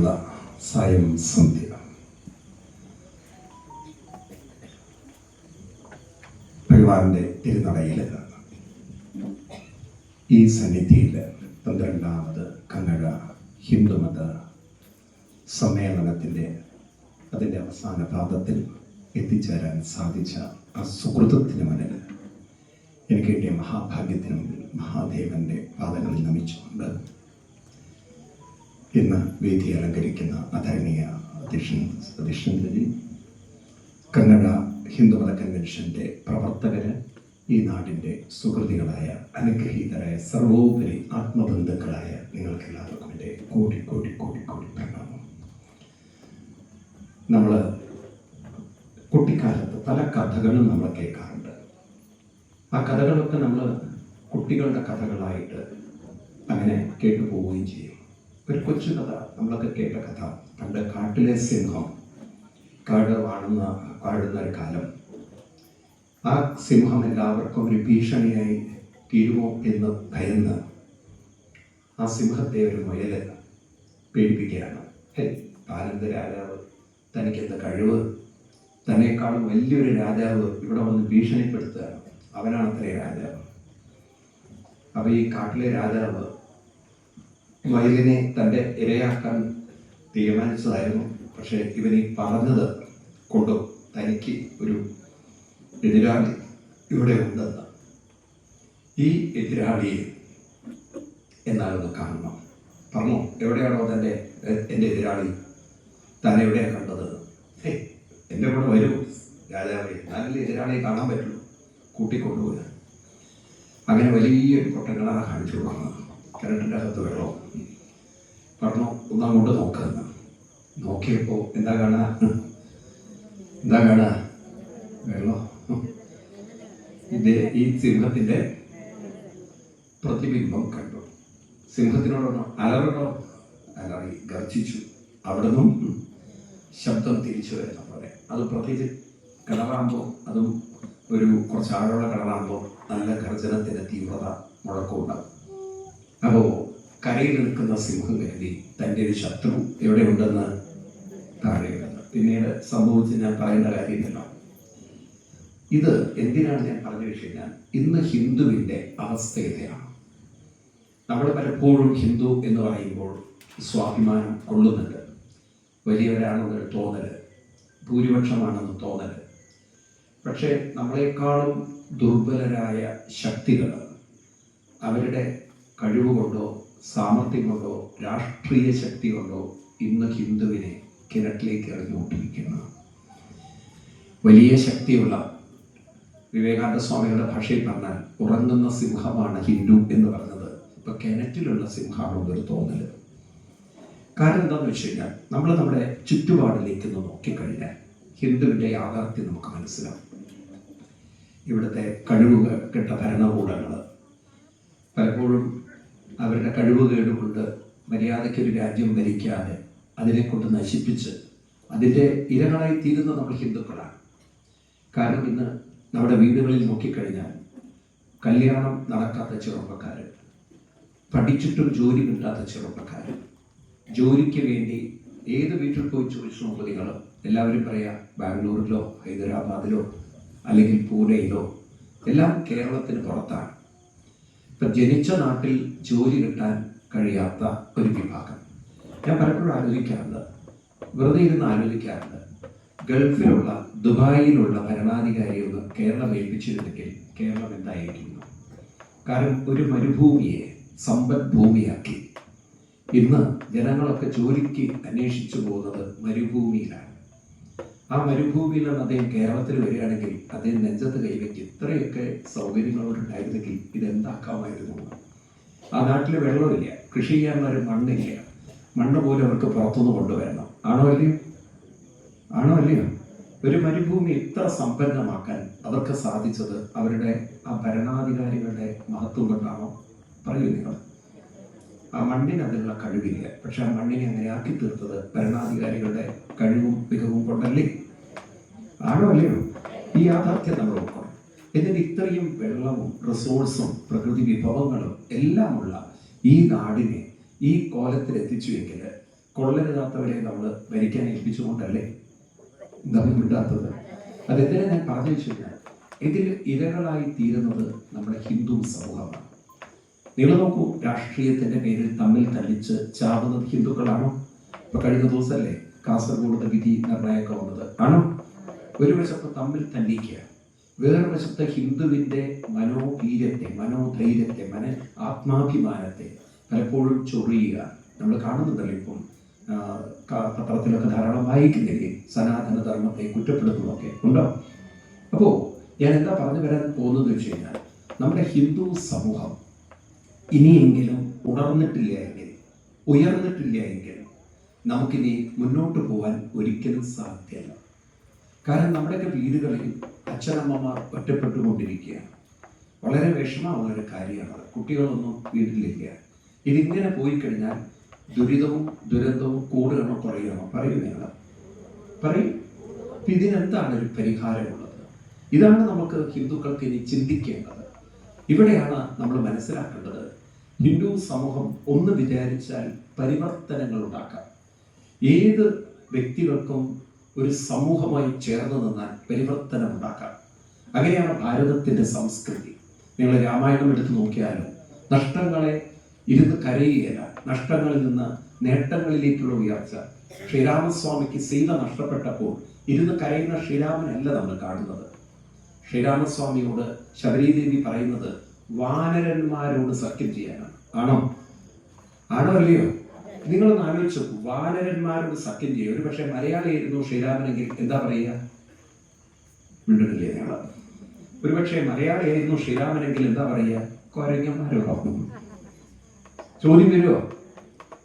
പ്രിയമുള്ള സായം സന്ധ്യ, ഭഗവാന്റെ തിരുനടയിൽ ഈ സന്നിധിയിൽ 12ാമത് കന്നഡ ഹിന്ദുമത സമ്മേളനത്തിൻ്റെ അതിൻ്റെ അവസാന പാദത്തിൽ എത്തിച്ചേരാൻ സാധിച്ച ആ സുഹൃത്തത്തിന് മുന്നിൽ എനിക്ക് കിട്ടിയ മഹാഭാഗ്യത്തിന് മുന്നിൽ മഹാദേവന്റെ പാദങ്ങളിൽ നമിച്ചുകൊണ്ട് ഇന്ന് വേദി അലങ്കരിക്കുന്ന ആദരണീയ അധ്യക്ഷൻജി, കന്നഡ ഹിന്ദുമത കൺവെൻഷൻ്റെ പ്രവർത്തകര്, ഈ നാടിൻ്റെ സുഹൃതികളായ അനുഗ്രഹീതരായ സർവോപരി ആത്മബന്ധുക്കളായ നിങ്ങൾക്കെല്ലാവർക്കും എൻ്റെ കോടി കോടി കോടി കോടി പ്രണാമം. നമ്മൾ കുട്ടിക്കാലത്ത് പല കഥകളും നമ്മൾ കേൾക്കാറുണ്ട്. ആ കഥകളൊക്കെ നമ്മൾ കുട്ടികളുടെ കഥകളായിട്ട് അങ്ങനെ കേട്ടു പോവുകയും ചെയ്യും. ഒരു കൊച്ചു കഥ നമ്മളൊക്കെ കേട്ട കഥ, പണ്ട് കാട്ടിലെ സിംഹം വാഴുന്ന ഒരു കാലം. ആ സിംഹം എല്ലാവർക്കും ഒരു ഭീഷണിയായി തീരുമോ എന്ന് ഭയന്ന് ആ സിംഹത്തെ ഒരു മുയൽ പേടിപ്പിക്കുകയാണ്. താനെന്ത് രാജാവ്, തനിക്കെന്ത് കഴിവ്, തന്നെക്കാളും വലിയൊരു രാജാവ് ഇവിടെ വന്ന് ഭീഷണിപ്പെടുത്തുകയാണ്, അവനാണത്രേ രാജാവ്. അപ്പോൾ ഈ കാട്ടിലെ രാജാവ് മുയലിനെ തൻ്റെ ഇരയാക്കാൻ തീരുമാനിച്ചതായിരുന്നു. പക്ഷേ ഇവനീ പറഞ്ഞത് കൊണ്ട് തനിക്ക് ഒരു എതിരാളി ഇവിടെ ഉണ്ടെന്ന്, ഈ എതിരാളിയെ എന്നാലൊന്ന് കാണണം. പറഞ്ഞു, എവിടെയാണോ എൻ്റെ എതിരാളി, താൻ എവിടെയാണ് കണ്ടത്? എൻ്റെ കൂടെ വരൂ രാജാവേ, ഞാനല്ലേ എതിരാളിയെ കാണാൻ പറ്റുള്ളൂ, കൂട്ടിക്കൊണ്ടുപോയി. അങ്ങനെ വലിയൊരു കൊട്ടക്കിണറ കാണിച്ചു കൊടുക്കുന്നത്, കിണറ്റിൻ്റെ അകത്ത് വെള്ളം. പറഞ്ഞു, ഒന്നങ്ങോട്ട് നോക്കുന്നത്. നോക്കിയപ്പോൾ എന്താ കാണുക? വെള്ളം. ഈ സിംഹത്തിൻ്റെ പ്രതിബിംബം കണ്ടു. സിംഹത്തിനോടൊന്ന് അലറണോ? അലറി, ഗർജിച്ചു. അവിടെ നിന്നും ശബ്ദം തിരിച്ചു വരുന്ന പോലെ. അത് പ്രത്യേകിച്ച് കിണറാകുമ്പോൾ, അതും ഒരു കുറച്ച് ആഴമുള്ള കിണറാകുമ്പോൾ നല്ല ഗർജനത്തിൻ്റെ തീവ്രത മുഴക്കമുണ്ടാകും. അപ്പോൾ കരയിൽ നിൽക്കുന്ന സിംഹം കരുതി തൻ്റെ ഒരു ശത്രു എവിടെയുണ്ടെന്ന് താഴെയുണ്ടെന്ന്. പിന്നീട് സംഭവിച്ച് ഞാൻ പറയേണ്ട കാര്യമില്ല. ഇത് എന്തിനാണ് ഞാൻ പറഞ്ഞു വെച്ച് കഴിഞ്ഞാൽ, ഇന്ന് ഹിന്ദുവിൻ്റെ അവസ്ഥ ഇതാണ്. നമ്മൾ പലപ്പോഴും ഹിന്ദു എന്ന് പറയുമ്പോൾ സ്വാഭിമാനം കൊള്ളുന്നുണ്ട്. വലിയവരാണെന്നൊരു തോന്നൽ, ഭൂരിപക്ഷമാണെന്ന് തോന്നൽ. പക്ഷേ നമ്മളെക്കാളും ദുർബലരായ ശക്തികൾ അവരുടെ കഴിവുകൊണ്ടോ സാമർഥ്യം കൊണ്ടോ രാഷ്ട്രീയ ശക്തി കൊണ്ടോ ഇന്ന് ഹിന്ദുവിനെ കിണറ്റിലേക്ക് എറിഞ്ഞുകൊണ്ടിരിക്കുന്നു. വലിയ ശക്തിയുള്ള, വിവേകാനന്ദ സ്വാമികളുടെ ഭാഷയിൽ പറഞ്ഞാൽ ഉറങ്ങുന്ന സിംഹമാണ് ഹിന്ദു എന്ന് പറഞ്ഞത്. ഇപ്പൊ കിണറ്റിലുള്ള സിംഹമാണെന്നൊരു തോന്നൽ. കാരണം എന്താണെന്ന് വെച്ച് കഴിഞ്ഞാൽ, നമ്മൾ നമ്മുടെ ചുറ്റുപാടിലേക്ക് ഒന്ന് നോക്കിക്കഴിഞ്ഞാൽ ഹിന്ദുവിൻ്റെ യാഥാർത്ഥ്യം നമുക്ക് മനസ്സിലാവും. ഇവിടുത്തെ കഴിവുകൾ കെട്ട ഭരണകൂടങ്ങൾ പലപ്പോഴും അവരുടെ കഴിവുകേട് കൊണ്ട് മര്യാദയ്ക്കൊരു രാജ്യം ഭരിക്കാതെ അതിനെക്കൊണ്ട് നശിപ്പിച്ച് അതിൻ്റെ ഇരകളായി തീരുന്ന നമ്മൾ ഹിന്ദുക്കളാണ്. കാരണം ഇന്ന് നമ്മുടെ വീടുകളിൽ നോക്കിക്കഴിഞ്ഞാൽ കല്യാണം നടക്കാത്ത ചെറുപ്പക്കാർ, പഠിച്ചിട്ടും ജോലി കിട്ടാത്ത ചെറുപ്പക്കാർ, ജോലിക്ക് വേണ്ടി ഏത് വീട്ടിൽ പോയി ചോദിച്ചു നോക്കുക നിങ്ങൾ, എല്ലാവരും പറയാം ബാംഗ്ലൂരിലോ ഹൈദരാബാദിലോ അല്ലെങ്കിൽ പൂനെയിലോ, എല്ലാം കേരളത്തിന് പുറത്താണ്. ഇപ്പം ജനിച്ച നാട്ടിൽ ജോലി കിട്ടാൻ കഴിയാത്ത ഒരു വിഭാഗം. ഞാൻ പലപ്പോഴും ആലോചിക്കാറുണ്ട്, വെറുതെ ഇരുന്ന് ആലോചിക്കാറുണ്ട്, ഗൾഫിലുള്ള ദുബായിലുള്ള ഭരണാധികാരിയൊന്ന് കേരളം ഏൽപ്പിച്ചിരുന്നെങ്കിൽ കേരളം എന്തായിരിക്കുന്നു? കാരണം ഒരു മരുഭൂമിയെ സമ്പദ് ഭൂമിയാക്കി ഇന്ന് ജനങ്ങളൊക്കെ ജോലിക്ക് അന്വേഷിച്ചു പോകുന്നത് മരുഭൂമിയിലാണ്. ആ മരുഭൂമിയിൽ നിന്ന് അദ്ദേഹം കേരളത്തിൽ വരികയാണെങ്കിൽ അദ്ദേഹം നെഞ്ചത്ത് കൈവയ്ക്ക് ഇത്രയൊക്കെ സൗകര്യങ്ങളോടുണ്ടായിരുന്നെങ്കിൽ ഇതെന്താക്കാമായിരുന്നു. ആ നാട്ടിൽ വെള്ളമില്ല, കൃഷി ചെയ്യാനുള്ള ഒരു മണ്ണില്ല, മണ്ണ് പോലും അവർക്ക് പുറത്തുനിന്ന് കൊണ്ടുവരണം. ആണോ അല്ലയോ? ഒരു മരുഭൂമി ഇത്ര സമ്പന്നമാക്കാൻ അവർക്ക് സാധിച്ചത് അവരുടെ ആ ഭരണാധികാരികളുടെ മഹത്വം കൊണ്ടാണോ? പറയൂ നിങ്ങൾ. ആ മണ്ണിന് അതിനുള്ള കഴിവില്ല, പക്ഷെ ആ മണ്ണിനെ അങ്ങനെ ആക്കി തീർത്തത് ഭരണാധികാരികളുടെ കഴിവും മികവും കൊണ്ടല്ലേ? ആണോ അല്ലയോ? ഈ യാഥാർത്ഥ്യം നമ്മൾ നോക്കണം. എന്നിട്ട് ഇത്രയും വെള്ളവും റിസോഴ്സും പ്രകൃതി വിഭവങ്ങളും എല്ലാമുള്ള ഈ നാടിനെ ഈ കോലത്തിലെത്തിച്ചുവെങ്കിൽ കൊള്ളരുതാത്തവരെ നമ്മൾ ഭരിക്കാൻ ഏൽപ്പിച്ചുകൊണ്ടല്ലേ നമ്മൾ വിടാത്തത്? അതെന്തിനാ ഞാൻ പറഞ്ഞു വെച്ചു കഴിഞ്ഞാൽ, ഇതിൽ ഇരകളായി തീരുന്നത് നമ്മുടെ ഹിന്ദു സമൂഹമാണ്. നിങ്ങൾ നോക്കൂ, രാഷ്ട്രീയത്തിന്റെ പേരിൽ തമ്മിൽ തല്ലിച്ച് ചാവുന്നത് ഹിന്ദുക്കളാണോ? ഇപ്പൊ കഴിഞ്ഞ ദിവസമല്ലേ കാസർഗോഡ് വിധി നിർണയമൊക്കെ വന്നത്? ആണോ? ഒരു വശത്ത് തമ്മിൽ തല്ലിക്കുക, വേറെ വശത്ത് ഹിന്ദുവിന്റെ മനോവീര്യത്തെ, മനോധൈര്യത്തെ, ആത്മാഭിമാനത്തെ പലപ്പോഴും ചൊറിയുക നമ്മൾ കാണുന്നുണ്ടല്ലോ. ഇപ്പം പത്രത്തിലൊക്കെ ധാരാളം വായിക്കുന്നില്ലേ, സനാതന ധർമ്മത്തെ കുറ്റപ്പെടുത്തുന്നതൊക്കെ ഉണ്ടോ? അപ്പോൾ ഞാൻ എന്താ പറഞ്ഞു വരാൻ പോകുന്നത് വെച്ച് കഴിഞ്ഞാൽ, നമ്മുടെ ഹിന്ദു സമൂഹം ഇനിയെങ്കിലും ഉണർന്നിട്ടില്ല എങ്കിൽ, ഉയർന്നിട്ടില്ല എങ്കിൽ നമുക്കിനി മുന്നോട്ട് പോകാൻ ഒരിക്കലും സാധ്യമല്ല. കാരണം നമ്മുടെയൊക്കെ വീടുകളിൽ അച്ഛനമ്മമാർ ഒറ്റപ്പെട്ടുകൊണ്ടിരിക്കുകയാണ്. വളരെ വിഷമമുള്ളൊരു കാര്യമാണ്. കുട്ടികളൊന്നും വീട്ടിലില്ല. ഇതിങ്ങനെ പോയി കഴിഞ്ഞാൽ ദുരിതവും ദുരന്തവും കൂടുകയാണോ കുറയണോ? പറയൂ, നിങ്ങൾ പറയും. ഇതിനെന്താണ് ഒരു പരിഹാരമുള്ളത്? ഇതാണ് നമുക്ക് ഹിന്ദുക്കൾക്ക് ഇനി ചിന്തിക്കേണ്ടത്. ഇവിടെയാണ് നമ്മൾ മനസ്സിലാക്കേണ്ടത്, ഹിന്ദു സമൂഹം ഒന്ന് വിചാരിച്ചാൽ പരിവർത്തനങ്ങൾ ഉണ്ടാക്കാം. ഏത് വ്യക്തികൾക്കും ഒരു സമൂഹമായി ചേർന്ന് നിന്നാൽ പരിവർത്തനം ഉണ്ടാക്കാം. അങ്ങനെയാണ് ഭാരതത്തിന്റെ സംസ്കൃതി. നിങ്ങൾ രാമായണം എടുത്തു നോക്കിയാലും നഷ്ടങ്ങളെ ഇരുന്ന് കരയുകയല്ല, നഷ്ടങ്ങളിൽ നിന്ന് നേട്ടങ്ങളിലേക്കുള്ള ഉയർച്ച. ശ്രീരാമസ്വാമിക്ക് സീത നഷ്ടപ്പെട്ടപ്പോൾ ഇരുന്ന് കരയുന്ന ശ്രീരാമനല്ല നമ്മൾ കാണുന്നത്. ശ്രീരാമസ്വാമിയോട് ശബരീദേവി പറയുന്നത് വാനരന്മാരോട് സഖ്യം ചെയ്യാനാണ്. ആണോ? ആണോ അല്ലയോ? നിങ്ങളൊന്ന് ആലോചിച്ചു, വാനരന്മാരോട് സഖ്യം ചെയ്യും. ഒരു പക്ഷെ മലയാളിയായിരുന്നു ശ്രീരാമനെങ്കിൽ എന്താ പറയുക? മിണ്ടുന്നില്ലേ നിങ്ങൾ? ഒരുപക്ഷെ മലയാളിയായിരുന്നു ശ്രീരാമനെങ്കിൽ എന്താ പറയുക? കൊരങ്ങന്മാരോടൊപ്പം. ചോദ്യം വരുമോ?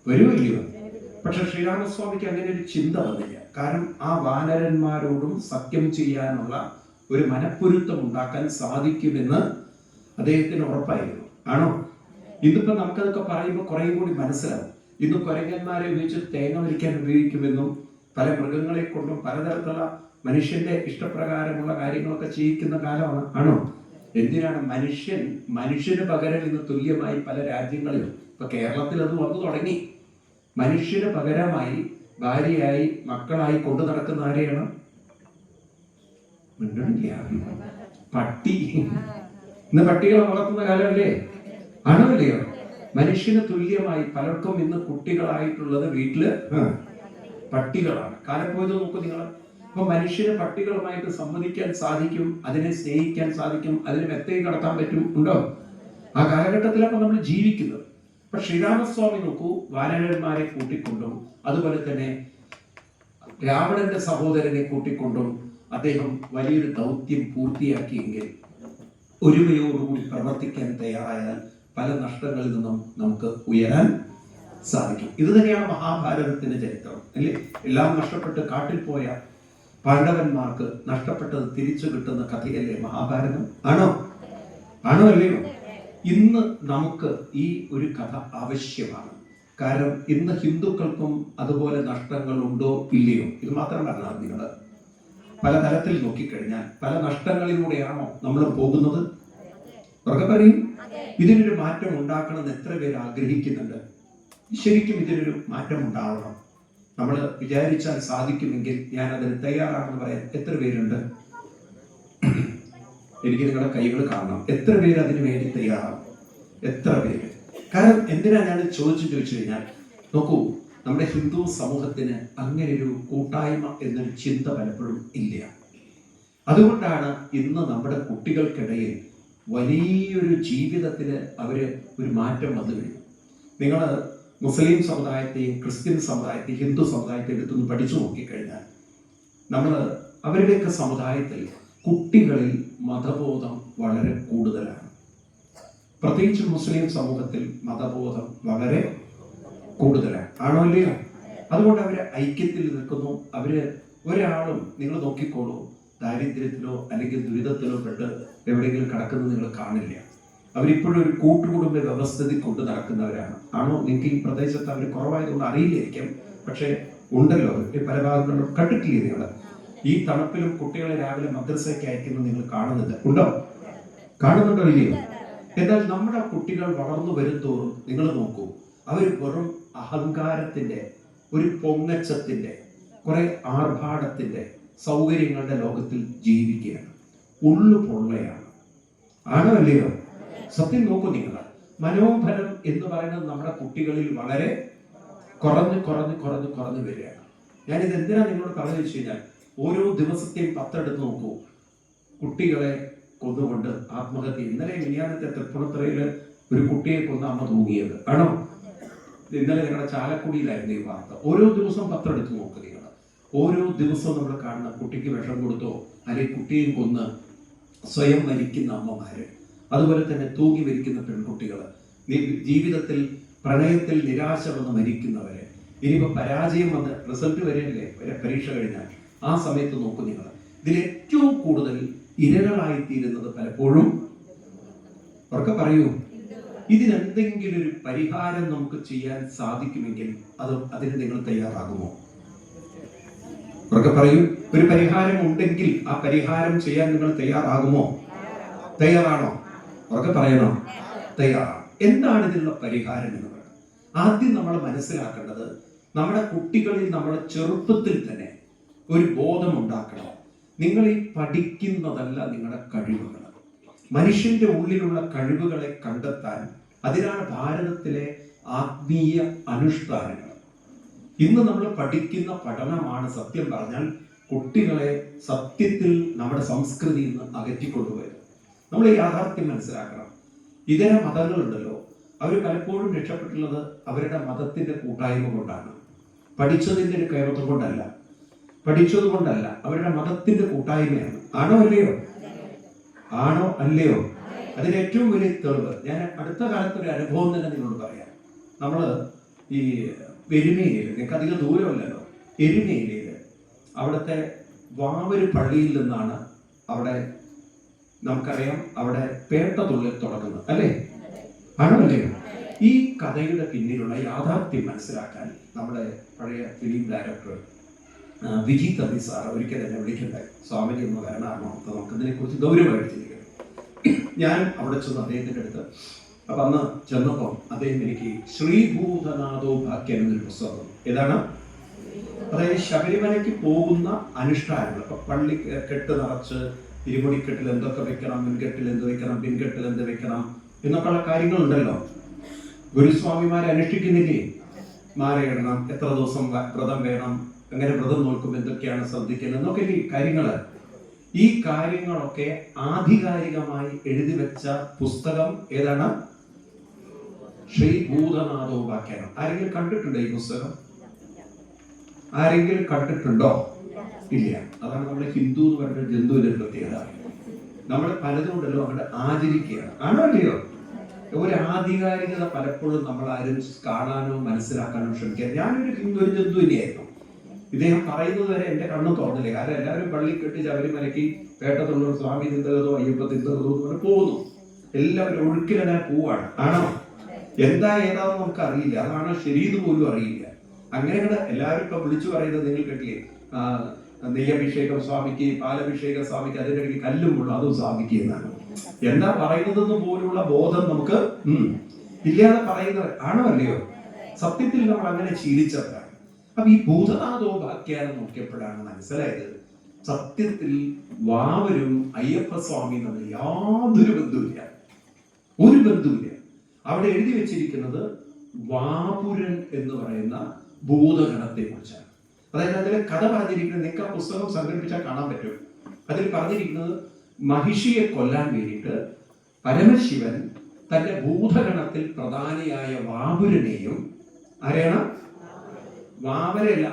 വരുമോ ഇല്ലയോ? പക്ഷെ ശ്രീരാമസ്വാമിക്ക് അങ്ങനെ ഒരു ചിന്ത വന്നില്ല. കാരണം ആ വാനരന്മാരോടും സഖ്യം ചെയ്യാനുള്ള ഒരു മനപ്പൊരുത്തം ഉണ്ടാക്കാൻ സാധിക്കുമെന്ന് അദ്ദേഹത്തിന് ഉറപ്പായിരുന്നു. ആണോ? ഇന്നിപ്പോ നമുക്കതൊക്കെ പറയുമ്പോൾ കുറേ കൂടി മനസ്സിലാവും. ഇന്ന് കുരങ്ങന്മാരെ ഉപയോഗിച്ച് തേങ്ങ വലിക്കാൻ ഉപയോഗിക്കുമെന്നും പല മൃഗങ്ങളെ കൊണ്ടും പലതരത്തിലുള്ള മനുഷ്യന്റെ ഇഷ്ടപ്രകാരമുള്ള കാര്യങ്ങളൊക്കെ ചെയ്യിക്കുന്ന കാലമാണ്. ആണോ? എന്തിനാണ് മനുഷ്യന് പകരം ഇന്ന് തുല്യമായി പല രാജ്യങ്ങളിലും, ഇപ്പൊ കേരളത്തിൽ അത് വന്നു തുടങ്ങി. മനുഷ്യന് പകരമായി ഭാര്യയായി മക്കളായി കൊണ്ടു നടക്കുന്ന ആരെയാണ്? പട്ടി. ഇന്ന് പട്ടികളെ വളർത്തുന്ന കാലമല്ലേ? ആണോ അല്ലയോ? മനുഷ്യന് തുല്യമായി പലർക്കും ഇന്ന് കുട്ടികളായിട്ടുള്ളത് വീട്ടില് പട്ടികളാണ്. കാലം പോയത് നോക്കൂ നിങ്ങൾ. അപ്പൊ മനുഷ്യന് പട്ടികളുമായിട്ട് സംവദിക്കാൻ സാധിക്കും, അതിനെ സ്നേഹിക്കാൻ സാധിക്കും, അതിന് മെത്തയും കടത്താൻ പറ്റും. ഉണ്ടോ? ആ കാലഘട്ടത്തിലാണ് നമ്മൾ ജീവിക്കുന്നത്. അപ്പൊ ശ്രീരാമസ്വാമി നോക്കൂ, വാനരന്മാരെ കൂട്ടിക്കൊണ്ടും അതുപോലെ തന്നെ രാവണന്റെ സഹോദരനെ കൂട്ടിക്കൊണ്ടും അദ്ദേഹം വലിയൊരു ദൗത്യം പൂർത്തിയാക്കിയെങ്കിൽ, ഒരുമയോടുകൂടി പ്രവർത്തിക്കാൻ തയ്യാറായാൽ പല നഷ്ടങ്ങളിൽ നിന്നും നമുക്ക് ഉയരാൻ സാധിക്കും. ഇത് തന്നെയാണ് മഹാഭാരതത്തിന്റെ ചരിത്രം, അല്ലേ? എല്ലാം നഷ്ടപ്പെട്ട് കാട്ടിൽ പോയ പാണ്ഡവന്മാർക്ക് നഷ്ടപ്പെട്ടത് തിരിച്ചു കിട്ടുന്ന കഥയല്ലേ മഹാഭാരതം? ആണോ? ആണോ അല്ലയോ? ഇന്ന് നമുക്ക് ഈ ഒരു കഥ ആവശ്യമാണ്. കാരണം ഇന്ന് ഹിന്ദുക്കൾക്കും അതുപോലെ നഷ്ടങ്ങൾ ഉണ്ടോ ഇല്ലയോ? ഇത് മാത്രമല്ല, നിങ്ങൾ പല തലത്തിൽ നോക്കിക്കഴിഞ്ഞാൽ പല നഷ്ടങ്ങളിലൂടെയാണോ നമ്മൾ പോകുന്നത്? ഉറക്കെ പറയും. ഇതിനൊരു മാറ്റം ഉണ്ടാക്കണമെന്ന് എത്ര പേര് ആഗ്രഹിക്കുന്നുണ്ട്? ശരിക്കും ഇതിനൊരു മാറ്റം ഉണ്ടാവണം. നമ്മൾ വിചാരിച്ചാൽ സാധിക്കുമെങ്കിൽ ഞാൻ അതിന് തയ്യാറാണെന്ന് പറയാൻ എത്ര പേരുണ്ട്? എനിക്ക് നിങ്ങളുടെ കൈകൾ കാണണം. എത്ര പേര് അതിനു വേണ്ടി തയ്യാറാണ്? എത്ര പേര്? കാരണം എന്തിനാ ഞാൻ ചോദിച്ചു കഴിഞ്ഞാൽ, നോക്കൂ, നമ്മുടെ ഹിന്ദു സമൂഹത്തിന് അങ്ങനെ ഒരു കൂട്ടായ്മ എന്നൊരു ചിന്ത പലപ്പോഴും ഇല്ല. അതുകൊണ്ടാണ് ഇന്ന് നമ്മുടെ കുട്ടികൾക്കിടയിൽ വലിയൊരു ജീവിതത്തിന് അവര് ഒരു മാറ്റം വന്നു കഴിഞ്ഞു. നിങ്ങൾ മുസ്ലിം സമുദായത്തെയും ക്രിസ്ത്യൻ സമുദായത്തെയും ഹിന്ദു സമുദായത്തെയും എടുത്തൊന്ന് പഠിച്ചു നോക്കിക്കഴിഞ്ഞാൽ, നമ്മൾ അവരുടെയൊക്കെ സമുദായത്തിൽ കുട്ടികളിൽ മതബോധം വളരെ കൂടുതലാണ്. പ്രത്യേകിച്ച് മുസ്ലിം സമൂഹത്തിൽ മതബോധം വളരെ കൂടുതലാണ്. ആണോ അല്ലയോ? അതുകൊണ്ട് അവര് ഐക്യത്തിൽ നിൽക്കുന്നു. അവര് ഒരാളും, നിങ്ങൾ നോക്കിക്കോളൂ, ദാരിദ്ര്യത്തിലോ അല്ലെങ്കിൽ ദുരിതത്തിലോ പെട്ട് എവിടെയെങ്കിലും കിടക്കുന്നത് നിങ്ങൾ കാണില്ല. അവരിപ്പോഴും ഒരു കൂട്ടുകുടുംബ വ്യവസ്ഥിതി കൊണ്ട് നടക്കുന്നവരാണ്. ആണോ? നിങ്ങൾക്ക് ഈ പ്രദേശത്ത് അവർ കുറവായതുകൊണ്ട് അറിയില്ലായിരിക്കും, പക്ഷെ ഉണ്ടല്ലോ, പല ഭാഗങ്ങളിലും കണ്ടിട്ടില്ലേ നിങ്ങൾ? ഈ തണുപ്പിലും കുട്ടികളെ രാവിലെ മദ്രസയ്ക്ക് അയക്കുന്നത് നിങ്ങൾ കാണുന്നുണ്ട്. ഉണ്ടോ? കാണുന്നുണ്ടോ ഇല്ലയോ? എന്നാൽ നമ്മുടെ കുട്ടികൾ വളർന്നു വരുംതോറും നിങ്ങൾ നോക്കൂ, അവർ വെറും അഹങ്കാരത്തിന്റെ ഒരു പൊങ്ങച്ചത്തിന്റെ, കുറെ ആർഭാടത്തിന്റെ, സൗകര്യങ്ങളുടെ ലോകത്തിൽ ജീവിക്കുകയാണ്. ഉള്ളു പൊള്ളയാണ്. ആണോ അല്ലയോ? സത്യം നോക്കൂ നിങ്ങൾ. മനോബലം എന്ന് പറയുന്നത് നമ്മുടെ കുട്ടികളിൽ വളരെ കുറഞ്ഞു വരികയാണ്. ഞാനിത് എന്തിനാ നിങ്ങളോട് പറഞ്ഞു വെച്ച് കഴിഞ്ഞാൽ, ഓരോ ദിവസത്തെയും പത്തെടുത്ത് നോക്കൂ. കുട്ടികളെ കൊന്നുകൊണ്ട് ആത്മഹത്യ. ഇന്നലെ മിനിയാന്നത്തെ തൃപ്പൂണിത്തുറയില് ഒരു കുട്ടിയെ കൊന്ന അമ്മ തൂങ്ങിയത് ആണോ? ഇന്നലെ ഞങ്ങളുടെ ചാലക്കുടിയിലായിരുന്നു ഈ വാർത്ത. ഓരോ ദിവസവും പത്തെടുത്ത് നോക്കുക നിങ്ങൾ. ഓരോ ദിവസവും നമ്മൾ കാണുന്ന കുട്ടിക്ക് വിഷം കൊടുത്തോ അല്ലെങ്കിൽ കുട്ടിയും കൊന്ന് സ്വയം മരിക്കുന്ന അമ്മമാര്, അതുപോലെ തന്നെ തൂങ്ങി മരിക്കുന്ന പെൺകുട്ടികള്, ജീവിതത്തിൽ പ്രണയത്തിൽ നിരാശ വന്ന് മരിക്കുന്നവരെ, ഇനിയിപ്പോ പരാജയം വന്ന് റിസൾട്ട് വരെയല്ലേ പരീക്ഷ കഴിഞ്ഞാൽ ആ സമയത്ത് നോക്കും നിങ്ങൾ. ഇതിൽ ഏറ്റവും കൂടുതൽ ഇരകളായിത്തീരുന്നത് പലപ്പോഴും അവർക്ക് പറയൂ, ഇതിനെന്തെങ്കിലും ഒരു പരിഹാരം നമുക്ക് ചെയ്യാൻ സാധിക്കുമെങ്കിൽ അതിന് നിങ്ങൾ തയ്യാറാകുമോ? അവർക്ക് പറയൂ, ഒരു പരിഹാരം ഉണ്ടെങ്കിൽ ആ പരിഹാരം ചെയ്യാൻ നിങ്ങൾ തയ്യാറാകുമോ? തയ്യാറാണോ? അവർക്ക് പറയണോ? തയ്യാറാണ്. എന്താണ് ഇതിനുള്ള പരിഹാരം എന്ന് പറയുന്നത്? ആദ്യം നമ്മൾ മനസ്സിലാക്കേണ്ടത്, നമ്മുടെ കുട്ടികളിൽ നമ്മുടെ ചെറുപ്പത്തിൽ തന്നെ ഒരു ബോധം ഉണ്ടാക്കണം. നിങ്ങൾ ഈ പഠിക്കുന്നതല്ല നിങ്ങളുടെ കഴിവുകൾ. മനുഷ്യന്റെ ഉള്ളിലുള്ള കഴിവുകളെ കണ്ടെത്താൻ, അതിനാണ് ഭാരതത്തിലെ ആത്മീയ അനുഷ്ഠാനങ്ങൾ. ഇന്ന് നമ്മൾ പഠിക്കുന്ന പഠനമാണ് സത്യം പറഞ്ഞാൽ കുട്ടികളെ സത്യത്തിൽ നമ്മുടെ സംസ്കൃതിയിൽ നിന്ന് അകറ്റിക്കൊണ്ടുപോയത്. നമ്മൾ ഈ യാഥാർത്ഥ്യം മനസ്സിലാക്കണം. ഇതര മതങ്ങളുണ്ടല്ലോ, അവർ പലപ്പോഴും രക്ഷപ്പെട്ടുള്ളത് അവരുടെ മതത്തിന്റെ കൂട്ടായ്മ കൊണ്ടാണ്. പഠിച്ചതിന്റെ ഒരു കൈവത്വം കൊണ്ടല്ല, പഠിച്ചത് കൊണ്ടല്ല, അവരുടെ മതത്തിന്റെ കൂട്ടായ്മയാണ്. ആണോ അല്ലയോ? ആണോ അല്ലയോ? അതിന് ഏറ്റവും വലിയ തെളിവ് ഞാൻ അടുത്ത കാലത്ത് ഒരു അനുഭവം തന്നെ നിങ്ങളോട് പറയാം. നമ്മള് ഈ എരുമേലിയിൽ, നിങ്ങൾക്ക് അധികം ദൂരമല്ലല്ലോ, എരുമേലിയിൽ അവിടുത്തെ വാവര് പള്ളിയിൽ നിന്നാണ്, അവിടെ നമുക്കറിയാം അവിടെ പേട്ടതുള്ളിൽ തുടങ്ങുന്നത് അല്ലേ? ആണോ അല്ലയോ? ഈ കഥയുടെ പിന്നിലുള്ള യാഥാർത്ഥ്യം മനസ്സിലാക്കാൻ നമ്മുടെ പഴയ film director Viji Thampi sir ഒരിക്കൽ എന്നെ വിളിക്കുന്നുണ്ടായി. സ്വാമിജി ഒന്ന് വരണമാണോ, നമുക്ക് ഇതിനെ കുറിച്ച് ഗൗരവമായിട്ട് ചിന്തിക്കണം. ഞാൻ അവിടെ ചെന്ന് അദ്ദേഹത്തിന്റെ അടുത്ത്, അപ്പൊ അന്ന് ചെന്നപ്പോൾ അദ്ദേഹം എനിക്ക് ശ്രീഭൂതനാഥോ ഭാഗ്യം എന്നൊരു പുസ്തകം, ഏതാണ്, അതായത് ശബരിമലയ്ക്ക് പോകുന്ന അനുഷ്ഠാനങ്ങൾ. അപ്പൊ പള്ളി കെട്ട് നിറച്ച് ഇരുമുടിക്കെട്ടിൽ എന്തൊക്കെ വെക്കണം, മുൻകെട്ടിൽ എന്ത് വെക്കണം, പിൻകെട്ടിൽ എന്ത് വെക്കണം എന്നൊക്കെയുള്ള കാര്യങ്ങളുണ്ടല്ലോ. ഗുരുസ്വാമിമാരെ അനുഷ്ഠിക്കുന്നില്ലേ? മാലയിടണം, എത്ര ദിവസം വ്രതം വേണം, എങ്ങനെ വ്രതം നോക്കുമ്പോൾ എന്തൊക്കെയാണ് ശ്രദ്ധിക്കുന്നത് എന്നൊക്കെ കാര്യങ്ങള്. ഈ കാര്യങ്ങളൊക്കെ ആധികാരികമായി എഴുതി വെച്ച പുസ്തകം ഏതാണ്? ശ്രീഭൂതനാഥോപാഖ്യാനം. ആരെങ്കിലും കണ്ടിട്ടുണ്ടോ ഈ പുസ്തകം? ആരെങ്കിലും കണ്ടിട്ടുണ്ടോ? ഇല്ല. അതാണ് നമ്മുടെ ഹിന്ദു എന്ന് പറയുന്ന ജന്തുവിന്റെ പ്രത്യേകത. നമ്മൾ പലതുകൊണ്ടല്ലോ അവിടെ ആചരിക്കുകയാണ്. ആണോ അല്ലയോ? ഒരു ആധികാരികത പലപ്പോഴും നമ്മൾ ആരും കാണാനോ മനസ്സിലാക്കാനോ ശ്രമിക്കുക. ഞാനൊരു ജന്തു തന്നെയായിരുന്നു. ഇദ്ദേഹം പറയുന്നത് വരെ എന്റെ കണ്ണു തുറന്നില്ല. കാരണം എല്ലാവരും പള്ളി കെട്ടി ശബരിമലയ്ക്ക് പേട്ടത്തുള്ള സ്വാമി തിന്തകതോ അയ്യപ്പ തിന്തകതോ എന്ന് പറഞ്ഞ് പോകുന്നു. എല്ലാവരും ഒഴുക്കിലെല്ലാം പോവാണ്. ആണോ? എന്താ ഏതാണെന്ന് നമുക്ക് അറിയില്ല. അതാണ് ശരീരം പോലും അറിയില്ല. അങ്ങനെയാണ് എല്ലാവരും ഇപ്പൊ വിളിച്ചു പറയുന്നത്. നിങ്ങൾ കേട്ടില്ലേ, നെയ്യഭിഷേകം സ്വാമിക്ക്, പാലഭിഷേകം സ്വാമിക്ക്, അതിന്റെ ഇടയ്ക്ക് കല്ലും മുള്ളും അതും സ്വാമിക്ക് എന്നാണ്. എന്താ പറയുന്നതെന്ന് പോലുള്ള ബോധം നമുക്ക് ഇല്ലാതെ പറയുന്നവർ. ആണോ അല്ലയോ? സത്യത്തിൽ നമ്മൾ അങ്ങനെ ശീലിച്ചവരാണ്. അപ്പൊ ഈ ഭൂതനാഥോപാഖ്യാനം നോക്കിയപ്പോഴാണ് മനസ്സിലായത്, സത്യത്തിൽ വാവരും അയ്യപ്പസ്വാമിയും തമ്മിൽ യാതൊരു ബന്ധവുമില്ല. ഒരു ബന്ധവുമില്ല. അവിടെ എഴുതി വെച്ചിരിക്കുന്നത് വാപുരൻ എന്ന് പറയുന്ന ഭൂതഗണത്തെ കുറിച്ചാണ്. അതായത് അതിലെ കഥ പറഞ്ഞിരിക്കുന്നത്, നിങ്ങൾക്ക് ആ പുസ്തകം സംഘടിപ്പിച്ചാൽ കാണാൻ പറ്റും. അതിൽ പറഞ്ഞിരിക്കുന്നത് മഹിഷിയെ കൊല്ലാൻ വേണ്ടിയിട്ട് പരമശിവൻ തന്റെ ഭൂതഗണത്തിൽ പ്രധാനിയായ വാപുരനെയും, ആരെയാണ്? വാവരല്ല,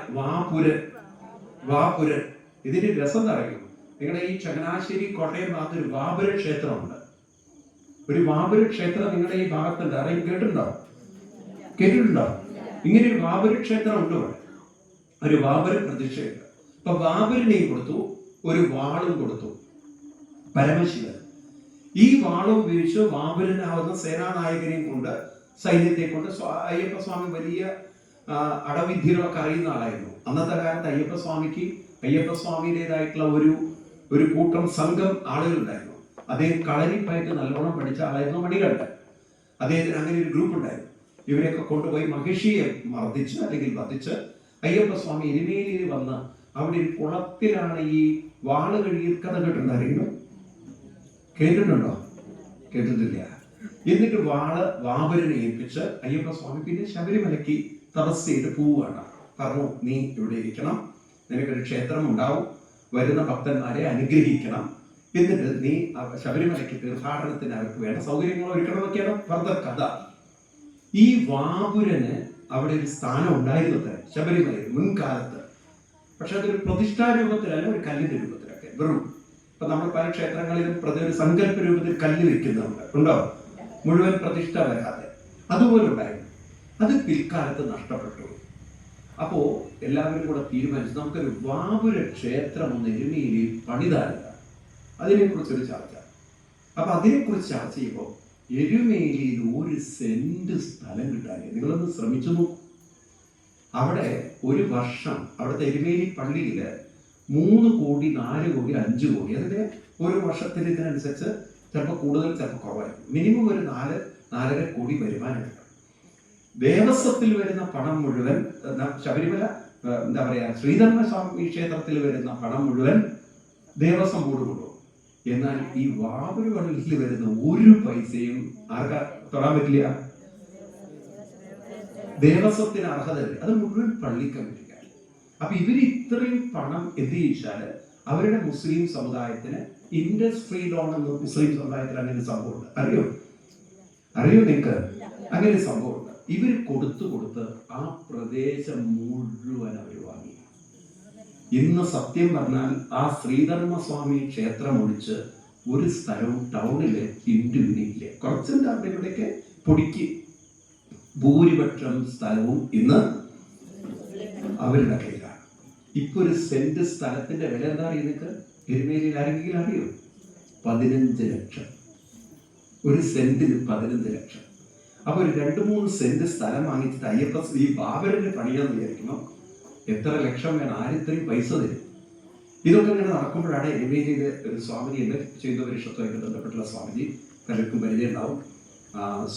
വാപുരൻ. ഇതിന്റെ രസം അറിയും. നിങ്ങളുടെ ഈ ചങ്ങനാശ്ശേരി കോട്ടയം ഭാഗത്ത് ഒരു വാപുര ക്ഷേത്രമുണ്ട്. ഒരു വാപുര ക്ഷേത്രം നിങ്ങളുടെ ഈ ഭാഗത്തുണ്ട്. ആരെയും കേട്ടിട്ടുണ്ടോ? ഇങ്ങനെ ഒരു വാപുര ക്ഷേത്രം ഉണ്ട് ഇവിടെ. ഒരു വാപുര പ്രതിഷ്ഠയുണ്ട്. അപ്പൊ വാപുരനെയും കൊടുത്തു, ഒരു വാളും കൊടുത്തു പരമശിവൻ. ഈ വാളും ഉപയോഗിച്ച് വാപുരനാവുന്ന സേനാനായകനെയും കൊണ്ട്, സൈന്യത്തെ കൊണ്ട്, അയ്യപ്പസ്വാമി വലിയ അടവിദ്യകളൊക്കെ അറിയുന്ന ആളായിരുന്നു. അന്നത്തെ കാലത്ത് അയ്യപ്പസ്വാമിയുടേതായിട്ടുള്ള ഒരു കൂട്ടം സംഘം ആളുകളുണ്ടായിരുന്നു. അദ്ദേഹം കളരിപ്പയറ്റ് നല്ലോണം പഠിച്ച ആളായിരുന്നു മണികണ്ഠൻ. അദ്ദേഹത്തിന് അങ്ങനെ ഒരു ഗ്രൂപ്പ് ഉണ്ടായിരുന്നു. ഇവരെയൊക്കെ കൊണ്ടുപോയി മഹിഷിയെ മർദ്ദിച്ച് അല്ലെങ്കിൽ വധിച്ച് അയ്യപ്പസ്വാമി എരുമേലിയിൽ വന്ന് അവിടെ ഒരു കുളത്തിലാണ് ഈ വാള് കഴുകി കഥ കേട്ടിട്ടുണ്ടായിരുന്നു. കേട്ടിട്ടുണ്ടോ? കേട്ടിട്ടില്ല. എന്നിട്ട് വാബരനെ ഏൽപ്പിച്ച് അയ്യപ്പസ്വാമി പിന്നെ ശബരിമലയ്ക്ക് തപസ് ചെയ്ത് പോവുകയാണ്. പറഞ്ഞു, നീ ഇവിടെ ഇരിക്കണം, നിനക്കൊരു ക്ഷേത്രം ഉണ്ടാവും, വരുന്ന ഭക്തന്മാരെ അനുഗ്രഹിക്കണം, എന്നിട്ട് നീ ശബരിമലയ്ക്ക് തീർത്ഥാടനത്തിന് അവർക്ക് വേണ്ട സൗകര്യങ്ങൾ ഒരുക്കണം എന്നൊക്കെയാണ് ഫർദർ കഥ. ഈ വാബുരന് അവിടെ ഒരു സ്ഥാനം ഉണ്ടായിരുന്നത് ശബരിമലയിൽ മുൻകാലത്ത്. പക്ഷെ അതൊരു പ്രതിഷ്ഠാ രൂപത്തിലല്ല, ഒരു കല്ലിന്റെ രൂപത്തിലൊക്കെ വെറും. ഇപ്പൊ നമ്മൾ പല ക്ഷേത്രങ്ങളിലും ഒരു സങ്കല്പ രൂപത്തിൽ കല്ല് വെക്കുന്നുണ്ട്, ഉണ്ടോ? മുഴുവൻ പ്രതിഷ്ഠ വരാതെ അതുപോലെ ഉണ്ടായിരുന്നു. അത് പിൽക്കാലത്ത് നഷ്ടപ്പെട്ടു. അപ്പോ എല്ലാവരും കൂടെ തീരുമാനിച്ചു നമുക്കൊരു വാബുര ക്ഷേത്രം ഒന്ന് എരുമേലിയിൽ പണിതാലില്ല. അതിനെക്കുറിച്ചൊരു ചർച്ച. അപ്പൊ അതിനെക്കുറിച്ച് ചർച്ച ചെയ്യുമ്പോൾ എരുമേലിയിൽ 1 സെന്റ് സ്ഥലം കിട്ടാനില്ല. നിങ്ങളൊന്ന് ശ്രമിച്ചു നോക്കൂ. അവിടെ ഒരു വർഷം അവിടുത്തെ എരുമേലി പള്ളിയില് 3 കോടി 4 കോടി 5 കോടി, അതിന്റെ ഒരു വർഷത്തിന് ഇതിനനുസരിച്ച് ചിലപ്പോൾ കൂടുതൽ ചിലപ്പോൾ കുറവായിരിക്കും. മിനിമം ഒരു 4-4.5 കോടി വരുമാനം കിട്ടും. ദേവസ്വത്തിൽ വരുന്ന പണം മുഴുവൻ, ശബരിമല എന്താ പറയാ ശ്രീധർമ്മസ്വാമി ക്ഷേത്രത്തിൽ വരുന്ന പണം മുഴുവൻ ദേവസ്വം ബോർഡ് കൊണ്ടുപോകും. എന്നാൽ ഈ വാബുര പള്ളിയിൽ വരുന്ന 1 പൈസയും ആർക്കാ തൊടാൻ പറ്റില്ല. ദേവസ്വത്തിന് അർഹതയില്ല, അത് മുഴുവൻ പള്ളി കമ്മിറ്റിക്കാണ്. അപ്പൊ ഇവര് ഇത്രയും പണം എന്ത് ചെയ്യിച്ചാല് അവരുടെ മുസ്ലിം സമുദായത്തിന് ഇൻഡസ്ട്രി ലോൺ എന്ന് മുസ്ലിം സമുദായത്തിൽ അങ്ങനെ സംഭവമുണ്ട്. അറിയോ നിങ്ങൾക്ക്? അങ്ങനെ സംഭവമുണ്ട്. ഇവർ കൊടുത്ത് ആ പ്രദേശം മുഴുവൻ അവർ വാങ്ങി. ഇന്ന് സത്യം പറഞ്ഞാൽ ആ ശ്രീധർമ്മസ്വാമി ക്ഷേത്രം ഒഴിച്ച് ഒരു സ്ഥലവും ടൗണില് ഹിന്ദുവിനില്ല. കുറച്ചുണ്ട് അവിടെ ഇവിടെയൊക്കെ പൊടിക്ക്. ഭൂരിപക്ഷം സ്ഥലവും ഇന്ന് അവരുടെ കയ്യിലാണ്. ഇപ്പൊ ഒരു സെന്റ് സ്ഥലത്തിന്റെ വില എന്താ അറിയുന്നത്? എരുമേലിയിൽ ആരെങ്കിലും അറിയോ? 15 ലക്ഷം. ഒരു സെന്റിന് 15 ലക്ഷം. അപ്പൊ ഒരു 2-3 സെന്റ് സ്ഥലം വാങ്ങിച്ചിട്ട് അയ്യപ്പ ഈ ബാബരന്റെ പണിയാന്ന് വിചാരിക്കണം, എത്ര ലക്ഷം വേണം? ആരിത്രയും പൈസ തരും? ഇതൊക്കെ ഇങ്ങനെ നടക്കുമ്പോഴാണ് എരുമേലിയിലെ ഒരു സ്വാമിജി, എന്റെ ചെയ്തോപരിഷത്തുമായിട്ട് ബന്ധപ്പെട്ടുള്ള സ്വാമിജി, പലർക്കും പരിചയം ഉണ്ടാവും.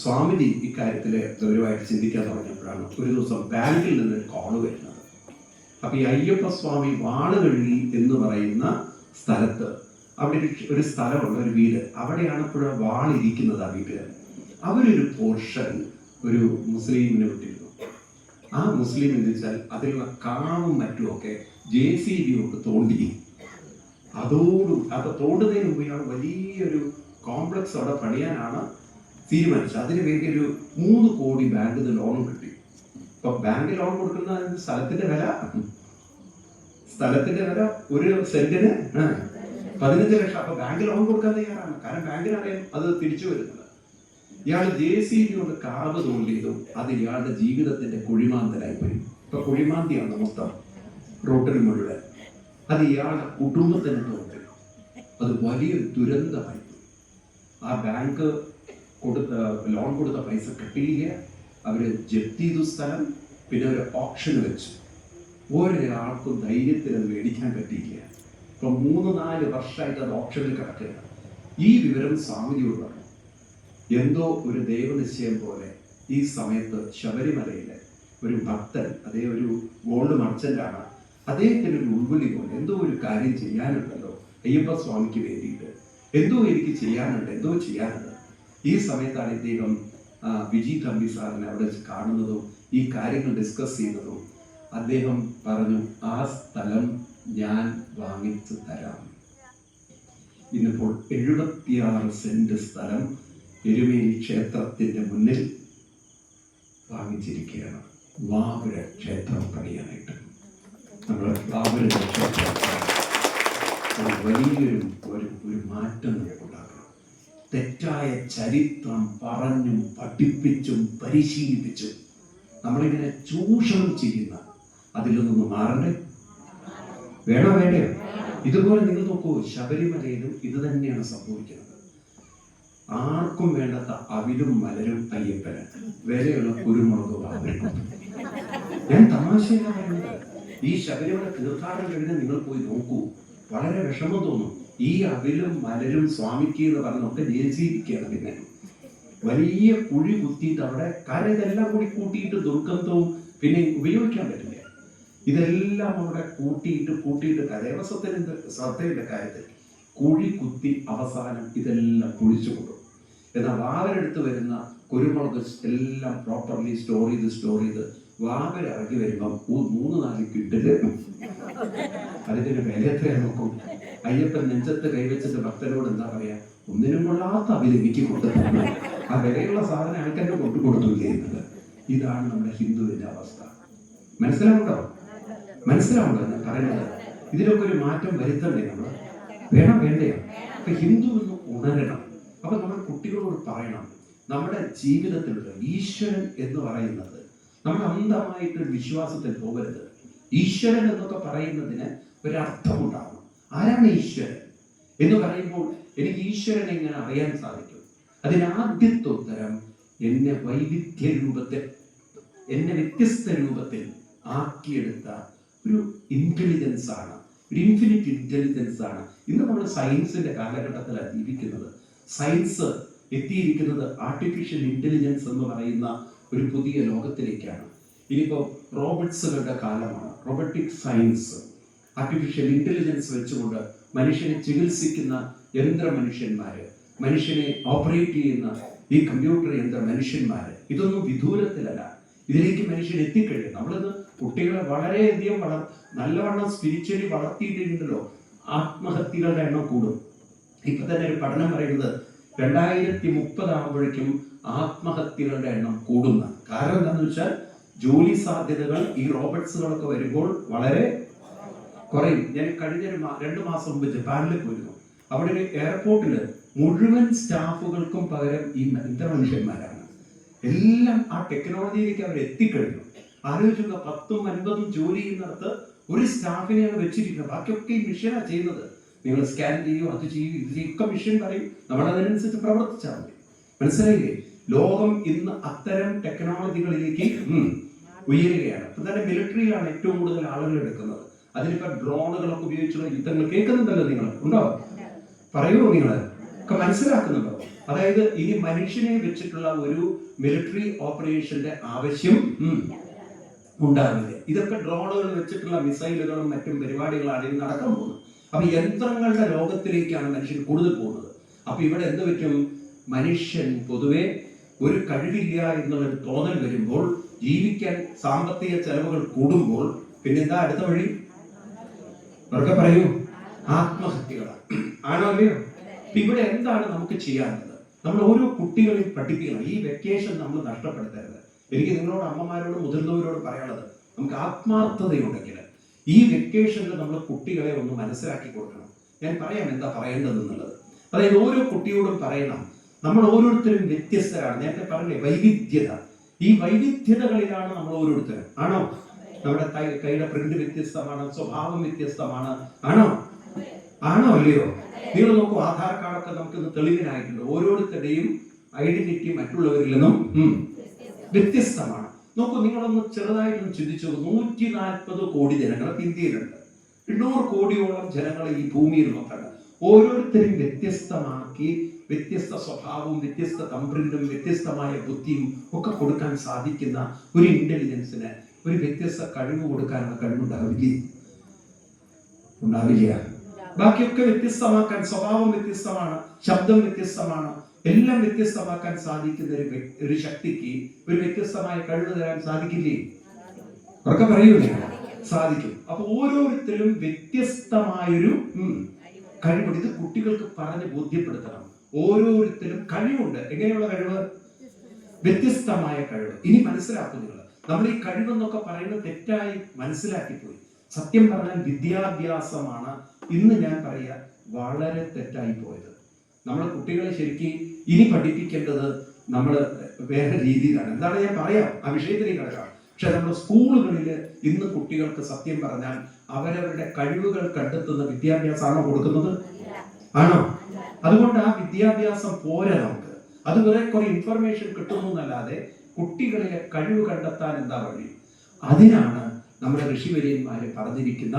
സ്വാമിജി ഇക്കാര്യത്തില് ഗൗരവമായിട്ട് ചിന്തിക്കാൻ തുടങ്ങിയപ്പോഴാണ് ഒരു ദിവസം ബാങ്കിൽ നിന്നൊരു കോള് വരുന്നത്. അപ്പൊ ഈ അയ്യപ്പസ്വാമി വാള് കഴുകി എന്ന് പറയുന്ന സ്ഥലത്ത് അവിടെ ഒരു സ്ഥലമുള്ള ഒരു വീട്, അവിടെയാണ് ഇപ്പോഴും വാളിരിക്കുന്നത്. ആ വീട്ടില് അവരൊരു പോർഷൻ ഒരു മുസ്ലിമിന് വിട്ടിരുന്നു. ആ മുസ്ലിം എന്ന് വെച്ചാൽ അതിലുള്ള കാവും മറ്റുമൊക്കെ JCB കൊണ്ട് തോണ്ടി, അപ്പൊ തോണ്ടുന്നതിന് മുമ്പ് ഇയാൾ വലിയൊരു കോംപ്ലക്സ് അവിടെ പണിയാനാണ് തീരുമാനിച്ചത്. അതിന് വേണ്ടി ഒരു 3 കോടി ബാങ്കിൽ നിന്ന് ലോണും കിട്ടി. അപ്പൊ ബാങ്ക് ലോൺ കൊടുക്കുന്ന സ്ഥലത്തിന്റെ വില ഒരു സെന്റിന് 15 ലക്ഷം. അപ്പൊ ബാങ്ക് ലോൺ കൊടുക്കാൻ തയ്യാറാണ്. കാരണം ബാങ്കിനറിയാം അത് തിരിച്ചു വരുന്നത്. ഇയാൾ JCB കൊണ്ട് കാവ് തോണ്ടിയതും അത് ഇയാളുടെ ജീവിതത്തിന്റെ കുഴിമാന്തലായി പോയി. ഇപ്പൊ കുഴിമാന്തിയാണ് മൊത്തം റോട്ടിൽ മുഴുവൻ. അത് ഇയാളുടെ കുടുംബത്തിന് തോന്നി. അത് വലിയൊരു ദുരന്തമായി. ആ ബാങ്ക് ലോൺ കൊടുത്ത പൈസ കിട്ടിയില്ല. അവര് ജപ്തി ചെയ്തു സ്ഥലം. പിന്നെ ഒരു ഓപ്ഷൻ വെച്ചു. ഒരാൾക്കും ധൈര്യത്തിൽ അത് മേടിക്കാൻ പറ്റിയില്ല. ഇപ്പൊ 3-4 വർഷമായിട്ട് അത് ഓപ്ഷനിൽ കിടക്കുകയാണ്. ഈ വിവരം സ്വാമിജിയോട് പറഞ്ഞു. എന്തോ ഒരു ദൈവനിശ്ചയം പോലെ ഈ സമയത്ത് ശബരിമലയിലെ ഒരു ഭക്തൻ, അതേ ഒരു ഗോൾഡ് മർച്ചന്റാണ്, അദ്ദേഹത്തിന് ഒരു ഉൾവിളി പോലെ എന്തോ ഒരു കാര്യം ചെയ്യാനുണ്ടല്ലോ അയ്യപ്പ സ്വാമിക്ക് വേണ്ടിയിട്ട്, എന്തോ എനിക്ക് ചെയ്യാനുണ്ട്. ഈ സമയത്താണ് ഇദ്ദേഹം വിജി തമ്പി സാറിനെ അവിടെ വെച്ച് കാണുന്നതും ഈ കാര്യങ്ങൾ ഡിസ്കസ് ചെയ്യുന്നതും. അദ്ദേഹം പറഞ്ഞു, ആ സ്ഥലം ഞാൻ വാങ്ങിച്ചു തരാം. ഇന്നിപ്പോൾ 76 സെന്റ് സ്ഥലം എരുമേലി ക്ഷേത്രത്തിന്റെ മുന്നിൽ വാങ്ങിച്ചിരിക്കുകയാണ്. വാബുര ക്ഷേത്രം പണിയാനായിട്ട് നമ്മൾ വാബുര ക്ഷേത്രം വലിയൊരു ഒരു മാറ്റം നമുക്കുണ്ടാക്കണം. തെറ്റായ ചരിത്രം പറഞ്ഞും പഠിപ്പിച്ചും പരിശീലിപ്പിച്ചും നമ്മളിങ്ങനെ ചൂഷണം ചെയ്യുന്ന അതിൽ നിന്നൊന്ന് മാറണ്ടേ? വേണോ? ഇതുപോലെ നിങ്ങൾ നോക്കൂ, ശബരിമലയിലും ഇത് തന്നെയാണ് സംഭവിക്കുന്നത്. ആർക്കും വേണ്ടാത്ത അവിലും മലരും അയ്യപ്പന്, വിലയുള്ള കുരുമുളക് വാങ്ങും. ഞാൻ തമാശയല്ല പറയുന്നത്. ഈ ശബരിമല തീർത്ഥാടനം കഴിഞ്ഞ് നിങ്ങൾ പോയി നോക്കൂ, വളരെ വിഷമം തോന്നും. ഈ അവിലും മലരും സ്വാമിക്ക് എന്ന് പറഞ്ഞൊക്കെ JCBക്കാണ്. പിന്നെ വലിയ കുഴി കുത്തിയിട്ട് അവിടെ, കാരണം ഇതെല്ലാം കൂടി കൂട്ടിയിട്ട് ദുർഗന്ധവും പിന്നെ ഉപയോഗിക്കാൻ പറ്റില്ല. ഇതെല്ലാം അവിടെ കൂട്ടിയിട്ട് ദേവസ്വത്തിന് ശ്രദ്ധയുടെ കാര്യത്തിൽ കുഴി കുത്തി അവസാനം ഇതെല്ലാം പൊളിച്ചു കൊടുക്കും. എന്നാൽ വാവരെടുത്ത് വരുന്ന കുരുമുളക് എല്ലാം പ്രോപ്പർലി സ്റ്റോർ ചെയ്ത് വാവർ ഇറങ്ങി വരുമ്പം 3-4 കിട്ടില് അതിൻ്റെ ഒരു വില എത്രയാ നോക്കും. അയ്യപ്പൻ നെഞ്ചത്ത് കൈവച്ചിട്ട് ഭക്തരോട് എന്താ പറയാ, ഒന്നിനും കൊള്ളാത്ത അഭിലമിക്ക് കൊണ്ടുതന്നു, ആ വിലയുള്ള സാധനം ആൾക്കാരുടെ കൊടുത്തു ചെയ്യുന്നത്. ഇതാണ് നമ്മുടെ ഹിന്ദുവിന്റെ അവസ്ഥ. മനസ്സിലാവുണ്ടോ ഞാൻ പറയുന്നത്? ഇതിലൊക്കെ ഒരു മാറ്റം വരുത്തണ്ടേ? നമ്മൾ വേണ്ടേ? അപ്പൊ ഹിന്ദു എന്ന് ഉണരണം. അപ്പൊ നമ്മൾ കുട്ടികളോട് പറയണം, നമ്മുടെ ജീവിതത്തിലുള്ള ഈശ്വരൻ എന്ന് പറയുന്നത് നമ്മൾ അന്ധമായിട്ടൊരു വിശ്വാസത്തിൽ പോകരുത്. ഈശ്വരൻ എന്നൊക്കെ പറയുന്നതിന് ഒരർത്ഥമുണ്ടാകും. ആരാണ് ഈശ്വരൻ എന്ന് പറയുമ്പോൾ എനിക്ക് ഈശ്വരനെ എങ്ങനെ അറിയാൻ സാധിക്കും? അതിനാദ്യത്തെ ഉത്തരം എന്നെ വ്യത്യസ്ത രൂപത്തിൽ ആക്കിയെടുത്ത ഒരു ഇന്റലിജൻസ് ആണ്, ഒരു ഇൻഫിനിറ്റ് ഇന്റലിജൻസ് ആണ്. ഇന്ന് നമ്മൾ സയൻസിന്റെ കാലഘട്ടത്തിലാണ് ജീവിക്കുന്നത്. സയൻസ് എത്തിയിരിക്കുന്നത് ആർട്ടിഫിഷ്യൽ ഇന്റലിജൻസ് എന്ന് പറയുന്ന ഒരു പുതിയ ലോകത്തിലേക്കാണ്. ഇനിയിപ്പോൾ റോബോട്ട്സുകളുടെ കാലമാണ്. റോബോട്ടിക് സയൻസ്, ആർട്ടിഫിഷ്യൽ ഇന്റലിജൻസ് വെച്ചുകൊണ്ട് മനുഷ്യനെ ചികിത്സിക്കുന്ന യന്ത്ര മനുഷ്യന്മാര്, മനുഷ്യനെ ഓപ്പറേറ്റ് ചെയ്യുന്ന ഈ കമ്പ്യൂട്ടർ യന്ത്ര മനുഷ്യന്മാര്, ഇതൊന്നും വിദൂരത്തിലല്ല. ഇതിലേക്ക് മനുഷ്യൻ എത്തിക്കഴിയും. നമ്മളിത് കുട്ടികളെ വളരെയധികം നല്ലവണ്ണം സ്പിരിച്വലി വളർത്തിയിട്ടുണ്ടല്ലോ. ആത്മഹത്യകളുടെ എണ്ണം കൂടും. ഇപ്പൊ തന്നെ ഒരു പഠനം പറയുന്നത് 2030 ആകുമ്പോഴേക്കും ആത്മഹത്യകളുടെ എണ്ണം കൂടുന്ന. കാരണം എന്താണെന്ന് വെച്ചാൽ ജോലി സാധ്യതകൾ ഈ റോബോട്ട്സുകളൊക്കെ വരുമ്പോൾ വളരെ കുറയും. ഞാൻ കഴിഞ്ഞ 2 മാസം മുമ്പ് ജപ്പാനിൽ പോയിരുന്നു. അവിടെ ഒരു എയർപോർട്ടില് മുഴുവൻ സ്റ്റാഫുകൾക്കും പകരം ഈ യന്ത്ര മനുഷ്യന്മാരാണ്. എല്ലാം ആ ടെക്നോളജിയിലേക്ക് അവർ എത്തിക്കഴിഞ്ഞു. ആലോചിക്കുക, 10-50 ജോലി ചെയ്യുന്നിടത്ത് ഒരു സ്റ്റാഫിനെയാണ് വെച്ചിരിക്കുന്നത്. ബാക്കിയൊക്കെ ഈ മെഷീനാണ് ചെയ്യുന്നത്. നിങ്ങൾ സ്കാൻ ചെയ്യൂ, അത് ചെയ്യൂ, ഇത് ചെയ്യൊക്കെ മെഷീൻ പറയും, നമ്മളതിനനുസരിച്ച് പ്രവർത്തിച്ചാൽ മതി. മനസ്സിലായില്ലേ? ലോകം ഇന്ന് അത്തരം ടെക്നോളജികളിലേക്ക് ഉയരുകയാണ്. ഇപ്പൊ തന്നെ മിലിറ്ററിയിലാണ് ഏറ്റവും കൂടുതൽ ആളുകൾ എടുക്കുന്നത്. അതിനിപ്പോ ഡ്രോണുകളൊക്കെ ഉപയോഗിച്ചുള്ള യുദ്ധങ്ങൾ കേൾക്കുന്നുണ്ടല്ലോ. നിങ്ങൾ ഉണ്ടോ? പറയുമോ? നിങ്ങൾ ഒക്കെ മനസ്സിലാക്കുന്നുണ്ടോ? അതായത് ഇനി മനുഷ്യനെ വെച്ചിട്ടുള്ള ഒരു മിലിറ്ററി ഓപ്പറേഷന്റെ ആവശ്യം ഉണ്ടാവില്ല. ഇതൊക്കെ ഡ്രോണുകൾ വെച്ചിട്ടുള്ള മിസൈലുകളും മറ്റും പരിപാടികളാണ് ഇനി നടക്കാൻ പോകുന്നത്. അപ്പൊ യന്ത്രങ്ങളുടെ ലോകത്തിലേക്കാണ് മനുഷ്യൻ കൂടുതൽ പോകുന്നത്. അപ്പൊ ഇവിടെ എന്ത് പറ്റും? മനുഷ്യൻ പൊതുവെ ഒരു കഴിവില്ല എന്നുള്ളൊരു തോന്നൽ വരുമ്പോൾ, ജീവിക്കാൻ സാമ്പത്തിക ചെലവുകൾ കൂടുമ്പോൾ പിന്നെന്താ അടുത്ത വഴി? അവർക്ക് പറയൂ, ആത്മഹത്യകളാണ്. ആണോ അല്ലയോ? ഇവിടെ എന്താണ് നമുക്ക് ചെയ്യാനുള്ളത്? നമ്മൾ ഓരോ കുട്ടികളെയും പഠിപ്പിക്കണം. ഈ വെക്കേഷൻ നമ്മൾ നഷ്ടപ്പെടുത്തരുത്. എനിക്ക് നിങ്ങളോട്, അമ്മമാരോടും മുതിർന്നവരോട് പറയാനുള്ളത്, നമുക്ക് ആത്മാർത്ഥതയുണ്ടെങ്കിൽ ഈ വെക്കേഷനിൽ നമ്മൾ കുട്ടികളെ ഒന്ന് മനസ്സിലാക്കി കൊടുക്കണം. ഞാൻ പറയാം എന്താ പറയേണ്ടതെന്നുള്ളത്. അതായത് ഓരോ കുട്ടിയോടും പറയണം, നമ്മൾ ഓരോരുത്തരും വ്യത്യസ്തരാണ്. നേരത്തെ പറഞ്ഞേ വൈവിധ്യത. ഈ വൈവിധ്യതകളിലാണ് നമ്മൾ ഓരോരുത്തരും. ആണോ? നമ്മുടെ കൈയുടെ പ്രിന്റ് വ്യത്യസ്തമാണ്, സ്വഭാവം വ്യത്യസ്തമാണ്. ആണോ അല്ലയോ? നിങ്ങൾ നോക്കൂ, ആധാർ കാർഡൊക്കെ നമുക്ക് തെളിവിനായിട്ടുണ്ട്. ഓരോരുത്തരുടെയും ഐഡന്റിറ്റി മറ്റുള്ളവരിൽ നിന്നും വ്യത്യസ്തമാണ്. നോക്കൂ, നിങ്ങളൊന്ന് ചെറുതായിട്ടൊന്ന് ചിന്തിച്ചു. 140 കോടി ജനങ്ങൾ ഇന്ത്യയിലുണ്ട്. 800 കോടിയോളം ജനങ്ങൾ ഈ ഭൂമിയിൽ മൊത്തമുണ്ട്. ഓരോരുത്തരും വ്യത്യസ്തമാക്കി വ്യത്യസ്ത സ്വഭാവവും വ്യത്യസ്ത തമ്പ്രിന്റും വ്യത്യസ്തമായ ബുദ്ധിയും ഒക്കെ കൊടുക്കാൻ സാധിക്കുന്ന ഒരു ഇന്റലിജൻസിന് ഒരു വ്യത്യസ്ത കഴിവ് കൊടുക്കാനുള്ള കഴിവുണ്ടാവില്ല. ബാക്കിയൊക്കെ വ്യത്യസ്തമാക്കാൻ, സ്വഭാവം വ്യത്യസ്തമാണ്, ശബ്ദം വ്യത്യസ്തമാണ്, എല്ലാം വ്യത്യസ്തമാക്കാൻ സാധിക്കുന്ന ഒരു ശക്തിക്ക് ഒരു വ്യത്യസ്തമായ കഴിവ് തരാൻ സാധിക്കില്ലേ? ഉറക്കെ പറയൂലേ? സാധിക്കും. അപ്പൊ ഓരോരുത്തരും വ്യത്യസ്തമായൊരു കഴിവുണ്ട്. ഇത് കുട്ടികൾക്ക് പറഞ്ഞ് ബോധ്യപ്പെടുത്തണം. ഓരോരുത്തരും കഴിവുണ്ട്. എങ്ങനെയുള്ള കഴിവ്? വ്യത്യസ്തമായ കഴിവ്. ഇനി മനസ്സിലാക്കുന്നില്ല, നമ്മൾ ഈ കഴിവെന്നൊക്കെ പറയുന്നത് തെറ്റായി മനസ്സിലാക്കിപ്പോയി. സത്യം പറഞ്ഞാൽ വിദ്യാഭ്യാസമാണ് ഇന്ന് ഞാൻ പറയാ വളരെ തെറ്റായി പോയത്. നമ്മളെ കുട്ടികളെ ശരിക്കും ഇനി പഠിപ്പിക്കേണ്ടത് നമ്മൾ വേറെ രീതിയിലാണ്. എന്താണ് ഞാൻ പറയാം, ആ വിഷയത്തിലേക്ക് കിടക്കാം. പക്ഷെ നമ്മുടെ സ്കൂളുകളിൽ ഇന്ന് കുട്ടികൾക്ക് സത്യം പറഞ്ഞാൽ അവരവരുടെ കഴിവുകൾ കണ്ടെത്തുന്ന വിദ്യാഭ്യാസമാണോ കൊടുക്കുന്നത്? ആണോ? അതുകൊണ്ട് ആ വിദ്യാഭ്യാസം പോരാ നമുക്ക്. അത് കുറെ ഇൻഫർമേഷൻ കിട്ടുന്നു എന്നല്ലാതെ കുട്ടികളിലെ കഴിവ് കണ്ടെത്താൻ എന്താ വഴി? അതിനാണ് നമ്മുടെ ഋഷിവര്യന്മാര് പറഞ്ഞിരിക്കുന്ന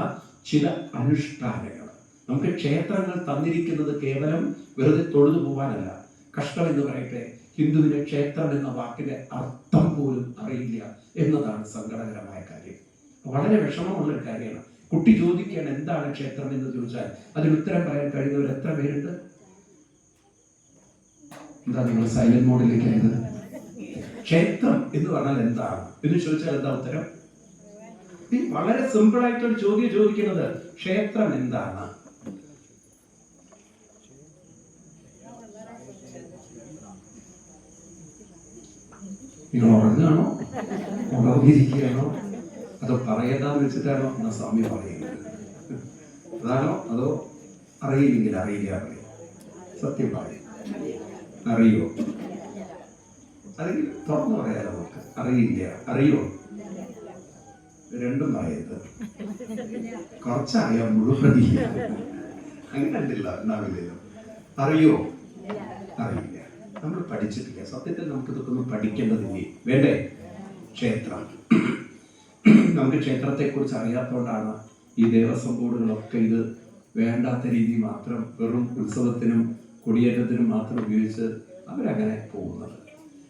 ചില അനുഷ്ഠാനങ്ങൾ. നമുക്ക് ക്ഷേത്രങ്ങൾ തന്നിരിക്കുന്നത് കേവലം വെറുതെ തൊഴുതു പോവാനല്ല. കഷ്ടം എന്ന് പറയട്ടെ, ഹിന്ദുവിന് ക്ഷേത്രം എന്ന വാക്കിന്റെ അർത്ഥം പോലും അറിയില്ല എന്നതാണ് സങ്കടകരമായ കാര്യം. വളരെ വിഷമമുള്ള ഒരു കാര്യമാണ്. കുട്ടി ചോദിക്കുകയാണ് എന്താണ് ക്ഷേത്രം എന്ന് ചോദിച്ചാൽ അതിന് ഉത്തരം പറയാൻ കഴിയുന്നവർ എത്ര പേരുണ്ട്? എന്താ നിങ്ങൾ സൈലന്റ് മോഡിലേക്ക് ആയത്? ക്ഷേത്രം എന്ന് പറഞ്ഞാൽ എന്താണ് എന്ന് ചോദിച്ചാൽ എന്താ ഉത്തരം? വളരെ സിമ്പിൾ ആയിട്ടൊരു ചോദ്യം ചോദിക്കുന്നത്, ക്ഷേത്രം എന്താണ്? നിങ്ങൾ ഉറങ്ങുകയാണോ, ഉറങ്ങിയിരിക്കുകയാണോ, അതോ പറയേണ്ടെന്ന് വെച്ചിട്ടാണോ എന്നാ സ്വാമി പറയുന്നത്? അതാണോ അതോ അറിയില്ലെങ്കിൽ അറിയില്ല പറയും? സത്യം പറയും, അറിയോ? അല്ലെങ്കിൽ തുറന്നു പറയാലോ നമുക്ക്, അറിയില്ല അറിയോ? രണ്ടും പറയരുത്, കുറച്ചറിയാം മുഴുവൻ അങ്ങനെ കണ്ടില്ല ഉണ്ടാവില്ലല്ലോ. അറിയോ? അറിയില്ല, നമ്മൾ പഠിച്ചിട്ടില്ല. സത്യത്തിൽ നമുക്ക് ഇതൊക്കെ ഒന്ന് പഠിക്കേണ്ടതില്ലേ? വേണ്ടേ? ക്ഷേത്രം, നമുക്ക് ക്ഷേത്രത്തെ കുറിച്ച് അറിയാത്തതുകൊണ്ടാണ് ഈ ദേവസ്വം ബോർഡുകളൊക്കെ ഇത് വേണ്ടാത്ത രീതി മാത്രം വെറും ഉത്സവത്തിനും കൊടിയേറ്റത്തിനും മാത്രം ഉപയോഗിച്ച് അവരങ്ങനെ പോകുന്നത്.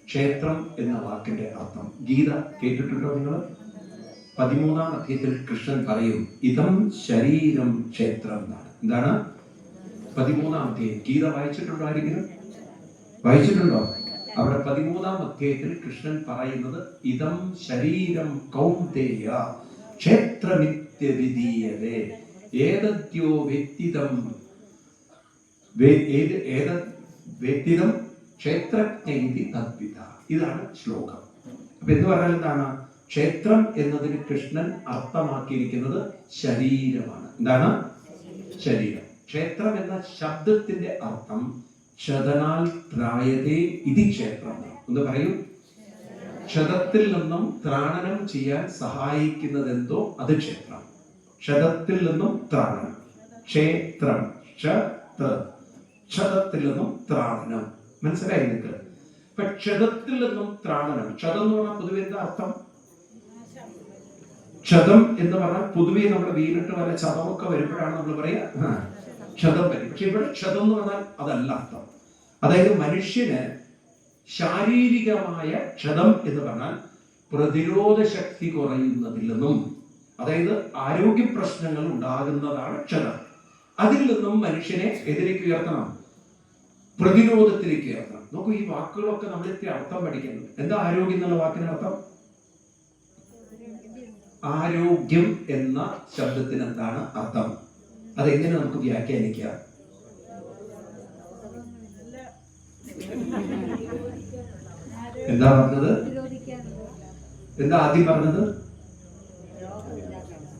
ക്ഷേത്രം എന്ന വാക്കിന്റെ അർത്ഥം ഗീത കേട്ടിട്ടുണ്ടോ നിങ്ങൾ? 13-ാം അധ്യായത്തിൽ കൃഷ്ണൻ പറയും ഇതം ശരീരം ക്ഷേത്രം എന്നാണ്. എന്താണ് 13-ാം അധ്യായം? ഗീത വായിച്ചിട്ടുണ്ടോ ആരെങ്കിലും? വായിച്ചിട്ടുണ്ടോ? അവിടെ 13-ാം അധ്യായത്തിൽ കൃഷ്ണൻ പറയുന്നത് ഇതം ശരീരം കൗന്ദേയ ക്ഷേത്രമിത്യവിധീയതേ ഏതദ്യോ വ്യക്തിതം വ്യക്തിതം ക്ഷേത്രജ്ഞൈതി തദ്വിധ. ഇതാണ് ശ്ലോകം. അപ്പൊ എന്ന് പറഞ്ഞാൽ എന്താണ്? ക്ഷേത്രം എന്നതിന് കൃഷ്ണൻ അർത്ഥമാക്കിയിരിക്കുന്നത് ശരീരമാണ്. എന്താണ്? ശരീരം. ക്ഷേത്രം എന്ന ശബ്ദത്തിന്റെ അർത്ഥം ക്ഷതനാൽ ത്രായതേ ഇതി ക്ഷേത്രം. എന്ന് പറയൂ. ക്ഷതത്തിൽ നിന്നും ത്രാണനം ചെയ്യാൻ സഹായിക്കുന്നത് എന്തോ അത് ക്ഷേത്രം. ക്ഷതത്തിൽ നിന്നും ത്രാണനം, ക്ഷേത്രം, ക്ഷതത്തിൽ നിന്നും ത്രാണനം. മനസ്സിലായി നിങ്ങൾക്ക്? ഇപ്പൊ ക്ഷതത്തിൽ നിന്നും ത്രാണനം. ക്ഷതം എന്ന് പറഞ്ഞാൽ പൊതുവെ എന്താ അർത്ഥം? ക്ഷതം എന്ന് പറഞ്ഞാൽ പൊതുവെ നമ്മുടെ വീണിട്ട് വല്ല ചതമൊക്കെ വരുമ്പോഴാണ് നമ്മൾ പറയാ ക്ഷതം വരും. പക്ഷെ ഇവിടെ ക്ഷതം എന്ന് പറഞ്ഞാൽ അതല്ല അർത്ഥം. അതായത് മനുഷ്യന് ശാരീരികമായ ക്ഷതം എന്ന് പറഞ്ഞാൽ പ്രതിരോധ ശക്തി കുറയുന്നതിൽ നിന്നും, അതായത് ആരോഗ്യ പ്രശ്നങ്ങൾ ഉണ്ടാകുന്നതാണ് ക്ഷതം. അതിൽ നിന്നും മനുഷ്യനെ എതിലേക്ക് ഉയർത്തണം, പ്രതിരോധത്തിലേക്ക് ഉയർത്തണം. നോക്കൂ, ഈ വാക്കുകളൊക്കെ നമ്മൾ ഇത്തിരി അർത്ഥം പഠിക്കുന്നത്. എന്താ ആരോഗ്യം എന്നുള്ള വാക്കിന് അർത്ഥം? ആരോഗ്യം എന്ന ശബ്ദത്തിന് എന്താണ് അർത്ഥം? അതെങ്ങനെ നമുക്ക് വ്യാഖ്യാനിക്കാം? എന്താ പറഞ്ഞത്? എന്താ ആദ്യം പറഞ്ഞത്?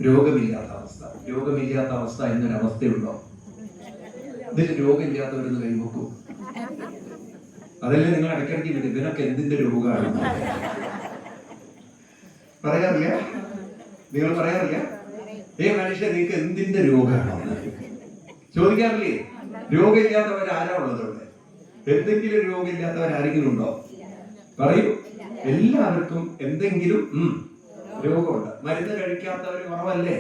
രോഗമില്ലാത്ത അവസ്ഥ. രോഗമില്ലാത്ത അവസ്ഥ എന്നൊരവസ്ഥയുണ്ടോ? ഇതിൽ രോഗമില്ലാത്തവരെന്ന് കൈവക്കൂ. അതല്ലേ നിങ്ങൾ ഇടയ്ക്കിടയ്ക്ക് വിടും ഇവനൊക്കെ എന്തിന്റെ രോഗമാണ് പറയാറില്ല? നിങ്ങൾ പറയാറില്ല മനുഷ്യൻ നിങ്ങൾക്ക് എന്തിന്റെ രോഗമാണ് ചോദിക്കാറില്ലേ? രോഗമില്ലാത്തവർ ആരാ ഉള്ളത് ഇവിടെ? എന്തെങ്കിലും രോഗമില്ലാത്തവർ ആരെങ്കിലും ഉണ്ടോ? പറയൂ. എല്ലാവർക്കും എന്തെങ്കിലും രോഗമുണ്ട്. മരുന്ന് കഴിക്കാത്തവർ കുറവല്ലേ?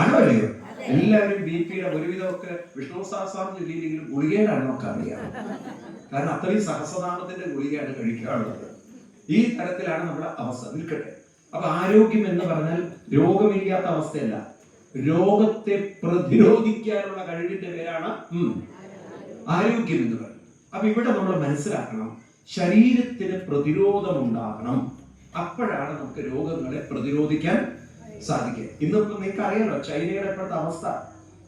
ആണോ അല്ലയോ? എല്ലാവരും BP-യുടെ ഒരുവിധമൊക്കെ വിഷ്ണു സഹസ്രം ചൊല്ലിയില്ലെങ്കിലും ഗുളികയുടെ എണ്ണമൊക്കെ അറിയാം. കാരണം അത്രയും സഹസ്രനാമത്തിന്റെ ഗുളികയാണ് കഴിക്കാറുള്ളത്. ഈ തരത്തിലാണ് നമ്മുടെ അവസ്ഥ. നിൽക്കട്ടെ. അപ്പൊ ആരോഗ്യം എന്ന് പറഞ്ഞാൽ രോഗമില്ലാത്ത അവസ്ഥയല്ല, രോഗത്തെ പ്രതിരോധിക്കാനുള്ള കഴിവിന്റെ പേരാണ് ആരോഗ്യം എന്ന് പറയുന്നത്. അപ്പൊ ഇവിടെ നമ്മൾ മനസ്സിലാക്കണം, ശരീരത്തിന് പ്രതിരോധം ഉണ്ടാകണം. അപ്പോഴാണ് നമുക്ക് രോഗങ്ങളെ പ്രതിരോധിക്കാൻ സാധിക്കുക. ഇന്നിപ്പോ നിങ്ങൾക്ക് അറിയാലോ ചൈനയുടെ ഇപ്പോഴത്തെ അവസ്ഥ.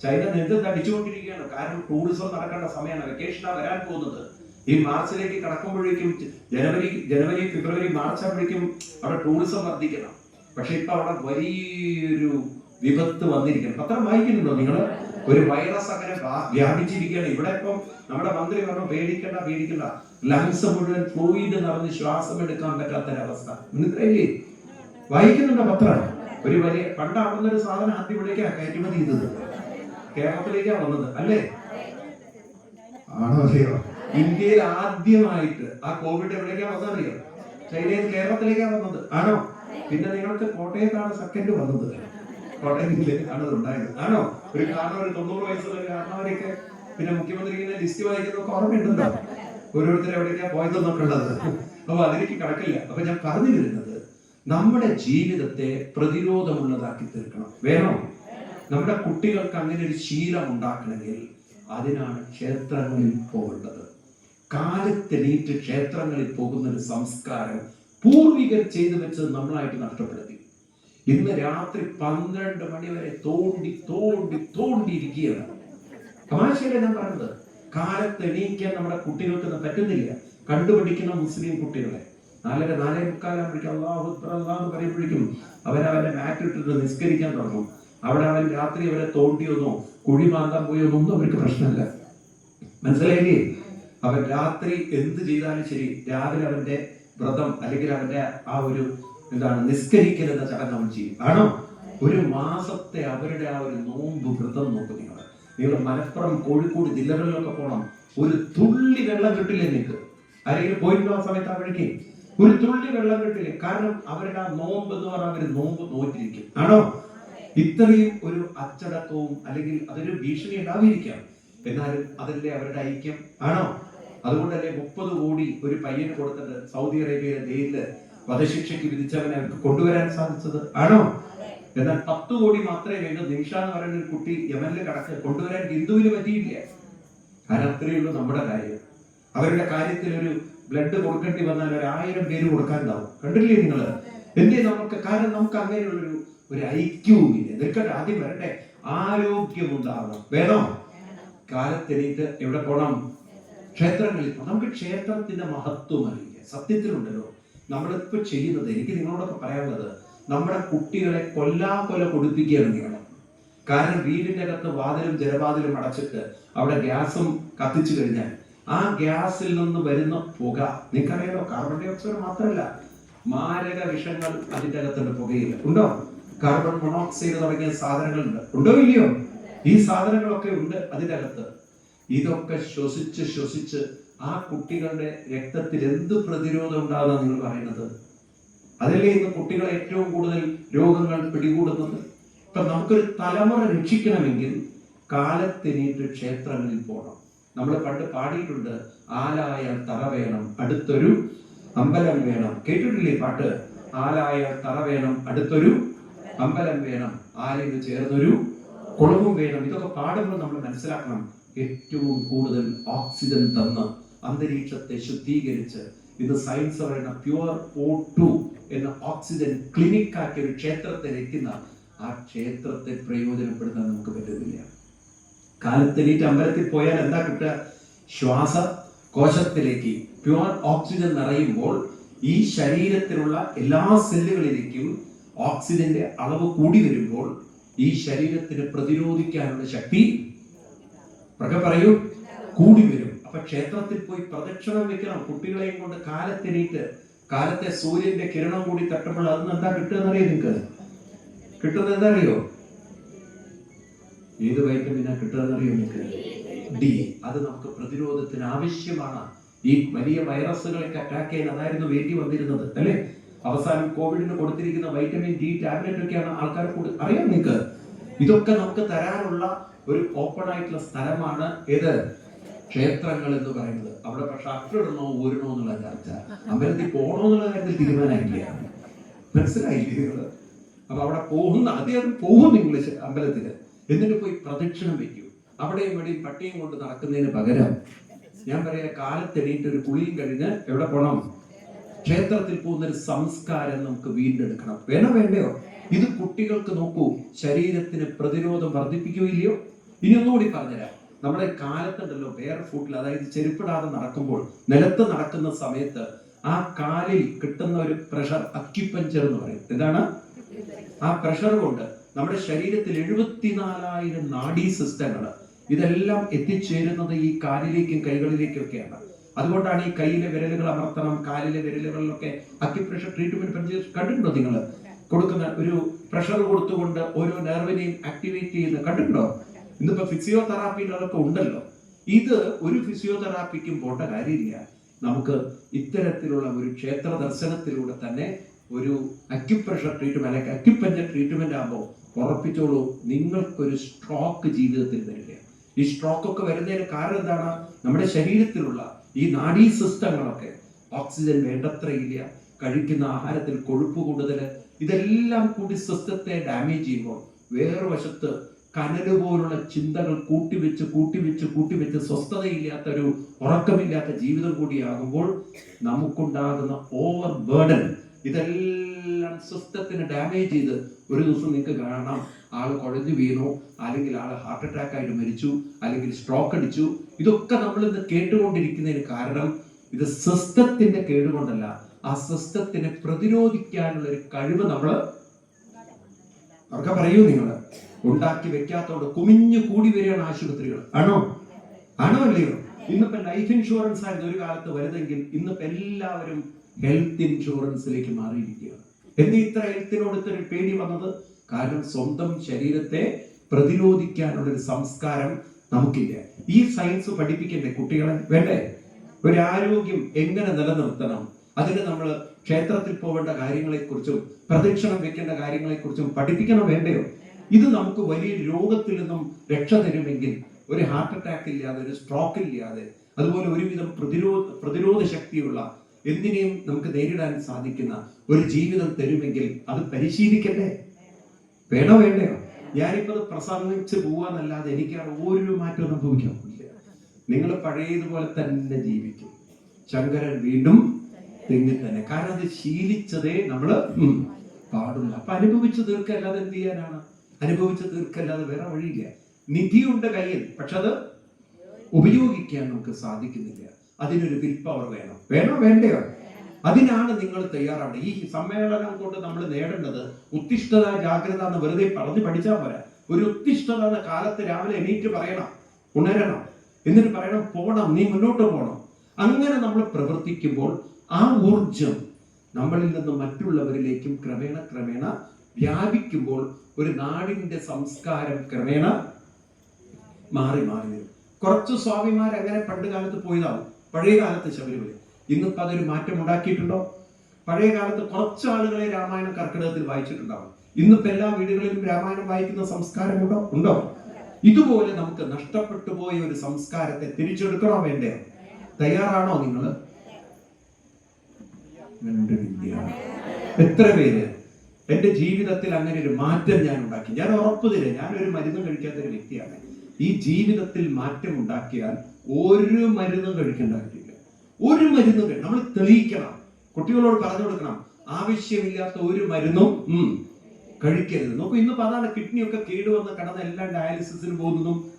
ചൈന നെഞ്ചത്ത് അടിച്ചുകൊണ്ടിരിക്കുകയാണ്. കാരണം ടൂറിസം നടക്കേണ്ട സമയമാണ്, വെക്കേഷനാണ് വരാൻ പോകുന്നത്. ഈ മാർച്ചിലേക്ക് കടക്കുമ്പോഴേക്കും ജനുവരി ഫെബ്രുവരി മാർച്ച് ആകുമ്പോഴേക്കും അവിടെ ടൂറിസം വർദ്ധിക്കണം. പക്ഷെ ഇപ്പൊ അവിടെ വലിയൊരു വിപത്ത് വന്നിരിക്കണം. പത്രം വായിക്കുന്നുണ്ടോ നിങ്ങൾ? ഒരു വൈറസ് അങ്ങനെ വ്യാപിച്ചിരിക്കുകയാണ്. ഇവിടെ ഇപ്പം നമ്മുടെ മന്ത്രി പറഞ്ഞു പേടിക്കണ്ട, ലങ്സ് മുഴുവൻ ഫ്ലൂയിഡ് നിറഞ്ഞ് ശ്വാസം എടുക്കാൻ പറ്റാത്തൊരവസ്ഥ. മനസ്സിലായില്ലേ? വായിക്കുന്നുണ്ടോ പത്രം? ഒരു വലിയ പണ്ട് അവിടുന്ന് ഒരു സാധനം ആദ്യം ഇവിടേക്കാണ് കയറ്റുമതി ചെയ്തത്, കേരളത്തിലേക്കാണ് വന്നത് അല്ലേ? ആണോ? അറിയോ? ഇന്ത്യയിൽ ആദ്യമായിട്ട് ആ കോവിഡ് എവിടേക്കാണ് വന്നറിയോ? ചൈനയിൽ കേരളത്തിലേക്കാണ് വന്നത്. ആണോ? പിന്നെ നിങ്ങൾക്ക് കോട്ടയത്താണ് സെക്കൻഡ് വന്നത്. കോട്ടയത്തിലാണ് ഉണ്ടായത്. ആണോ? ഒരു കാരണം ഒരു 90 വയസ്സുള്ള കാരണവരൊക്കെ പിന്നെ മുഖ്യമന്ത്രി ഇങ്ങനെ ലിസ്റ്റ് വായിക്കുന്നതൊക്കെ ഓർമ്മയുണ്ടല്ലോ, ഓരോരുത്തരും എവിടേക്കാ പോയതെന്നൊക്കെ ഉള്ളത്. അപ്പൊ അതിലേക്ക് കടക്കില്ല. അപ്പൊ ഞാൻ പറഞ്ഞു വരുന്നത്, നമ്മുടെ ജീവിതത്തെ പ്രതിരോധമുള്ളതാക്കി തീർക്കണം. വേണോ? നമ്മുടെ കുട്ടികൾക്ക് അങ്ങനെ ഒരു ശീലം ഉണ്ടാക്കണമെങ്കിൽ അതിനാണ് ക്ഷേത്രങ്ങളിൽ പോകേണ്ടത്. കാലത്തെണീറ്റ് ക്ഷേത്രങ്ങളിൽ പോകുന്ന ഒരു സംസ്കാരം പൂർവികർ ചെയ്തു വെച്ചത് നമ്മളായിട്ട് നഷ്ടപ്പെടുത്തി. ഇന്ന് രാത്രി 12 മണി വരെ തോണ്ടിയിരിക്കുകയാണ്. തമാശയല്ല ഞാൻ പറഞ്ഞത്. കാലത്ത് എണീക്കാൻ നമ്മുടെ കുട്ടികൾക്ക് പറ്റുന്നില്ല. കണ്ടുപിടിക്കുന്ന മുസ്ലിം കുട്ടികളെ 4:45 അല്ലാഹു അക്ബർ എന്ന് പറയുമ്പോഴേക്കും അവരവന്റെ മാറ്റിട്ടിട്ട് നിസ്കരിക്കാൻ തുടങ്ങും. അവിടെ അവൻ രാത്രി അവരെ തോണ്ടിയൊന്നോ കുഴി മാന്താൻ പോയോന്നോ ഒന്നും അവർക്ക് പ്രശ്നമില്ല. മനസ്സിലായില്ലേ? അവൻ രാത്രി എന്ത് ചെയ്താലും ശരി, രാവിലെ അവന്റെ വ്രതം അല്ലെങ്കിൽ അവന്റെ ആ ഒരു നിസ്കരിക്കൽ എന്ന ചടങ്ങ് അവൻ ചെയ്യും. ആണോ? ഒരു മാസത്തെ അവരുടെ ആ ഒരു നോമ്പ് വ്രതം നോക്കും. നിങ്ങൾ മലപ്പുറം, കോഴിക്കോട് ജില്ലകളിലൊക്കെ പോകണം. ഒരു തുള്ളി വെള്ളം കിട്ടില്ല. നിങ്ങൾക്ക് ആരെങ്കിലും പോയിട്ടുണ്ടോ ആ സമയത്ത്? അവിടേക്ക് ഒരു തുള്ളി വെള്ളം കിട്ടില്ല. കാരണം അവരുടെ ആ നോമ്പ് എന്ന് പറഞ്ഞാൽ അവർ നോമ്പ് നോറ്റിരിക്കും. ആണോ? ഇത്രയും ഒരു അച്ചടക്കവും അല്ലെങ്കിൽ അതൊരു ഭീഷണി ഉണ്ടാവിരിക്കാം, എന്നാലും അതല്ലേ അവരുടെ ഐക്യം. ആണോ? അതുകൊണ്ടല്ലേ 30 കോടി ഒരു പയ്യന് കൊടുത്തിട്ട് സൗദി അറേബ്യയിലെ ജയിലില് വധശിക്ഷയ്ക്ക് വിധിച്ചവനെ അവർക്ക് കൊണ്ടുവരാൻ സാധിച്ചത്. ആണോ? എന്നാൽ 10 കോടി മാത്രമേ വേണ്ടൂ. നിമിഷ എന്ന് പറയുന്ന ഒരു കുട്ടി യമനിൽ കൊണ്ടുവരാൻ ഹിന്ദുവിന് പറ്റിയില്ല. കാരണം അത്രയുള്ളൂ നമ്മുടെ കാര്യം. അവരുടെ കാര്യത്തിൽ ഒരു ബ്ലഡ് കൊടുക്കേണ്ടി വന്നാൽ 1000 പേര് കൊടുക്കാനുണ്ടാവും. കണ്ടില്ലേ നിങ്ങള്? എന്തേ നമുക്ക്? കാരണം നമുക്ക് അങ്ങനെയുള്ളൊരു ഐക്യവും ഇല്ല. നിൽക്കട്ടെ, ആദ്യം വരട്ടെ, ആരോഗ്യമുണ്ടാവണം. വേണോ? കാലത്തെണീറ്റ് എവിടെ പോകണം? ക്ഷേത്രങ്ങളിൽ. നമുക്ക് ക്ഷേത്രത്തിന്റെ മഹത്വം അറിയില്ല. സത്യത്തിലുണ്ടല്ലോ നമ്മളിപ്പോ ചെയ്യുന്നത്, എനിക്ക് നിങ്ങളോടൊക്കെ പറയാനുള്ളത്, നമ്മുടെ കുട്ടികളെ കൊല്ലാകൊല കൊടുപ്പിക്കുകയാണ് നിങ്ങൾ. കാരണം വീടിന്റെ അകത്ത് വാതിലും ജലവാതിലും അടച്ചിട്ട് അവിടെ ഗ്യാസും കത്തിച്ചു കഴിഞ്ഞാൽ ആ ഗ്യാസിൽ നിന്ന് വരുന്ന പുക, നിങ്ങൾക്കറിയാലോ, കാർബൺ ഡൈ ഓക്സൈഡ് മാത്രമല്ല, മാരക വിഷങ്ങൾ അതിന്റെ അകത്തുണ്ട്. പുകയില്ല ഉണ്ടോ? കാർബൺ മോണോക്സൈഡ് തുടങ്ങിയ സാധനങ്ങളുണ്ട്. ഉണ്ടോ ഇല്ലയോ? ഈ സാധനങ്ങളൊക്കെ ഉണ്ട് അതിന്റെ അകത്ത്. ഇതൊക്കെ ശ്വസിച്ച് ആ കുട്ടികളുടെ രക്തത്തിൽ എന്ത് പ്രതിരോധം ഉണ്ടാകുന്ന നിങ്ങൾ പറയുന്നത്? അതല്ലേ ഇന്ന് കുട്ടികളെ ഏറ്റവും കൂടുതൽ രോഗങ്ങൾ പിടികൂടുന്നത്. ഇപ്പൊ നമുക്കൊരു തലമുറ രക്ഷിക്കണമെങ്കിൽ കാലത്തെണീറ്റ് ക്ഷേത്രങ്ങളിൽ പോകണം. നമ്മൾ പണ്ട് പാടിയിട്ടുണ്ട്, ആലായാൽ തറ വേണം, അടുത്തൊരു അമ്പലം വേണം. കേട്ടിട്ടില്ലേ പാട്ട്? ആലായാൽ തറ വേണം, അടുത്തൊരു അമ്പലം വേണം, ആലിന് ചേർന്നൊരു കുളവും വേണം. ഇതൊക്കെ പാടുമ്പോൾ നമ്മൾ മനസ്സിലാക്കണം, ഏറ്റവും കൂടുതൽ ഓക്സിജൻ തന്ന് അന്തരീക്ഷത്തെ ശുദ്ധീകരിച്ച് ഇത് സയൻസ് പറയുന്ന പ്യുവർ O2 എന്ന ഓക്സിജൻ ക്ലിനിക് ആക്കിയ ഒരു ക്ഷേത്രത്തെ വെക്കുന്ന ആ ക്ഷേത്രത്തെ പ്രയോജനപ്പെടുത്താൻ നമുക്ക് പറ്റുന്നില്ല. കാലത്തെണീറ്റ് അമ്പലത്തിൽ പോയാൽ എന്താ കിട്ടുക? ശ്വാസകോശത്തിലേക്ക് പ്യുവർ ഓക്സിജൻ നിറയുമ്പോൾ ഈ ശരീരത്തിലുള്ള എല്ലാ സെല്ലുകളിലേക്കും ഓക്സിജന്റെ അളവ് കൂടി വരുമ്പോൾ ഈ ശരീരത്തിന് പ്രതിരോധിക്കാനുള്ള ശക്തി പറയൂ കൂടി വരും. അപ്പൊ ക്ഷേത്രത്തിൽ പോയി പ്രദക്ഷിണം വെക്കണം. കുട്ടികളെയും കൊണ്ട് കാലത്തെണീറ്റ്, കാലത്തെ സൂര്യന്റെ കിരണം കൂടി തട്ടുമ്പോൾ അതിന് എന്താ കിട്ടുന്നറിയോ? നിങ്ങൾക്ക് കിട്ടുന്നത് എന്താ അറിയോ? ഏത് വൈറ്റമിനാ കിട്ടുന്നറിയോ നിങ്ങൾക്ക്? ഡി. അത് നമുക്ക് പ്രതിരോധത്തിന് ആവശ്യമാണ്. ഈ വലിയ വൈറസുകളൊക്കെ അറ്റാക്ക് ചെയ്യാൻ അതായിരുന്നു വേണ്ടി വന്നിരുന്നത്, അല്ലെ? അവസാനം കോവിഡിന് കൊടുത്തിരിക്കുന്ന വൈറ്റമിൻ ഡി ടാബ്ലറ്റ് ഒക്കെയാണ് ആൾക്കാർ അറിയാം നിങ്ങൾക്ക്. ഇതൊക്കെ നമുക്ക് തരാനുള്ള ഒരു ഓപ്പൺ ആയിട്ടുള്ള സ്ഥലമാണ് ഏത്? ക്ഷേത്രങ്ങൾ എന്ന് പറയുന്നത്. അവിടെ പക്ഷെ അട്ടിടണോ ഊരണോ എന്നുള്ള ചർച്ച, അമ്പലത്തിൽ പോകണോ എന്നുള്ള കാര്യത്തിൽ തീരുമാനമായില്ല. മനസ്സിലായില്ലേ നിങ്ങള്? അപ്പൊ അവിടെ ആദ്യം പോകും നിങ്ങൾ അമ്പലത്തില്, എന്നിട്ട് പോയി പ്രദക്ഷിണം വെക്കൂ. അവിടെയും ഇവിടെയും പട്ടിയും കൊണ്ട് നടക്കുന്നതിന് പകരം ഞാൻ പറയാ, കാലത്തെണീറ്റ് ഒരു കുളിയും കഴിഞ്ഞ് എവിടെ പോകണം? ക്ഷേത്രത്തിൽ പോകുന്ന ഒരു സംസ്കാരം നമുക്ക് വീണ്ടെടുക്കണം. വേണ്ടയോ? ഇത് കുട്ടികൾക്ക് നോക്കൂ, ശരീരത്തിന് പ്രതിരോധം വർദ്ധിപ്പിക്കുകയില്ലയോ? ഇനി ഒന്നുകൂടി പറഞ്ഞുതരാം. നമ്മുടെ കാലത്തുണ്ടല്ലോ വേറെ ഫുഡിൽ, അതായത് ചെരുപ്പിടാതെ നടക്കുമ്പോൾ, നിലത്ത് നടക്കുന്ന സമയത്ത് ആ കാലിൽ കിട്ടുന്ന ഒരു പ്രഷർ, അക്യുപഞ്ചർ എന്ന് പറയും. എന്താണ്? ആ പ്രഷർ കൊണ്ട് നമ്മുടെ ശരീരത്തിൽ 74,000 നാഡീ സിസ്റ്റങ്ങൾ, ഇതെല്ലാം എത്തിച്ചേരുന്നത് ഈ കാലിലേക്കും കൈകളിലേക്കും ഒക്കെയാണ്. അതുകൊണ്ടാണ് ഈ കൈയിലെ വിരലുകൾ അമർത്തണം, കാലിലെ വിരലുകളിലൊക്കെ അക്യുപ്രഷർ ട്രീറ്റ്മെന്റ് കണ്ടിട്ടുണ്ടോ നിങ്ങൾ? കൊടുക്കുന്ന ഒരു പ്രഷർ കൊടുത്തുകൊണ്ട് ഓരോ നെർവിനെയും ആക്ടിവേറ്റ് ചെയ്യുന്ന കണ്ടിട്ടുണ്ടോ? ഇന്നിപ്പോ ഫിസിയോതെറാപ്പിയിൽ അതൊക്കെ ഉണ്ടല്ലോ. ഇത് ഒരു ഫിസിയോതെറാപ്പിക്കും പോണ്ട കാര്യമില്ല. നമുക്ക് ഇത്തരത്തിലുള്ള ഒരു ക്ഷേത്ര ദർശനത്തിലൂടെ തന്നെ ഒരു അക്യുപ്രഷർ ട്രീറ്റ്മെന്റ് അല്ലെങ്കിൽ അക്യുപഞ്ചർ ട്രീറ്റ്മെന്റ് ആകുമ്പോൾ ഉറപ്പിച്ചോളൂ, നിങ്ങൾക്കൊരു സ്ട്രോക്ക് ജീവിതത്തിൽ വരില്ല. ഈ സ്ട്രോക്ക് ഒക്കെ വരുന്നതിന് കാരണം എന്താണ്? നമ്മുടെ ശരീരത്തിലുള്ള ഈ നാഡീ സിസ്റ്റങ്ങളൊക്കെ ഓക്സിജൻ വേണ്ടത്ര ഇല്ല. കഴിക്കുന്ന ആഹാരത്തിൽ കൊഴുപ്പ് കൂടുതൽ, ഇതെല്ലാം കൂടി സിസ്റ്റത്തെ ഡാമേജ് ചെയ്യുമ്പോൾ വേറെ വശത്ത് കനല് പോലുള്ള ചിന്തകൾ കൂട്ടിവെച്ച് സ്വസ്ഥതയില്ലാത്ത ഒരു ഉറക്കമില്ലാത്ത ജീവിതം കൂടിയാകുമ്പോൾ നമുക്കുണ്ടാകുന്ന ഓവർ ബേർഡൻ, ഇതെല്ലാം സിസ്റ്റത്തിന് ഡാമേജ് ചെയ്ത് ഒരു ദിവസം നിങ്ങൾക്ക് കാണാം ആള് കുഴഞ്ഞു വീണു, അല്ലെങ്കിൽ ആള് ഹാർട്ട് അറ്റാക്ക് ആയിട്ട് മരിച്ചു, അല്ലെങ്കിൽ സ്ട്രോക്ക് അടിച്ചു. ഇതൊക്കെ നമ്മൾ ഇന്ന് കേട്ടുകൊണ്ടിരിക്കുന്നതിന് കാരണം ഇത് സിസ്റ്റത്തിന്റെ കേടുകൊണ്ടല്ല, ആ സിസ്റ്റത്തിനെ പ്രതിരോധിക്കാനുള്ള ഒരു കഴിവ് നമ്മള് അവർക്ക് പറയൂ നിങ്ങൾ ഉണ്ടാക്കി വെക്കാത്തോണ്ട് കുമിഞ്ഞു കൂടി വരികയാണ് ആശുപത്രികൾ. ആണോ അല്ലയോ? ഇന്നിപ്പോ ലൈഫ് ഇൻഷുറൻസ് ആയിരുന്നു ഒരു കാലത്ത് വലുതെങ്കിൽ ഇന്നിപ്പോ എല്ലാവരും ഹെൽത്ത് ഇൻഷുറൻസിലേക്ക് മാറിയിരിക്കുകയാണ്. എന്ത് ഇത്ര ഹെൽത്തിനോട് ഇത്ര പേടി വന്നത്? കാരണം സ്വന്തം ശരീരത്തെ പ്രതിരോധിക്കാനുള്ള ഒരു സംസ്കാരം നമുക്കില്ല. ഈ സയൻസ് പഠിപ്പിക്കണ്ടേ കുട്ടികളെ? വേണ്ടേ? ഒരു ആരോഗ്യം എങ്ങനെ നിലനിർത്തണം, അതിന് നമ്മൾ ക്ഷേത്രത്തിൽ പോവേണ്ട കാര്യങ്ങളെക്കുറിച്ചും പ്രദക്ഷിണം വെക്കേണ്ട കാര്യങ്ങളെക്കുറിച്ചും പഠിപ്പിക്കണം, വേണ്ടയോ? ഇത് നമുക്ക് വലിയ രോഗത്തിൽ നിന്നും രക്ഷ തരുമെങ്കിൽ, ഒരു ഹാർട്ട് അറ്റാക്ക് ഇല്ലാതെ, ഒരു സ്ട്രോക്ക് ഇല്ലാതെ, അതുപോലെ ഒരുവിധം പ്രതിരോധ ശക്തിയുള്ള എന്തിനേയും നമുക്ക് നേരിടാൻ സാധിക്കുന്ന ഒരു ജീവിതം തരുമെങ്കിൽ അത് പരിശീലിക്കണ്ടേ? വേണ്ടയോ? ഞാനിപ്പോ പ്രസംഗിച്ച് പോവാന്നല്ലാതെ എനിക്ക് ഒരു മാറ്റവും സംഭവിക്കാൻ പോകില്ല. നിങ്ങൾ പഴയതുപോലെ തന്നെ ജീവിക്കും. ശങ്കരൻ വീണ്ടും തെങ്ങി തന്നെ. കാരണം അത് ശീലിച്ചതേ നമ്മള് പാടുള്ളൂ. അപ്പൊ അനുഭവിച്ചു തീർക്കല്ലാതെ എന്ത് ചെയ്യാനാണ്? അനുഭവിച്ചു തീർക്കല്ലാതെ വേറെ വഴിയില്ല. നിധിയുണ്ട് കയ്യിൽ, പക്ഷെ അത് ഉപയോഗിക്കാൻ നമുക്ക് സാധിക്കുന്നില്ല. അതിനൊരു വിൽ പവർ വേണ്ടയോ? അതിനാണ് നിങ്ങൾ തയ്യാറാണ്. ഈ സമ്മേളനം കൊണ്ട് നമ്മൾ നേടേണ്ടത് ഉത്തിഷ്ഠത ജാഗ്രത എന്ന് വെറുതെ പറഞ്ഞു പഠിച്ചാൽ പോരാ. ഒരു ഉത്തിഷ്ഠത എന്ന കാലത്ത് രാവിലെ എണീറ്റ് പറയണം, ഉണരണം, എന്നിട്ട് പറയണം പോണം, നീ മുന്നോട്ട് പോകണം. അങ്ങനെ നമ്മൾ പ്രവർത്തിക്കുമ്പോൾ ആ ഊർജം നമ്മളിൽ നിന്ന് മറ്റുള്ളവരിലേക്കും ക്രമേണ വ്യാപിക്കുമ്പോൾ ഒരു നാടിന്റെ സംസ്കാരം ക്രമേണ മാറി വരും. കുറച്ച് സ്വാമിമാർ അങ്ങനെ പണ്ട് കാലത്ത് പോയതാവും, പഴയ കാലത്ത് ശബരിമല. ഇന്നിപ്പോ അതൊരു മാറ്റം ഉണ്ടാക്കിയിട്ടുണ്ടോ? പഴയ കാലത്ത് കുറച്ച് ആളുകളെ രാമായണം കർക്കിടകത്തിൽ വായിച്ചിട്ടുണ്ടാവും. ഇന്നിപ്പോ എല്ലാ വീടുകളിലും രാമായണം വായിക്കുന്ന സംസ്കാരം ഉണ്ടോ? ഇതുപോലെ നമുക്ക് നഷ്ടപ്പെട്ടു പോയ ഒരു സംസ്കാരത്തെ തിരിച്ചെടുക്കണോ വേണ്ടയോ? തയ്യാറാണോ നിങ്ങൾ? എത്ര പേര് എന്റെ ജീവിതത്തിൽ അങ്ങനെ ഒരു മാറ്റം ഞാൻ ഉണ്ടാക്കി? ഞാൻ ഉറപ്പ് തരാം, ഞാനൊരു മരുന്നും കഴിക്കാത്ത ഒരു വ്യക്തിയാണ്. ഈ ജീവിതത്തിൽ മാറ്റം ഉണ്ടാക്കിയാൽ ഒരു മരുന്നും കഴിക്കേണ്ട കാര്യമില്ല. ഒരു മരുന്നും നമ്മൾ തെളിയിക്കണം, കുട്ടികളോട് പറഞ്ഞു കൊടുക്കണം, ആവശ്യമില്ലാത്ത ഒരു മരുന്നും കഴിക്കരുത്. നോക്കൂ, ഇന്നിപ്പോ അതാണ് കിഡ്നിയൊക്കെ കേടുവന്ന് കടന്ന് എല്ലാം ഡയാലിസിസിന്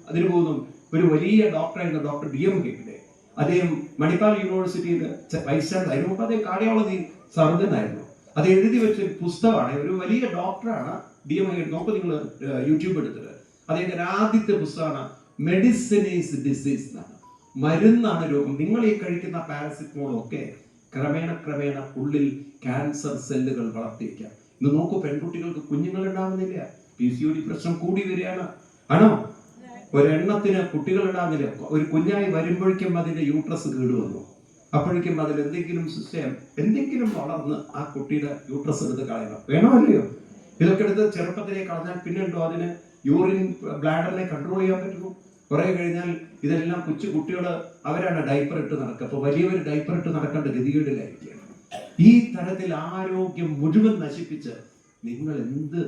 അതിന് പോകുന്നു. ഒരു വലിയ ഡോക്ടറായിരുന്നു ഡോക്ടർ DM ഹെഗ്ഡെ. അദ്ദേഹം മണിപ്പാൽ യൂണിവേഴ്സിറ്റിയിൽ വൈസ് ചാൻസലർ ആയിരുന്നു. മുമ്പ് അദ്ദേഹം കാർഡിയോളജി സർജൻ ആയിരുന്നു. അത് എഴുതി വെച്ച പുസ്തകമാണ്. ഒരു വലിയ ഡോക്ടറാണ് DM ഹെഗ്ഡെ. നോക്കൂ നിങ്ങൾ യൂട്യൂബ് എടുത്തിട്ട്, അദ്ദേഹത്തിന്റെ ആദ്യത്തെ പുസ്തകമാണ് മെഡിസിൻ ഈസ് ഡിസീസ് എന്നാണ്. മരുന്നാണ് രോഗം. നിങ്ങൾ ഈ കഴിക്കുന്ന പാരസിറ്റമോളും ഒക്കെ ക്രമേണ ഉള്ളിൽ ക്യാൻസർ സെല്ലുകൾ വളർത്തിയിരിക്കാം. ഇന്ന് നോക്കൂ, പെൺകുട്ടികൾക്ക് കുഞ്ഞുങ്ങൾ ഉണ്ടാകുന്നില്ല. PCOD പ്രശ്നം കൂടി വരികയാണ്. ആണോ? ഒരെണ്ണത്തിന് കുട്ടികൾ ഉണ്ടാകുന്നില്ല. ഒരു കുഞ്ഞായി വരുമ്പോഴേക്കും അതിന്റെ യൂട്രസ് കേടുവന്നു. അപ്പോഴേക്കും അതിൽ എന്തെങ്കിലും വളർന്ന് ആ കുട്ടിയുടെ യൂട്രസ് എടുത്ത് കളയണം. വേണോ അല്ലയോ? ഇതൊക്കെ എടുത്ത് ചെറുപ്പത്തിലേക്ക് കളഞ്ഞാൽ പിന്നെയുണ്ടോ അതിന് യൂറിൻ ബ്ലാഡറിനെ കൺട്രോൾ ചെയ്യാൻ പറ്റുമോ? കുറെ കഴിഞ്ഞാൽ ഇതെല്ലാം കൊച്ചു കുട്ടികൾ അവരാണ് ഡൈപ്പർ ഇട്ട് നടക്കുക. അപ്പൊ വലിയവർ ഡൈപ്പർ ഇട്ട് നടക്കേണ്ട ഗതികേടിലായിരിക്കുകയാണ്. ഈ തരത്തിൽ ആരോഗ്യം മുഴുവൻ നശിപ്പിച്ച് നിങ്ങൾ എന്ത്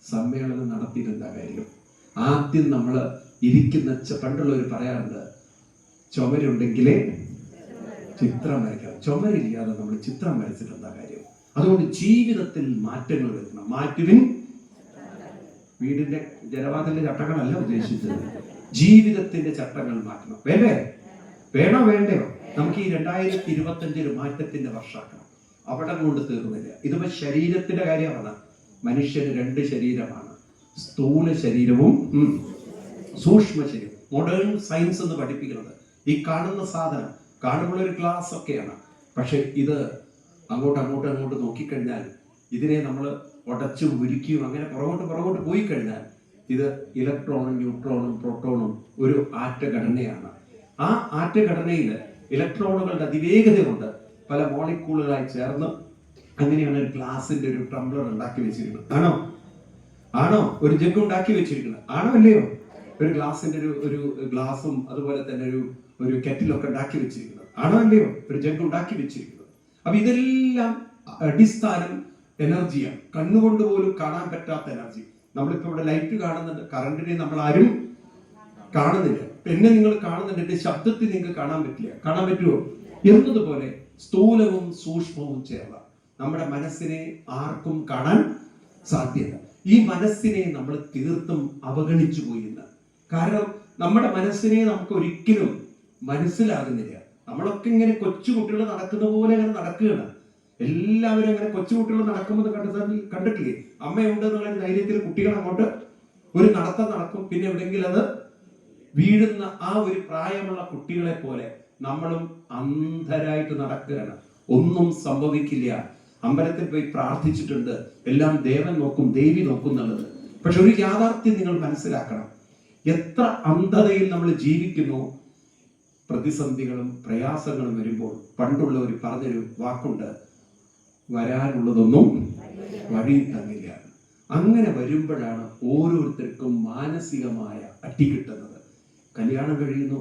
സമ്മേളനം നടത്തിയിരുന്ന കാര്യം? ആദ്യം നമ്മൾ ഇരിക്കുന്ന പണ്ടുള്ളവർ പറയാറുണ്ട്, ചുമരുണ്ടെങ്കിലേ ചിത്രം വരയ്ക്കണം. ചുമരില്ലാതെ നമ്മൾ ചിത്രം വരച്ചിട്ടെന്താ കാര്യം? അതുകൊണ്ട് ജീവിതത്തിൽ മാറ്റങ്ങൾ വരുത്തണം. മാറ്റുവിൻ. വീടിന്റെ ജനവാദിന്റെ ചട്ടങ്ങളല്ല ഉദ്ദേശിച്ചത്, ജീവിതത്തിന്റെ ചട്ടങ്ങൾ മാറ്റണം. വേണ്ടയോ? നമുക്ക് ഈ 2025 മാറ്റത്തിന്റെ വർഷമാക്കണം. അവിടെ കൊണ്ട് തീർന്നില്ല. ഇതിപ്പോ ശരീരത്തിന്റെ കാര്യമാണ്. മനുഷ്യന് 2 ശരീരമാണ്, സ്ഥൂല ശരീരവും സൂക്ഷ്മ ശരീരം. മോഡേൺ സയൻസ് എന്ന് പഠിപ്പിക്കുന്നത് ഈ കാണുന്ന സാധനം കാണുമ്പോൾ ഒരു ഗ്ലാസ് ഒക്കെയാണ്. പക്ഷെ ഇത് അങ്ങോട്ട് നോക്കിക്കഴിഞ്ഞാൽ ഇതിനെ നമ്മൾ ഉടച്ചും ഉരുക്കിയും അങ്ങനെ പുറകോട്ട് പോയി കഴിഞ്ഞാൽ ഇത് ഇലക്ട്രോണും ന്യൂട്രോണും പ്രോട്ടോണും ഒരു ആറ്റഘടനയാണ്. ആ ആറ്റഘടനയിൽ ഇലക്ട്രോണുകളുടെ അതിവേഗത കൊണ്ട് പല മോളിക്യൂളുകളായി ചേർന്ന് അങ്ങനെയാണ് ഒരു ഗ്ലാസിന്റെ ഒരു ടംബ്ലർ ഉണ്ടാക്കി വെച്ചിരിക്കുന്നത്. ആണോ? ഒരു ജഗ് ഉണ്ടാക്കി വെച്ചിരിക്കുന്നത് ആണോ അല്ലയോ? ഒരു ഗ്ലാസിന്റെ ഒരു ഗ്ലാസും അതുപോലെ തന്നെ ഒരു കെറ്റിലൊക്കെ ഉണ്ടാക്കി വെച്ചിരിക്കുന്നത് ആണോ അല്ലയോ? ഒരു ജഗ് ഉണ്ടാക്കി വെച്ചിരിക്കുന്നത്. അപ്പൊ ഇതെല്ലാം അടിസ്ഥാനം എനർജിയാണ്. കണ്ണുകൊണ്ട് പോലും കാണാൻ പറ്റാത്ത എനർജി. നമ്മളിപ്പോ ഇവിടെ ലൈറ്റ് കാണുന്നുണ്ട്, കറണ്ടിനെ നമ്മൾ ആരും കാണുന്നില്ല. എന്നെ നിങ്ങൾ കാണുന്നുണ്ട്, എന്റെ ശബ്ദത്തിൽ നിങ്ങൾക്ക് കാണാൻ പറ്റില്ല. കാണാൻ പറ്റുമോ? എന്നതുപോലെ സ്ഥൂലവും സൂക്ഷ്മവും ചേർന്ന നമ്മുടെ മനസ്സിനെ ആർക്കും കാണാൻ സാധ്യത. ഈ മനസ്സിനെ നമ്മൾ തീർത്തും അവഗണിച്ചു പോയിന്ന്. കാരണം നമ്മുടെ മനസ്സിനെ നമുക്ക് ഒരിക്കലും മനസ്സിലാകുന്നില്ല. നമ്മളൊക്കെ ഇങ്ങനെ കൊച്ചുകുട്ടികൾ നടക്കുന്ന പോലെ അങ്ങനെ നടക്കുകയാണ്. എല്ലാവരും അങ്ങനെ കൊച്ചുകുട്ടികൾ നടക്കുമ്പോൾ കണ്ടിട്ടില്ലേ? അമ്മയുണ്ട് എന്നുള്ള ധൈര്യത്തിൽ കുട്ടികൾ അങ്ങോട്ട് ഒരു നടത്തം നടക്കും. പിന്നെ എവിടെയെങ്കിലും അത് വീഴുന്ന ആ ഒരു പ്രായമുള്ള കുട്ടികളെ പോലെ നമ്മളും അന്ധരായിട്ട് നടക്കുകയാണ്. ഒന്നും സംഭവിക്കില്ല. അമ്പലത്തിൽ പോയി പ്രാർത്ഥിച്ചിട്ടുണ്ട്, എല്ലാം ദേവൻ നോക്കും, ദേവി നോക്കും എന്നുള്ളത്. പക്ഷെ ഒരു യാഥാർത്ഥ്യം നിങ്ങൾ മനസ്സിലാക്കണം. എത്ര അന്ധതയിൽ നമ്മൾ ജീവിക്കുന്നു. പ്രതിസന്ധികളും പ്രയാസങ്ങളും വരുമ്പോൾ പണ്ടുള്ളവർ പറഞ്ഞൊരു വാക്കുണ്ട്, വരാനുള്ളതൊന്നും വഴി തന്നില്ല. അങ്ങനെ വരുമ്പോഴാണ് ഓരോരുത്തർക്കും മാനസികമായ അടി കിട്ടുന്നത്. കല്യാണം കഴിയുന്നു,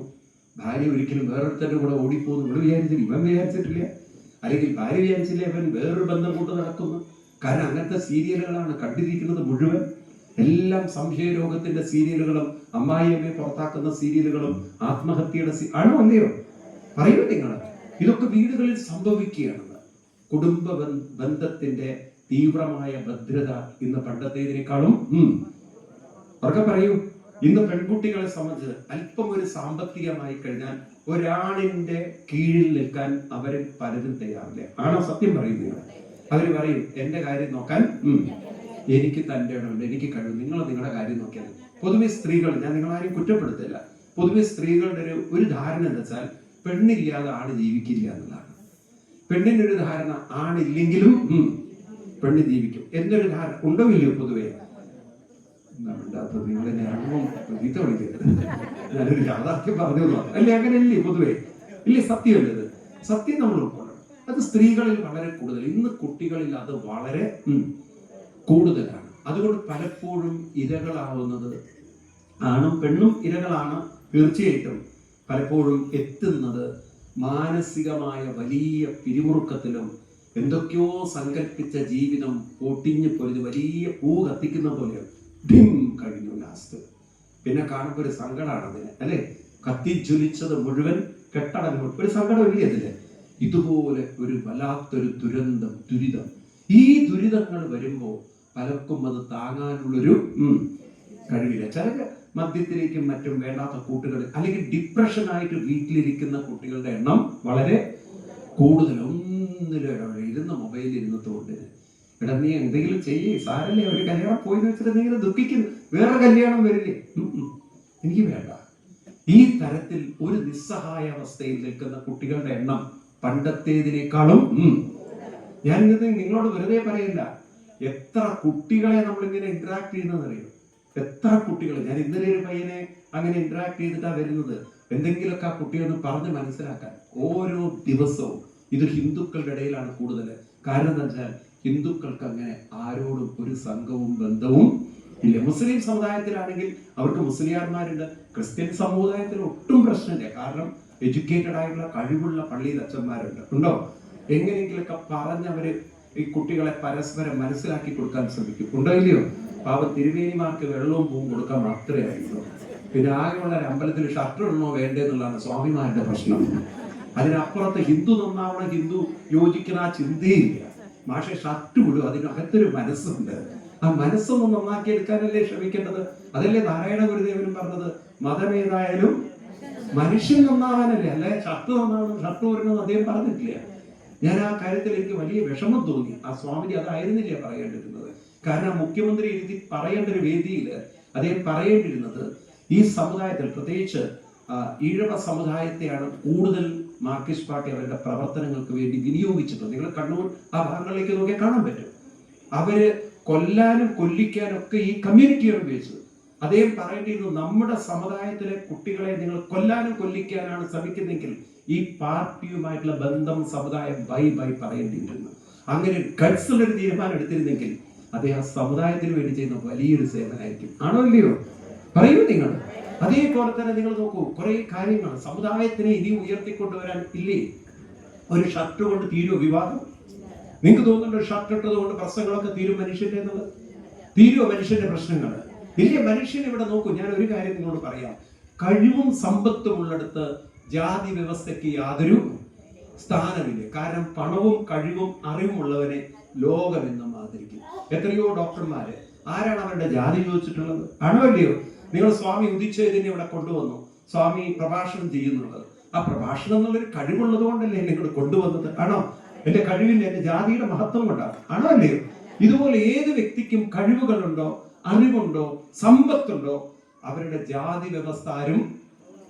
ഭാര്യ ഒരിക്കലും വേറൊരുത്തരുടെ കൂടെ ഓടിപ്പോകുന്നു. ഇവിടെ വിചാരിച്ചില്ല, ഇവൻ വിചാരിച്ചിട്ടില്ല, അല്ലെങ്കിൽ ഭാര്യ വിചാരിച്ചില്ല, ഇവൻ വേറൊരു ബന്ധം കൊണ്ട് നടക്കുന്നു. കാരണം അങ്ങനത്തെ സീരിയലുകളാണ് കണ്ടിരിക്കുന്നത് മുഴുവൻ. എല്ലാം സംശയരോഗത്തിന്റെ സീരിയലുകളും അമ്മായിയമ്മയെ പുറത്താക്കുന്ന സീരിയലുകളും ആത്മഹത്യയുടെ ആണോ അല്ലയോ? പറയൂ നിങ്ങൾ. ഇതൊക്കെ വീടുകളിൽ സംഭവിക്കുകയാണെന്ന്. കുടുംബ ബന്ധത്തിന്റെ തീവ്രമായ ഭദ്രത ഇന്ന് പണ്ടത്തേതിനേക്കാളും അവർക്ക് പറയൂ. ഇന്ന് പെൺകുട്ടികളെ സംബന്ധിച്ച് അല്പം ഒരു സാമ്പത്തികമായി കഴിഞ്ഞാൽ ഒരാണിന്റെ കീഴിൽ നിൽക്കാൻ അവരിൽ പലരും തയ്യാറില്ല. ആണോ? സത്യം പറയുന്നത്. അവര് പറയും, എന്റെ കാര്യം നോക്കാൻ എനിക്ക് തന്റെ ഇടമുണ്ട്, എനിക്ക് കഴിവ്, നിങ്ങൾ നിങ്ങളുടെ കാര്യം നോക്കിയാൽ. പൊതുവെ സ്ത്രീകൾ, ഞാൻ നിങ്ങളാരും കുറ്റപ്പെടുത്തില്ല, പൊതുവെ സ്ത്രീകളുടെ ഒരു ധാരണ എന്താ വെച്ചാൽ പെണ്ണില്ലാതെ ആണ് ജീവിക്കില്ല എന്നുള്ളതാണ്. പെണ്ണിന്റെ ഒരു ധാരണ ആണില്ലെങ്കിലും പെണ്ണ് ജീവിക്കും എന്നൊരു ധാരണ ഉണ്ടോ ഇല്ലയോ? പൊതുവെ നിങ്ങൾ എന്നെ അണുവും ഗീത വിളിക്കരുത്, ഞാനൊരു യാഥാർത്ഥ്യം പറഞ്ഞു അല്ലേ? അങ്ങനെയല്ലേ പൊതുവെ? ഇല്ലേ? സത്യമല്ലത്. സത്യം നമ്മൾ ഉൾക്കൊള്ളണം. അത് സ്ത്രീകളിൽ വളരെ കൂടുതൽ, ഇന്ന് കുട്ടികളിൽ അത് വളരെ കൂടുതലാണ്. അതുകൊണ്ട് പലപ്പോഴും ഇരകളാവുന്നത് ആണും പെണ്ണും ഇരകളാണ്. തീർച്ചയായിട്ടും പലപ്പോഴും എത്തുന്നത് മാനസികമായ വലിയ പിരിമുറുക്കത്തിലും എന്തൊക്കെയോ സങ്കല്പിച്ച ജീവിതം പൊട്ടിഞ്ഞു പൊരിഞ്ഞ് വലിയ പൂ കത്തിക്കുന്ന പോലെയാണ്. ഡിം കഴിഞ്ഞു ലാസ്റ്റ്. പിന്നെ കാണുമ്പോൾ ഒരു സങ്കടമാണ് അതിന്, അല്ലെ? കത്തിജ്വലിച്ചത് മുഴുവൻ കെട്ടടങ്ങും. ഒരു സങ്കടമില്ലേ അതില്? ഇതുപോലെ ഒരു വല്ലാത്തൊരു ദുരിതം. ഈ ദുരിതങ്ങൾ വരുമ്പോൾ പലർക്കും അത് താങ്ങാനുള്ളൊരു കഴിവില്ല. ചില മദ്യത്തിലേക്കും മറ്റും വേണ്ടാത്ത കൂട്ടുകൾ, അല്ലെങ്കിൽ ഡിപ്രഷനായിട്ട് വീട്ടിലിരിക്കുന്ന കുട്ടികളുടെ എണ്ണം വളരെ കൂടുതൽ. ഒന്നിലും ഇരുന്ന് മൊബൈലിൽ ഇരുന്നതുകൊണ്ട് എടാ നീ എന്തെങ്കിലും ചെയ്യേ, സാരല്ലേ, ഒരു കല്യാണം പോയിന്ന് വെച്ചിട്ട് നീ ദുഃഖിക്കുന്നു, വേറെ കല്യാണം വരില്ലേ, എനിക്ക് വേണ്ട. ഈ തരത്തിൽ ഒരു നിസ്സഹായ അവസ്ഥയിൽ നിൽക്കുന്ന കുട്ടികളുടെ എണ്ണം പണ്ടത്തേതിനേക്കാളും ഞാൻ നിങ്ങളോട് വെറുതെ പറയില്ല. എത്ര കുട്ടികളെ നമ്മളിങ്ങനെ ഇന്ററാക്ട് ചെയ്യുന്നതെന്നറിയോ? എത്ര കുട്ടികൾ. ഞാൻ ഇന്നലെ ഒരു പയ്യനെ അങ്ങനെ ഇന്ററാക്ട് ചെയ്തിട്ടാണ് വരുന്നത്. എന്തെങ്കിലുമൊക്കെ ആ കുട്ടിയൊന്ന് പറഞ്ഞ് മനസ്സിലാക്കാൻ. ഓരോ ദിവസവും ഇത് ഹിന്ദുക്കളുടെ ഇടയിലാണ് കൂടുതൽ. കാരണം എന്താ വെച്ചാൽ ഹിന്ദുക്കൾക്ക് അങ്ങനെ ആരോടും ഒരു സംഘവും ബന്ധവും ഇല്ല. മുസ്ലിം സമുദായത്തിലാണെങ്കിൽ അവർക്ക് മുസ്ലിയാർമാരുണ്ട്. ക്രിസ്ത്യൻ സമുദായത്തിൽ ഒട്ടും പ്രശ്നമില്ല. കാരണം എഡ്യൂക്കേറ്റഡ് ആയിട്ടുള്ള കഴിവുള്ള പള്ളിയിൽ അച്ഛന്മാരുണ്ട്. ഉണ്ടോ? എങ്ങനെയെങ്കിലൊക്കെ പറഞ്ഞവര് ഈ കുട്ടികളെ പരസ്പരം മനസ്സിലാക്കി കൊടുക്കാൻ ശ്രമിക്കും. ഉണ്ടോ ഇല്ലയോ? പാവം തിരുവേനിമാർക്ക് വെള്ളവും പൂവും കൊടുക്കാൻ മാത്രമേ ആയിരുന്നു. പിന്നെ ആകെയുള്ള ഒരു അമ്പലത്തിൽ ഷർട്ട് ഇടണോ വേണ്ടേ എന്നുള്ളതാണ് സ്വാമിമാരുടെ പ്രശ്നം. അതിനപ്പുറത്ത് ഹിന്ദു നന്നാവണം, ഹിന്ദു യോജിക്കുന്ന ആ ചിന്തയില്ല. മാഷെ ഷർട്ട് വിടും, അതിനകത്തൊരു മനസ്സുണ്ട്. ആ മനസ്സൊന്ന് നന്നാക്കി എടുക്കാനല്ലേ ശ്രമിക്കേണ്ടത്. അതല്ലേ നാരായണ ഗുരുദേവനും പറഞ്ഞത്, മതമേതായാലും മനുഷ്യൻ നന്നാവാനല്ലേ, അല്ലെ ഷർട്ട് നന്നാവണം, ഷർട്ട് വരണമെന്ന് അദ്ദേഹം പറഞ്ഞിട്ടില്ല. ഞാൻ ആ കാര്യത്തിൽ എനിക്ക് വലിയ വിഷമം തോന്നി. ആ സ്വാമിജി അതായിരുന്നില്ല പറയേണ്ടിരുന്നത്. കാരണം മുഖ്യമന്ത്രി ഇരുത്തി പറയേണ്ട ഒരു വേദിയിൽ അദ്ദേഹം പറയേണ്ടിരുന്നത് ഈ സമുദായത്തിൽ, പ്രത്യേകിച്ച് ഈഴവ സമുദായത്തെയാണ് കൂടുതൽ മാർക്സിസ്റ്റ് പാർട്ടി അവരുടെ പ്രവർത്തനങ്ങൾക്ക് വേണ്ടി വിനിയോഗിച്ചിട്ടുണ്ട്. നിങ്ങൾ കണ്ണൂർ ആ ഭാഗങ്ങളിലേക്ക് നോക്കിയാൽ കാണാൻ പറ്റും. അവര് കൊല്ലാനും കൊല്ലിക്കാനും ഒക്കെ ഈ കമ്മ്യൂണിറ്റിയാണ് ഉപയോഗിച്ചത്. അദ്ദേഹം പറയേണ്ടിയിരുന്നു, നമ്മുടെ സമുദായത്തിലെ കുട്ടികളെ നിങ്ങൾ കൊല്ലാനും കൊല്ലിക്കാനാണ് ശ്രമിക്കുന്നെങ്കിൽ ഈ പാർട്ടിയുമായിട്ടുള്ള ബന്ധം സമുദായം ബൈ പറയേണ്ടിയിരുന്നു. അങ്ങനെ ഗട്സ് ഉള്ളൊരു തീരുമാനം എടുത്തിരുന്നെങ്കിൽ അദ്ദേഹം സമുദായത്തിന് വേണ്ടി ചെയ്യുന്ന വലിയൊരു സേവനമായിരിക്കും. ആണോ ഇല്ലയോ? പറയൂ നിങ്ങൾ. അതേപോലെ തന്നെ നിങ്ങൾ നോക്കൂ, കുറെ കാര്യങ്ങൾ സമുദായത്തിനെ ഇനി ഉയർത്തിക്കൊണ്ടുവരാൻ ഇല്ലേ? ഒരു ഷർട്ട് കൊണ്ട് തീരുമോ വിവാദം? നിങ്ങൾക്ക് തോന്നുന്നുണ്ട് ഷർട്ട് ഇട്ടത് കൊണ്ട് പ്രശ്നങ്ങളൊക്കെ തീരും മനുഷ്യന്റെ എന്നുള്ളത്? തീരുമോ മനുഷ്യന്റെ പ്രശ്നങ്ങൾ? വലിയ മനുഷ്യൻ ഇവിടെ നോക്കൂ. ഞാൻ ഒരു കാര്യം നിങ്ങളോട് പറയാം. കഴിവും സമ്പത്തും ഉള്ളിടത്ത് ജാതി വ്യവസ്ഥയ്ക്ക് യാതൊരു സ്ഥാനമില്ല. കാരണം പണവും കഴിവും അറിവുമുള്ളവനെ ലോകം എന്നും ആദരിക്കും. എത്രയോ ഡോക്ടർമാര് ആരാണ് അവരുടെ ജാതി ചോദിച്ചിട്ടുള്ളത്? ആണോ അല്ലയോ? നിങ്ങൾ സ്വാമി ഉദിച്ചതിനെ ഇവിടെ കൊണ്ടുവന്നു, സ്വാമി പ്രഭാഷണം ചെയ്യുന്നുള്ളത്. ആ പ്രഭാഷണം എന്നുള്ളൊരു കഴിവുള്ളത് കൊണ്ടല്ലേ നിങ്ങൾ കൊണ്ടുവന്നത്? ആണോ? എന്റെ കഴിവിന്റെ, എന്റെ ജാതിയുടെ മഹത്വം കൊണ്ടാണ്. ആണോ അല്ലയോ? ഇതുപോലെ ഏത് വ്യക്തിക്കും കഴിവുകളുണ്ടോ, അറിവുണ്ടോ, സമ്പത്തുണ്ടോ, അവരുടെ ജാതി വ്യവസ്ഥ ആരും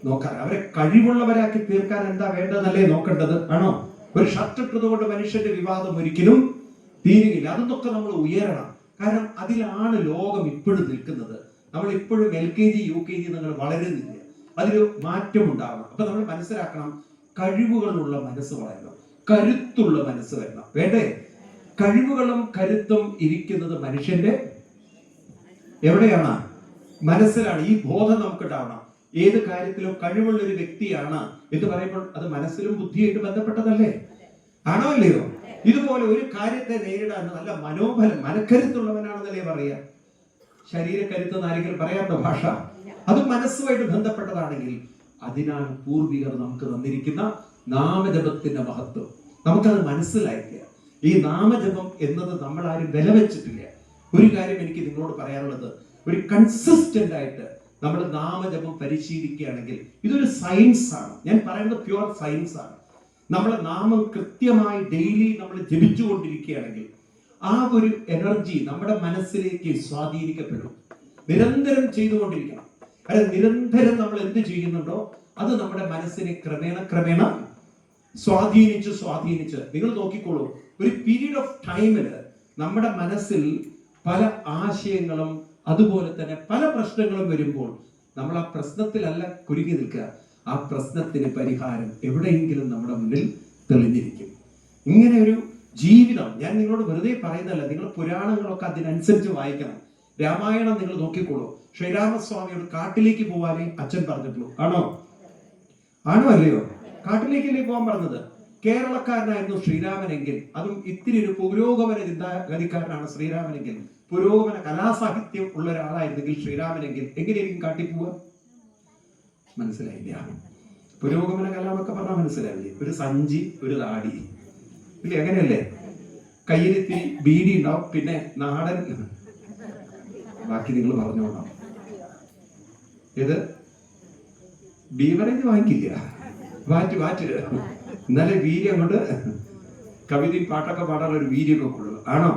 നോക്കാൻ, അവരെ കഴിവുള്ളവരാക്കി തീർക്കാൻ എന്താ വേണ്ടതല്ലേ നോക്കേണ്ടത്? ആണോ? ഒരു ഷർട്ട് ഇട്ടത് കൊണ്ട് മനുഷ്യന്റെ വിവാദം ഒരിക്കലും തീരുകയില്ല. അതൊക്കെ നമ്മൾ ഉയരണം. കാരണം അതിലാണ് ലോകം ഇപ്പോഴും നിൽക്കുന്നത്. നമ്മൾ ഇപ്പോഴും LKG UKG നിങ്ങൾ വളരുന്നില്ല. അതിൽ മാറ്റം ഉണ്ടാവണം. അപ്പൊ നമ്മൾ മനസ്സിലാക്കണം, കഴിവുകളുള്ള മനസ്സ് വളരണം, കരുത്തുള്ള മനസ്സ് വരണം. വേണ്ടേ? കഴിവുകളും കരുത്തും ഇരിക്കുന്നത് മനുഷ്യന്റെ എവിടെയാണ്? മനസ്സിലാണ്. ഈ ബോധം നമുക്ക് ഉണ്ടാവണം. ഏത് കാര്യത്തിലും കഴിവുള്ള ഒരു വ്യക്തിയാണ് എന്ന് പറയുമ്പോൾ അത് മനസ്സിലും ബുദ്ധിയായിട്ട് ബന്ധപ്പെട്ടതല്ലേ? ആണോ അല്ലയോ? ഇതുപോലെ ഒരു കാര്യത്തെ നേരിടാൻ നല്ല മനോബലം, മനക്കരുത്തുള്ളവനാണെന്നല്ലേ പറയാ. ശരീരക്കരുത്ത് ആരെങ്കിലും പറയാത്ത ഭാഷ, അത് മനസ്സുമായിട്ട് ബന്ധപ്പെട്ടതാണെങ്കിൽ അതിനാണ് പൂർവികർ നമുക്ക് തന്നിരിക്കുന്ന നാമജപത്തിന്റെ മഹത്വം. നമുക്കത് മനസ്സിലായില്ല. ഈ നാമജപം എന്നത് നമ്മൾ ആരും വില വെച്ചിട്ടില്ല. ഒരു കാര്യം എനിക്ക് നിങ്ങളോട് പറയാനുള്ളത്, ഒരു കൺസിസ്റ്റന്റ് ആയിട്ട് നമ്മൾ നാമജപം പരിശീലിക്കുകയാണെങ്കിൽ, ഇതൊരു സയൻസ് ആണ്. ഞാൻ പറയുന്നത് പ്യുവർ സയൻസ് ആണ്. നമ്മളെ നാമം കൃത്യമായി ഡെയിലി നമ്മൾ ജപിച്ചുകൊണ്ടിരിക്കുകയാണെങ്കിൽ ആ ഒരു എനർജി നമ്മുടെ മനസ്സിലേക്ക് സ്വാധീനിക്കപ്പെടും. നിരന്തരം ചെയ്തുകൊണ്ടിരിക്കണം. അതായത് നിരന്തരം നമ്മൾ എന്ത് ചെയ്യുന്നുണ്ടോ അത് നമ്മുടെ മനസ്സിനെ ക്രമേണ സ്വാധീനിച്ച് നിങ്ങൾ നോക്കിക്കോളൂ. ഒരു പീരീഡ് ഓഫ് ടൈമില് നമ്മുടെ മനസ്സിൽ പല ആശയങ്ങളും അതുപോലെ തന്നെ പല പ്രശ്നങ്ങളും വരുമ്പോൾ നമ്മൾ ആ പ്രശ്നത്തിലല്ല കുരുങ്ങി നിൽക്കുക. ആ പ്രശ്നത്തിന് പരിഹാരം എവിടെയെങ്കിലും നമ്മുടെ മുന്നിൽ തെളിഞ്ഞിരിക്കും. ഇങ്ങനെ ഒരു ജീവിതം ഞാൻ നിങ്ങളോട് വെറുതെ പറയുന്നതല്ല. നിങ്ങൾ പുരാണങ്ങളൊക്കെ അതിനനുസരിച്ച് വായിക്കണം. രാമായണം നിങ്ങൾ നോക്കിക്കോളൂ. ശ്രീരാമസ്വാമിയോട് കാട്ടിലേക്ക് പോവാനേ അച്ഛൻ പറഞ്ഞിട്ടുള്ളൂ. ആണോ അല്ലയോ? കാട്ടിലേക്കല്ലേ പോകാൻ പറഞ്ഞത്? കേരളക്കാരനായിരുന്നു ശ്രീരാമനെങ്കിൽ, അതും ഇത്തിരി ഒരു പുരോഗമന ചിന്താഗതിക്കാരനാണ് ശ്രീരാമനെങ്കിൽ, പുരോഗമന കലാസാഹിത്യം ഉള്ള ഒരാളായിരുന്നെങ്കിൽ ശ്രീരാമനെങ്കിൽ എങ്ങനെയായിരിക്കും കാട്ടിൽ പോവുക? മനസ്സിലായില്ല? പുരോഗമന കല എന്നൊക്കെ പറഞ്ഞാൽ മനസ്സിലായില്ലേ? ഒരു സഞ്ചി, ഒരു താടി ഇല്ലേ? അങ്ങനെയല്ലേ? കയ്യിലിത്തിരി ബീഡി ഉണ്ടാവും, പിന്നെ നാടൻ. ബാക്കി നിങ്ങൾ പറഞ്ഞോളാം. ഇത് ബീവറേജ് വാങ്ങിക്കില്ല, വാറ്റ് എന്നാലേ വീര്യം അങ്ങോട്ട് കവിതയും പാട്ടൊക്കെ പാടാനുള്ള ഒരു വീര്യമൊക്കെ കൊള്ളു. ആണോ?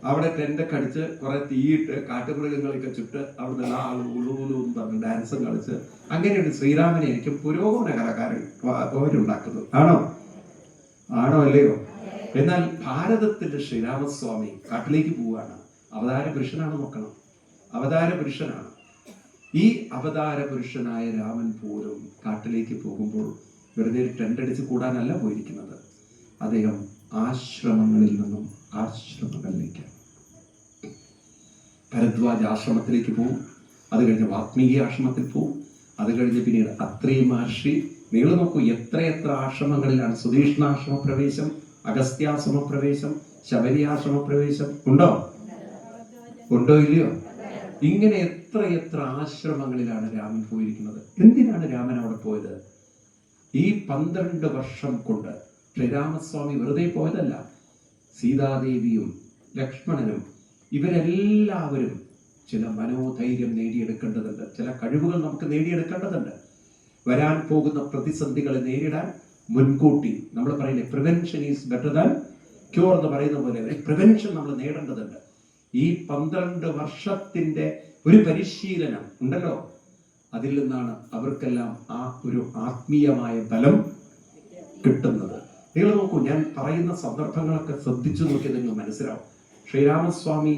അവിടെ ടെന്റൊക്കെ അടിച്ച് കുറെ തീയിട്ട് കാട്ടുമൃഗങ്ങളൊക്കെ ചുട്ട് അവിടെ ഉളുവും പറഞ്ഞ് ഡാൻസും കളിച്ച് അങ്ങനെയാണ് ശ്രീരാമനെ എനിക്ക് പുരോഗമന കലാകാരൻ അവരുണ്ടാക്കുന്നത്. ആണോ അല്ലയോ? എന്നാൽ ഭാരതത്തിന്റെ ശ്രീരാമസ്വാമി കാട്ടിലേക്ക് പോവുകയാണ്. അവതാര പുരുഷനാണ്. നോക്കണം, അവതാര പുരുഷനാണ്. ഈ അവതാര പുരുഷനായ രാമൻ പോലും കാട്ടിലേക്ക് പോകുമ്പോൾ വെറുതെ ഒരു ടെന്റ് അടിച്ച് കൂടാനല്ല പോയിരിക്കുന്നത്. അദ്ദേഹം ആശ്രമങ്ങളിൽ നിന്നും ആശ്രമങ്ങളിലേക്ക്, ഭരദ്വാജ ആശ്രമത്തിലേക്ക് പോകും. അത് കഴിഞ്ഞ് വാത്മീകി ആശ്രമത്തിൽ പോകും. അത് കഴിഞ്ഞ് പിന്നീട് അത്രി മഹർഷി. നിങ്ങൾ നോക്കൂ, എത്രയെത്ര ആശ്രമങ്ങളിലാണ്. സുധീഷ്ണാശ്രമ പ്രവേശം, അഗസ്ത്യാശ്രമ പ്രവേശം, ശബരിയാശ്രമ പ്രവേശം. ഉണ്ടോ ഇല്ലയോ? ഇങ്ങനെ എത്ര ആശ്രമങ്ങളിലാണ് രാമൻ പോയിരിക്കുന്നത്. എന്തിനാണ് രാമൻ അവിടെ പോയത്? ഈ 12 വർഷം കൊണ്ട് ശ്രീരാമസ്വാമി വെറുതെ പോയതല്ല. സീതാദേവിയും ലക്ഷ്മണനും ഇവരെല്ലാവരും ചില മനോധൈര്യം നേടിയെടുക്കേണ്ടതുണ്ട്. ചില കഴിവുകൾ നമുക്ക് നേടിയെടുക്കേണ്ടതുണ്ട്. വരാൻ പോകുന്ന പ്രതിസന്ധികളെ നേരിടാൻ മുൻകൂട്ടി നമ്മൾ പറയുന്നത് prevention is better than cure എന്ന് പറയുന്ന പോലെ ഒരു പ്രിവെൻഷൻ നമ്മൾ നേടേണ്ടതുണ്ട്. ഈ 12 വർഷത്തിന്റെ ഒരു പരിശീലനം ഉണ്ടല്ലോ, അതിൽ നിന്നാണ് അവർക്കെല്ലാം ആ ഒരു ആത്മീയമായ ബലം കിട്ടുന്നത്. നിങ്ങൾ നോക്കൂ, ഞാൻ പറയുന്ന സന്ദർഭങ്ങളൊക്കെ ശ്രദ്ധിച്ചു നോക്കിയാൽ നിങ്ങൾ മനസ്സിലാവും. ശ്രീരാമസ്വാമി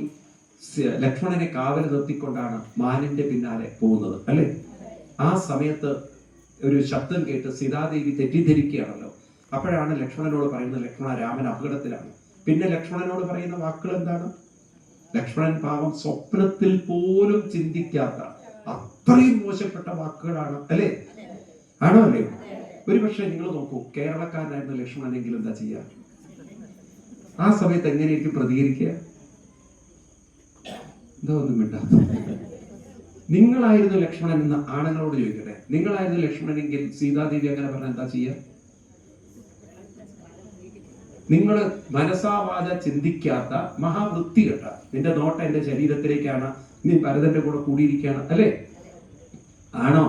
ലക്ഷ്മണനെ കാവൽ നിർത്തിക്കൊണ്ടാണ് മാനിന്റെ പിന്നാലെ പോകുന്നത് അല്ലെ? ആ സമയത്ത് ഒരു ശബ്ദം കേട്ട് സീതാദേവി തെറ്റിദ്ധരിക്കുകയാണല്ലോ. അപ്പോഴാണ് ലക്ഷ്മണനോട് പറയുന്നത്, ലക്ഷ്മണ, രാമൻ അപകടത്തിലാണ്. പിന്നെ ലക്ഷ്മണനോട് പറയുന്ന വാക്കുകൾ എന്താണ്? ലക്ഷ്മണൻ പാവം സ്വപ്നത്തിൽ പോലും ചിന്തിക്കാത്ത അത്രയും മോശപ്പെട്ട വാക്കുകളാണ് അല്ലേ? ആണോ അല്ലയോ? ഒരുപക്ഷെ നിങ്ങൾ നോക്കൂ, കേരളക്കാരനായിരുന്ന ലക്ഷ്മണനെങ്കിലും എന്താ ചെയ്യാ? ആ സമയത്ത് എങ്ങനെയായിരിക്കും പ്രതികരിക്കുക? എന്താ ഒന്നും മിണ്ടാത്ത? നിങ്ങളായിരുന്നു ലക്ഷ്മണൻ എന്ന് ആണുങ്ങളോട് ചോദിക്കട്ടെ. നിങ്ങളായിരുന്നു ലക്ഷ്മണനെങ്കിൽ സീതാദേവി അങ്ങനെ പറഞ്ഞാൽ എന്താ ചെയ്യുക? നിങ്ങൾ മനസാവാച ചിന്തിക്കാത്ത മഹാവൃത്തികെട്ട, നിന്റെ നോട്ടം എന്റെ ശരീരത്തിലേക്കാണ്, നീ ഭരതന്റെ കൂടെ കൂടിയിരിക്കുകയാണ്, അല്ലേ? ആണോ?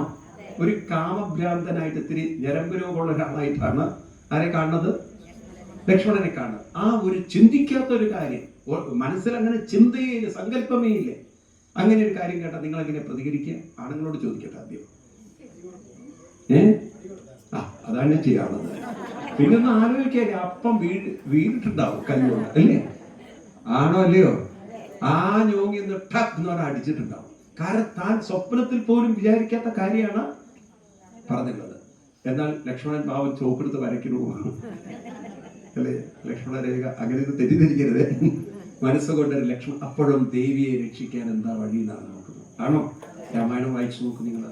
ഒരു കാമഭ്രാന്തനായിട്ട് ഇത്തിരി ഞരമ്പ് രോഗമുള്ള ഒരാളായിട്ടാണ് ആരെ കാണുന്നത്? ലക്ഷ്മണനെ കാണുന്നത്. ആ ഒരു ചിന്തിക്കാത്ത ഒരു കാര്യം മനസ്സിൽ അങ്ങനെ ചിന്തയേ ഇല്ല, സങ്കല്പമേ ഇല്ലേ. അങ്ങനെ ഒരു കാര്യം കേട്ടാൽ നിങ്ങൾ എങ്ങനെ പ്രതികരിക്കുക? ആണുങ്ങളോട് ചോദിക്കട്ടെ ആദ്യം. അതാണ് ഞാൻ ചെയ്യാറുള്ളത്. പിന്നെ ഒന്ന് ആലോചിക്കാൻ, അപ്പം വീണിട്ടുണ്ടാവും കല്ലുകൊണ്ട്, അല്ലേ? ആണോ അല്ലയോ? ആ ഞോങ്ങി എന്ന് ടക്ക് എന്ന് പറഞ്ഞാൽ അടിച്ചിട്ടുണ്ടാവും. കാരണം താൻ സ്വപ്നത്തിൽ പോലും വിചാരിക്കാത്ത കാര്യമാണ് പറഞ്ഞിട്ടുള്ളത്. എന്നാൽ ലക്ഷ്മണൻ പാവം ചോപ്പെടുത്ത് വരയ്ക്കണു, അല്ലേ? ലക്ഷ്മണ രേഖ അങ്ങനെയൊന്നും തെറ്റിദ്ധരിക്കരുത്. മനസ്സുകൊണ്ട് ലക്ഷ്മണൻ അപ്പോഴും ദേവിയെ രക്ഷിക്കാൻ എന്താ വഴി എന്നാണ് നോക്കുന്നത്. ആണോ? രാമായണം വായിച്ചു നോക്കും നിങ്ങൾ.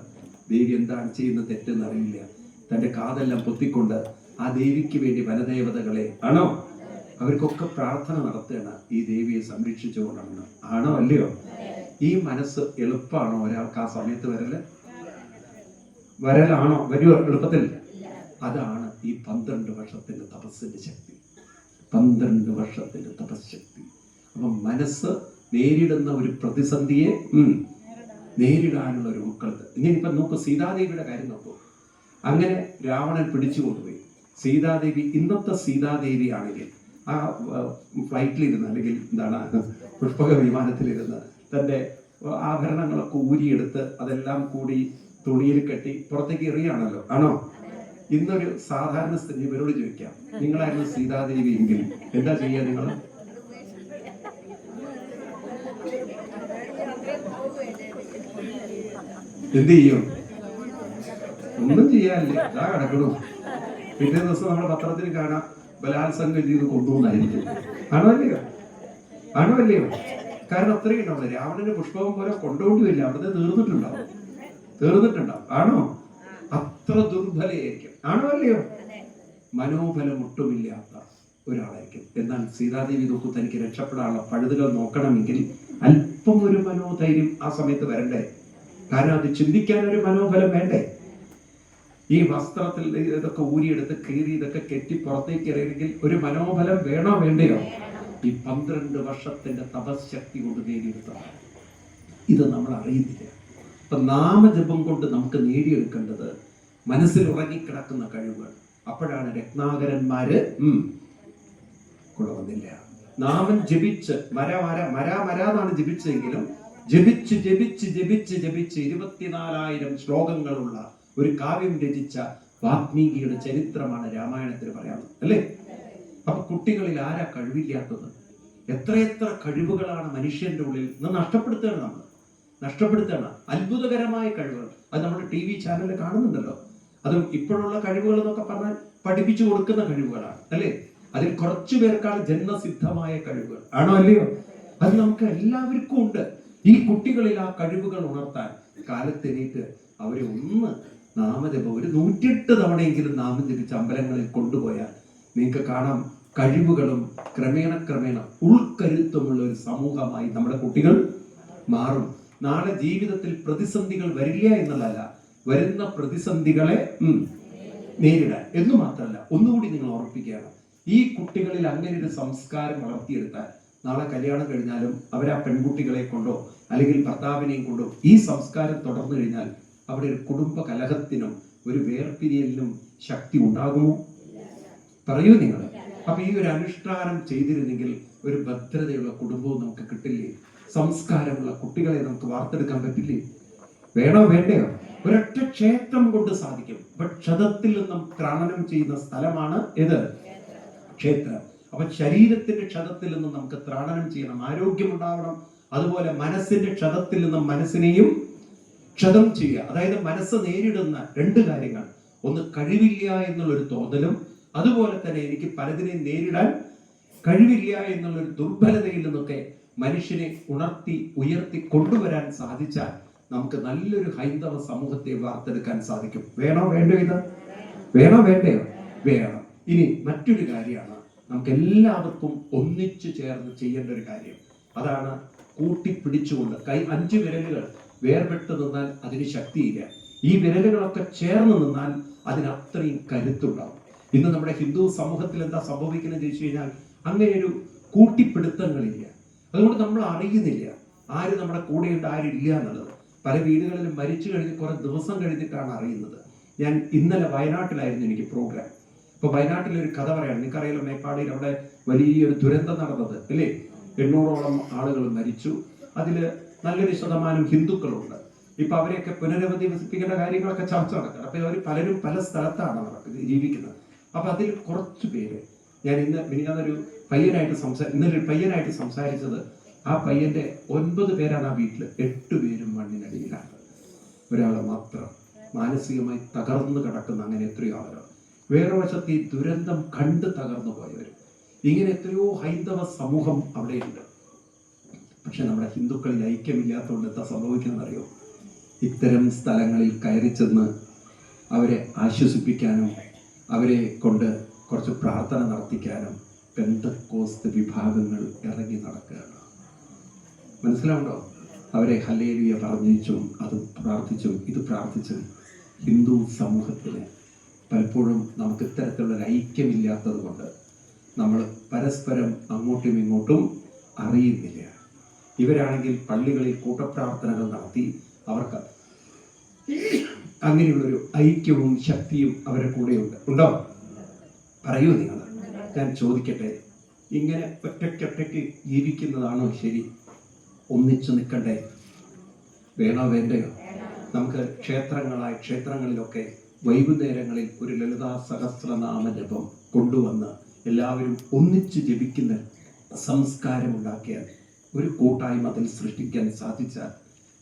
ദേവി എന്താണ് ചെയ്യുന്ന തെറ്റെന്ന് അറിയില്ല. തന്റെ കാതെല്ലാം പൊത്തിക്കൊണ്ട് ആ ദേവിക്ക് വേണ്ടി വനദേവതകളെ, ആണോ, അവർക്കൊക്കെ പ്രാർത്ഥന നടത്തുകയാണ് ഈ ദേവിയെ സംരക്ഷിച്ചുകൊണ്ടാണ്. ആണോ അല്ലയോ? ഈ മനസ്സ് എളുപ്പമാണോ ഒരാൾക്ക് ആ സമയത്ത് വരലാണോ? വരുമോ എളുപ്പത്തിൽ? അതാണ് ഈ 12 വർഷത്തിന്റെ തപസ്സിന്റെ ശക്തി. 12 വർഷത്തിന്റെ തപശക്തി. അപ്പൊ മനസ്സ് നേരിടുന്ന ഒരു പ്രതിസന്ധിയെ നേരിടാനുള്ള ഒരു ഉൾക്കടത്ത്. ഇനിയിപ്പൊ നോക്കൂ, സീതാദേവിയുടെ കാര്യം നോക്കൂ. അങ്ങനെ രാവണൻ പിടിച്ചുകൊണ്ടുപോയി സീതാദേവി. ഇന്നത്തെ സീതാദേവി ആണെങ്കിൽ ആ ഫ്ലൈറ്റിലിരുന്ന്, അല്ലെങ്കിൽ എന്താണ്, പുഷ്പക വിമാനത്തിലിരുന്ന് തന്റെ ആഭരണങ്ങളൊക്കെ ഊരിയെടുത്ത് അതെല്ലാം കൂടി തുണിയിൽ കെട്ടി പുറത്തേക്ക് എറിയാണല്ലോ, ആണോ? ഇന്നൊരു സാധാരണ സ്ഥിതി ഇവരോട് ചോദിക്കാം, നിങ്ങളായിരുന്നു സീതാദേവി എങ്കിൽ എന്താ ചെയ്യുക? നിങ്ങൾ എന്ത് ചെയ്യും? ഒന്നും ചെയ്യാനില്ല, ഇതാ കിടക്കണു. പിറ്റേ ദിവസം നമ്മുടെ പത്രത്തിൽ കാണാം ബലാത്സംഗം ചെയ്ത് കൊണ്ടുപോകുന്നായിരിക്കും. ആണോ അല്ലയോ? ആണോ അല്ലയോ? കാരണം അത്രയും ഉണ്ടാവും. രാവണന് പുഷ്പകം പോലെ കൊണ്ടുകൊണ്ടുമില്ല, അവിടുത്തെ തീർന്നിട്ടുണ്ടാവും. ആണോ? അത്ര ദുർബലയായിരിക്കും. ആണോ അല്ലയോ? മനോബലം ഒട്ടുമില്ലാത്ത ഒരാളായിരിക്കും. എന്നാൽ സീതാദേവി നോക്കൂ, തനിക്ക് രക്ഷപ്പെടാനുള്ള പഴുതുകൾ നോക്കണമെങ്കിൽ അല്പം ഒരു മനോധൈര്യം ആ സമയത്ത് വരണ്ടേ? കാരണം അത് ചിന്തിക്കാൻ ഒരു മനോബലം വേണ്ടേ? ഈ വസ്ത്രത്തിൽ ഇതൊക്കെ ഊരിയെടുത്ത് കീറി ഇതൊക്കെ കെട്ടി പുറത്തേക്ക് എറിയണമെങ്കിൽ ഒരു മനോബലം വേണോ വേണ്ടയോ? ഈ 12 വർഷത്തിന്റെ തപശക്തി കൊണ്ട് നേടിയെടുത്തതാണ്. ഇത് നമ്മൾ അറിയുന്നില്ല. അപ്പൊ നാമജപം കൊണ്ട് നമുക്ക് നേടിയെടുക്കേണ്ടത് മനസ്സിൽ ഉറങ്ങിക്കിടക്കുന്ന കഴിവുകൾ. അപ്പോഴാണ് രത്നാകരന്മാര് കൊണ്ടുവന്നില്ല. നാമം ജപിച്ച് മരാന്നാണ് ജപിച്ചെങ്കിലും ജപിച്ച് 24,000 ശ്ലോകങ്ങളുള്ള ഒരു കാവ്യം രചിച്ച വാത്മീകിയുടെ ചരിത്രമാണ് രാമായണത്തിൽ പറയാനുള്ളത്, അല്ലേ? അപ്പൊ കുട്ടികളിൽ ആരാ കഴിവില്ലാത്തത്? എത്രയെത്ര കഴിവുകളാണ് മനുഷ്യന്റെ ഉള്ളിൽ നിന്ന് നഷ്ടപ്പെടുത്തുകയാണ്. അത്ഭുതകരമായ കഴിവുകൾ. അത് നമ്മുടെ TV ചാനലിൽ കാണുന്നുണ്ടല്ലോ. അതും ഇപ്പോഴുള്ള കഴിവുകൾ എന്നൊക്കെ പറഞ്ഞാൽ പഠിപ്പിച്ചു കൊടുക്കുന്ന കഴിവുകളാണ്, അല്ലേ? അതിൽ കുറച്ചു പേർക്കാണ് ജന്മസിദ്ധമായ കഴിവുകൾ. ആണോ അല്ലയോ? അത് നമുക്ക് എല്ലാവർക്കും ഉണ്ട്. ഈ കുട്ടികളിൽ ആ കഴിവുകൾ ഉണർത്താൻ കാലത്തെണീറ്റ് അവരെ ഒന്ന് നാമജപം, ഒരു 108 തവണയെങ്കിലും നാമം ജപിച്ച് അമ്പലങ്ങളിൽ കൊണ്ടുപോയാൽ നിങ്ങൾക്ക് കാണാം കഴിവുകളും ക്രമേണ ഉൾക്കരുത്തുമുള്ള ഒരു സമൂഹമായി നമ്മുടെ കുട്ടികൾ മാറും. നാളെ ജീവിതത്തിൽ പ്രതിസന്ധികൾ വരില്ല എന്നുള്ളതല്ല, വരുന്ന പ്രതിസന്ധികളെ നേരിടാൻ എന്നു മാത്രമല്ല, ഒന്നുകൂടി നിങ്ങൾ ഓർപ്പിക്കുകയാണ്, ഈ കുട്ടികളിൽ അങ്ങനെ ഒരു സംസ്കാരം വളർത്തിയെടുത്താൽ നാളെ കല്യാണം കഴിഞ്ഞാലും അവരാ പെൺകുട്ടികളെ കൊണ്ടോ അല്ലെങ്കിൽ ഭർത്താവിനെയും കൊണ്ടോ ഈ സംസ്കാരം തുടർന്നു കഴിഞ്ഞാൽ അവിടെ ഒരു കുടുംബ കലഹത്തിനും ഒരു വേർപിരിയലിനും ശക്തി ഉണ്ടാകുമോ? പറയൂ നിങ്ങൾ. അപ്പൊ ഈ ഒരു അനുഷ്ഠാനം ചെയ്തിരുന്നെങ്കിൽ ഒരു ഭദ്രതയുള്ള കുടുംബവും നമുക്ക് കിട്ടില്ലേ? സംസ്കാരമുള്ള കുട്ടികളെ നമുക്ക് വാർത്തെടുക്കാൻ പറ്റില്ലേ? വേണോ വേണ്ടയോ? ഒരൊറ്റ ക്ഷേത്രം കൊണ്ട് സാധിക്കും. അപ്പൊ ക്ഷതത്തിൽ നിന്നും ത്രാണനം ചെയ്യുന്ന സ്ഥലമാണ് ഏത്? ക്ഷേത്രം. അപ്പൊ ശരീരത്തിന്റെ ക്ഷതത്തിൽ നിന്നും നമുക്ക് ത്രാണനം ചെയ്യണം, ആരോഗ്യം ഉണ്ടാവണം. അതുപോലെ മനസ്സിന്റെ ക്ഷതത്തിൽ നിന്നും മനസ്സിനെയും ക്ഷതം ചെയ്യുക. അതായത് മനസ്സ് നേരിടുന്ന 2 കാര്യങ്ങൾ, ഒന്ന് കഴിവില്ല എന്നുള്ളൊരു തോന്നലും, അതുപോലെ തന്നെ എനിക്ക് പലതിനെയും നേരിടാൻ കഴിവില്ല എന്നുള്ളൊരു ദുർബലതയിൽ നിന്നൊക്കെ മനുഷ്യനെ ഉയർത്തി കൊണ്ടുവരാൻ സാധിച്ചാൽ നമുക്ക് നല്ലൊരു ഹൈന്ദവ സമൂഹത്തെ വാർത്തെടുക്കാൻ സാധിക്കും. വേണോ വേണ്ടയോ? ഇത് വേണോ വേണ്ടയോ? വേണം. ഇനി മറ്റൊരു കാര്യമാണ് നമുക്ക് എല്ലാവർക്കും ഒന്നിച്ചു ചേർന്ന് ചെയ്യേണ്ട ഒരു കാര്യം. അതാണ് കൂട്ടിപ്പിടിച്ചുകൊണ്ട് 5 വിരലുകൾ വേർപെട്ട് നിന്നാൽ അതിന് ശക്തിയില്ല. ഈ വിരലുകളൊക്കെ ചേർന്ന് നിന്നാൽ അതിന് അത്രയും കരുത്തുണ്ടാവും. ഇന്ന് നമ്മുടെ ഹിന്ദു സമൂഹത്തിൽ എന്താ സംഭവിക്കുന്നത് ചോദിച്ചു കഴിഞ്ഞാൽ അങ്ങനെ ഒരു കൂട്ടിപ്പിടുത്തങ്ങളില്ല. അതുകൊണ്ട് നമ്മൾ അറിയുന്നില്ല ആര് നമ്മുടെ കൂടെയുണ്ട് ആരില്ല എന്നുള്ളത്. പല വീടുകളിലും മരിച്ചു കഴിഞ്ഞ് കുറെ ദിവസം കഴിഞ്ഞിട്ടാണ് അറിയുന്നത്. ഞാൻ ഇന്നലെ വയനാട്ടിലായിരുന്നു എനിക്ക് പ്രോഗ്രാം. ഇപ്പൊ വയനാട്ടിലൊരു കഥ പറയാണ്. നിങ്ങൾക്കറിയാലോ, മേപ്പാടിയിൽ അവിടെ വലിയൊരു ദുരന്തം നടന്നത് അല്ലേ? 800ഓളം ആളുകൾ മരിച്ചു. അതില് നല്ലൊരു ശതമാനം ഹിന്ദുക്കളുണ്ട്. ഇപ്പൊ അവരെയൊക്കെ പുനരധിവസിപ്പിക്കേണ്ട കാര്യങ്ങളൊക്കെ ചർച്ച നടക്കണം. അപ്പൊ അവർ പലരും പല സ്ഥലത്താണ് ജീവിക്കുന്നത്. അപ്പൊ അതിൽ കുറച്ചു പേര്, ഞാൻ ഇന്നൊരു പയ്യനായിട്ട് സംസാരിച്ചത്, ആ പയ്യന്റെ 9 പേരാണ് ആ വീട്ടില്, 8 പേരും മണ്ണിനടിയിലാണ്. ഒരാളെ മാത്രം മാനസികമായി തകർന്നു കിടക്കുന്ന അങ്ങനെ എത്രയോ ആളുകൾ. വേറെ വശത്ത് ഈ ദുരന്തം കണ്ട് തകർന്നു പോയവരും. ഇങ്ങനെ എത്രയോ ഹൈന്ദവ സമൂഹം അവിടെയുണ്ട്. പക്ഷെ നമ്മുടെ ഹിന്ദുക്കളിൽ ഐക്യമില്ലാത്തതുകൊണ്ട് എന്താ സംഭവിക്കുന്നറിയോ? ഇത്തരം സ്ഥലങ്ങളിൽ കയറി ചെന്ന് അവരെ ആശ്വസിപ്പിക്കാനും അവരെ കൊണ്ട് കുറച്ച് പ്രാർത്ഥന നടത്തിക്കാനും പെന്തക്കോസ്ത് വിഭാഗങ്ങൾ ഇറങ്ങി നടക്കുകയാണ്. മനസ്സിലാവുണ്ടോ? അവരെ ഹല്ലേലൂയ പറഞ്ഞിച്ചും അത് പ്രാർത്ഥിച്ചും ഇത് പ്രാർത്ഥിച്ചും ഹിന്ദു സമൂഹത്തിന് പലപ്പോഴും നമുക്ക് ഇത്തരത്തിലുള്ള ഐക്യമില്ലാത്തത് കൊണ്ട് നമ്മൾ പരസ്പരം അങ്ങോട്ടും ഇങ്ങോട്ടും അറിയുന്നില്ല. ഇവരാണെങ്കിൽ പള്ളികളിൽ കൂട്ടപ്രാർത്ഥനകൾ നടത്തി അവർക്ക് അങ്ങനെയുള്ളൊരു ഐക്യവും ശക്തിയും അവരെ കൂടെയുണ്ട്. ഉണ്ടോ? പറയൂ നിങ്ങൾ. ഞാൻ ചോദിക്കട്ടെ, ഇങ്ങനെ ഒറ്റയ്ക്ക് ജീവിക്കുന്നതാണോ ശരി? ഒന്നിച്ചു നിൽക്കണ്ടേ? വേണോ വേണ്ടയോ? നമുക്ക് ക്ഷേത്രങ്ങളിലൊക്കെ വൈകുന്നേരങ്ങളിൽ ഒരു ലളിതാ സഹസ്രനാമ ജപം കൊണ്ടുവന്ന് എല്ലാവരും ഒന്നിച്ച് ജപിക്കുന്ന സംസ്കാരം ഉണ്ടാക്കിയാൽ, ഒരു കൂട്ടായ്മ അതിൽ സൃഷ്ടിക്കാൻ സാധിച്ചാൽ,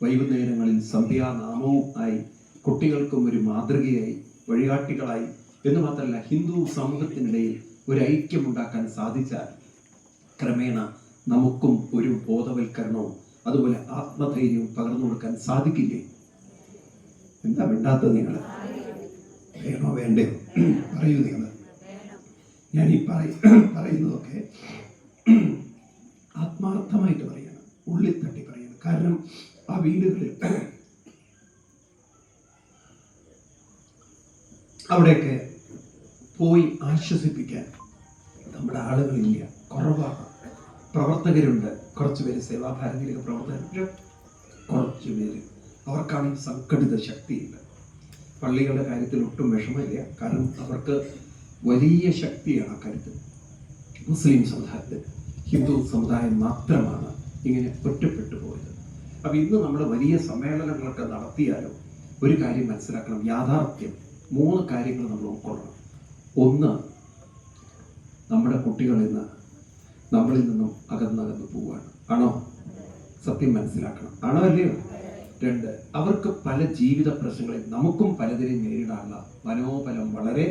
വൈകുന്നേരങ്ങളിൽ സന്ധ്യാനാമവും ആയി കുട്ടികൾക്കും ഒരു മാതൃകയായി വഴികാട്ടികളായി എന്ന് മാത്രമല്ല ഹിന്ദു സമൂഹത്തിനിടയിൽ ഒരു ഐക്യമുണ്ടാക്കാൻ സാധിച്ചാൽ ക്രമേണ നമുക്കും ഒരു ബോധവൽക്കരണവും അതുപോലെ ആത്മധൈര്യവും പകർന്നു കൊടുക്കാൻ സാധിക്കില്ലേ? എന്താ വേണ്ടാത്തത്? നിങ്ങൾ വേണോ വേണ്ടയോ? പറയൂ നിങ്ങൾ. ഞാൻ ഈ പറയുന്നതൊക്കെ ആത്മാർത്ഥമായിട്ട് പറയണം, ഉള്ളിൽ തട്ടി പറയണം. കാരണം ആ വീടുകളിൽ അവിടെയൊക്കെ പോയി ആശ്വസിപ്പിക്കാൻ നമ്മുടെ ആളുകളില്ല, കുറവാണ്. പ്രവർത്തകരുണ്ട്, കുറച്ച് പേര്, സേവാഭാരതിയിലെ പ്രവർത്തകരുണ്ട്, കുറച്ച് പേര്. അവർക്കാണെങ്കിൽ സംഘടിത ശക്തിയുണ്ട്. പള്ളികളുടെ കാര്യത്തിൽ ഒട്ടും വിഷമമില്ല, കാരണം അവർക്ക് വലിയ ശക്തിയാണ് അക്കാര്യത്തിൽ. മുസ്ലിം സമുദായത്തിൽ ഹിന്ദു സമുദായം മാത്രമാണ് ഇങ്ങനെ ഒറ്റപ്പെട്ടു പോയത്. അപ്പം ഇന്ന് നമ്മൾ വലിയ സമ്മേളനങ്ങളൊക്കെ നടത്തിയാലും ഒരു കാര്യം മനസ്സിലാക്കണം, യാഥാർത്ഥ്യം. 3 കാര്യങ്ങൾ നമ്മൾ ഉൾക്കൊള്ളണം. ഒന്ന്, നമ്മുടെ കുട്ടികൾ ഇന്ന് നമ്മളിൽ നിന്നും അകന്നകന്ന് പോവുകയാണ്. ആണോ? സത്യം മനസ്സിലാക്കണം. ആണോ അല്ലയോ? 2, അവർക്ക് പല ജീവിത പ്രശ്നങ്ങളിൽ നമുക്കും പലതിനെയും നേരിടാനുള്ള മനോബലം വളരെ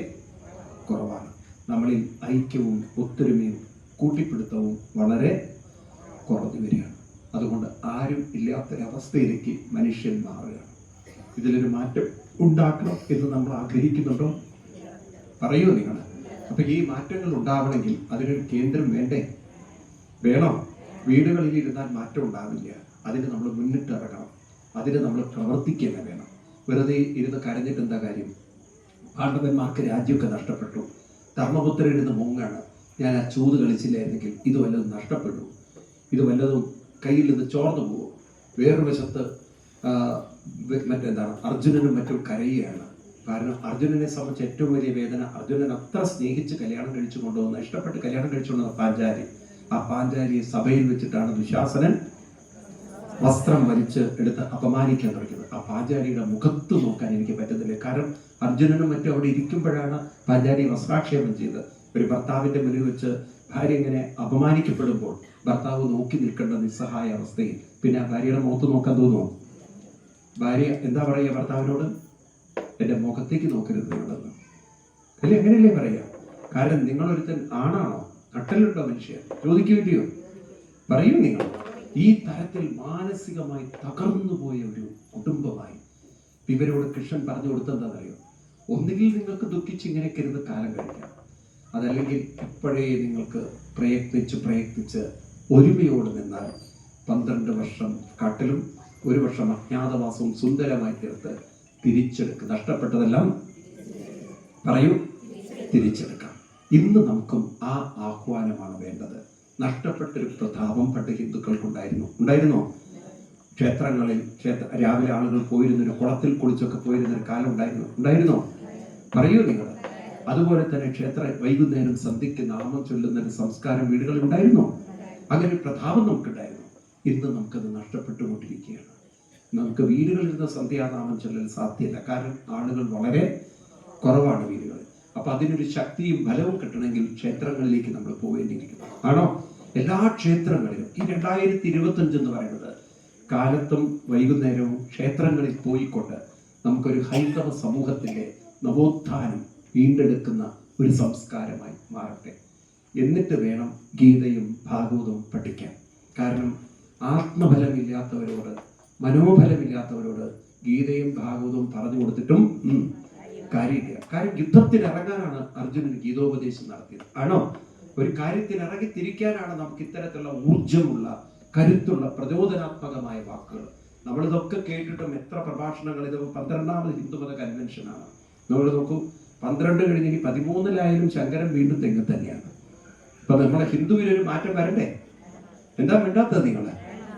കുറവാണ്. നമ്മളിൽ ഐക്യവും ഒത്തൊരുമയും കൂട്ടിപ്പിടുത്തവും വളരെ കുറഞ്ഞു വരികയാണ്. അതുകൊണ്ട് ആരും ഇല്ലാത്തൊരവസ്ഥയിലേക്ക് മനുഷ്യൻ മാറുകയാണ്. ഇതിലൊരു മാറ്റം ഉണ്ടാക്കണം എന്ന് നമ്മൾ ആഗ്രഹിക്കുന്നുണ്ടോ? പറയൂ നിങ്ങൾ. അപ്പൊ ഈ മാറ്റങ്ങൾ ഉണ്ടാവണമെങ്കിൽ അതിനൊരു കേന്ദ്രം വേണ്ടേ? വേണം. വീടുകളിൽ ഇരുന്നാൽ മാറ്റം ഉണ്ടാവില്ല. അതിന് നമ്മൾ മുന്നിട്ട് ഇറങ്ങണം. അതിന് നമ്മൾ പ്രവർത്തിക്കുക വേണം. വെറുതെ ഇരുന്ന് കരഞ്ഞിട്ട് എന്താ കാര്യം? പാണ്ഡവന്മാർക്ക് രാജ്യമൊക്കെ നഷ്ടപ്പെട്ടു. ധർമ്മപുത്രരിരുന്ന് മുങ്ങാണ്. ഞാൻ ആ ചൂത് കളിച്ചില്ലായിരുന്നെങ്കിൽ ഇത് വല്ലതും നഷ്ടപ്പെട്ടു, ഇത് വല്ലതും കയ്യിൽ നിന്ന് ചോർന്നു പോകും. വേറൊരു വശത്ത് മറ്റെന്താണ്, അർജുനനും മറ്റും കരയുകയാണ്. കാരണം അർജുനനെ സംബന്ധിച്ച് ഏറ്റവും വലിയ വേദന, അർജുനൻ അത്ര സ്നേഹിച്ച് കല്യാണം കഴിച്ചു കൊണ്ടുവന്ന, ഇഷ്ടപ്പെട്ട് കല്യാണം കഴിച്ചുകൊണ്ടുവന്ന പാഞ്ചാലി. ആ പാഞ്ചാലിയെ സഭയിൽ വെച്ചിട്ടാണ് ദുശാസനൻ വസ്ത്രം വലിച്ച് എടുത്ത് അപമാനിക്കാൻ തുടങ്ങിയത്. ആ പാഞ്ചാലിയുടെ മുഖത്ത് നോക്കാൻ എനിക്ക് പറ്റുന്നില്ല. കാരണം അർജുനനും മറ്റും അവിടെ ഇരിക്കുമ്പോഴാണ് പാഞ്ചാലി വസ്ത്രാക്ഷേപം ചെയ്ത്. ഒരു ഭർത്താവിന്റെ മുന്നിൽ വെച്ച് ഭാര്യ ഇങ്ങനെ അപമാനിക്കപ്പെടുമ്പോൾ ഭർത്താവ് നോക്കി നിൽക്കേണ്ട നിസ്സഹായ അവസ്ഥയിൽ പിന്നെ ആ ഭാര്യയുടെ മുഖത്ത് നോക്കാൻ തോന്നുമോ? ഭാര്യ എന്താ പറയുക ഭർത്താവിനോട്? എൻ്റെ മുഖത്തേക്ക് നോക്കരുത് നിങ്ങളെന്ന് അല്ലേ? അങ്ങനെയല്ലേ പറയാ? കാരണം നിങ്ങളൊരുത്തൻ ആണാണോ? നട്ടലുണ്ടോ മനുഷ്യൻ? ചോദിക്കുകയോ? പറയൂ നിങ്ങൾ. ഈ തരത്തിൽ മാനസികമായി തകർന്നു പോയ ഒരു കുടുംബമായി ഇവരോട് കൃഷ്ണൻ പറഞ്ഞു കൊടുത്തെന്താണെന്നറിയോ? ഒന്നുകിൽ നിങ്ങൾക്ക് ദുഃഖിച്ച് ഇങ്ങനെയൊക്കെ ഇരുന്ന് കാലം കഴിക്കാം, അതല്ലെങ്കിൽ ഇപ്പോഴേ നിങ്ങൾക്ക് പ്രയത്നിച്ച് ഒരുമയോട് നിന്നാൽ 12 വർഷം കാട്ടിലും 1 വർഷം അജ്ഞാതവാസവും സുന്ദരമായി തീർത്ത് തിരിച്ചെടുക്കുക. നഷ്ടപ്പെട്ടതെല്ലാം പറയൂ, തിരിച്ചെടുക്കാം. ഇന്ന് നമുക്കും ആ ആഹ്വാനമാണ് വേണ്ടത്. നഷ്ടപ്പെട്ടൊരു പ്രതാപം പണ്ട് ഹിന്ദുക്കൾക്കുണ്ടായിരുന്നോ? ക്ഷേത്രങ്ങളിൽ രാവിലെ ആളുകൾ പോയിരുന്നൊരു കുളത്തിൽ കുളിച്ചൊക്കെ പോയിരുന്നൊരു കാലം ഉണ്ടായിരുന്നോ? പറയൂ നിങ്ങൾ. അതുപോലെ തന്നെ വൈകുന്നേരം സന്ധ്യയ്ക്ക് നാമം ചൊല്ലുന്നൊരു സംസ്കാരം വീടുകളിൽ ഉണ്ടായിരുന്നോ? അങ്ങനെ ഒരു പ്രതാപം നമുക്കുണ്ടായിരുന്നു. ഇന്ന് നമുക്കത് നഷ്ടപ്പെട്ടുകൊണ്ടിരിക്കുകയാണ്. നമുക്ക് വീടുകളിൽ നിന്ന് സന്ധ്യാനാമം ചൊല്ലൽ സാധ്യമല്ല. കാരണം ആളുകൾ വളരെ കുറവാണ് വീടുകളിൽ. അപ്പൊ അതിനൊരു ശക്തിയും ബലവും കിട്ടണമെങ്കിൽ ക്ഷേത്രങ്ങളിലേക്ക് നമ്മൾ പോവേണ്ടിയിരിക്കുന്നു. ആണോ? എല്ലാ ക്ഷേത്രങ്ങളിലും ഈ 2025 എന്ന് പറയുന്നത് കാലത്തും വൈകുന്നേരവും ക്ഷേത്രങ്ങളിൽ പോയിക്കൊണ്ട് നമുക്കൊരു ഹൈന്ദവ സമൂഹത്തിന്റെ നവോത്ഥാനം വീണ്ടെടുക്കുന്ന ഒരു സംസ്കാരമായി മാറട്ടെ. എന്നിട്ട് വേണം ഗീതയും ഭാഗവതവും പഠിക്കാൻ. കാരണം ആത്മബലമില്ലാത്തവരോട്, മനോബലമില്ലാത്തവരോട് ഗീതയും ഭാഗവതവും പറഞ്ഞു കൊടുത്തിട്ടും കാര്യമില്ല. കാര്യം യുദ്ധത്തിന് ഇറങ്ങാനാണ് അർജുനൻ ഗീതോപദേശം നടത്തിയത്. ആണോ? ഒരു കാര്യത്തിൽ ഇറങ്ങി തിരിക്കാനാണ് നമുക്ക് ഇത്തരത്തിലുള്ള ഊർജമുള്ള, കരുത്തുള്ള, പ്രചോദനാത്മകമായ വാക്കുകൾ. നമ്മളിതൊക്കെ കേട്ടിട്ടും എത്ര പ്രഭാഷണങ്ങൾ. ഇത് 12ാമത് ഹിന്ദുമത കൺവെൻഷനാണ്. നമ്മൾ നോക്കൂ, 12 കഴിഞ്ഞ് ഇനി 13-ലായാലും ശങ്കരൻ വീണ്ടും തെങ്ങ് തന്നെയാണ്. അപ്പൊ നമ്മുടെ ഹിന്ദുവിലൊരു മാറ്റം വരണ്ടേ? എന്താ മിണ്ടാത്തത് നിങ്ങള്?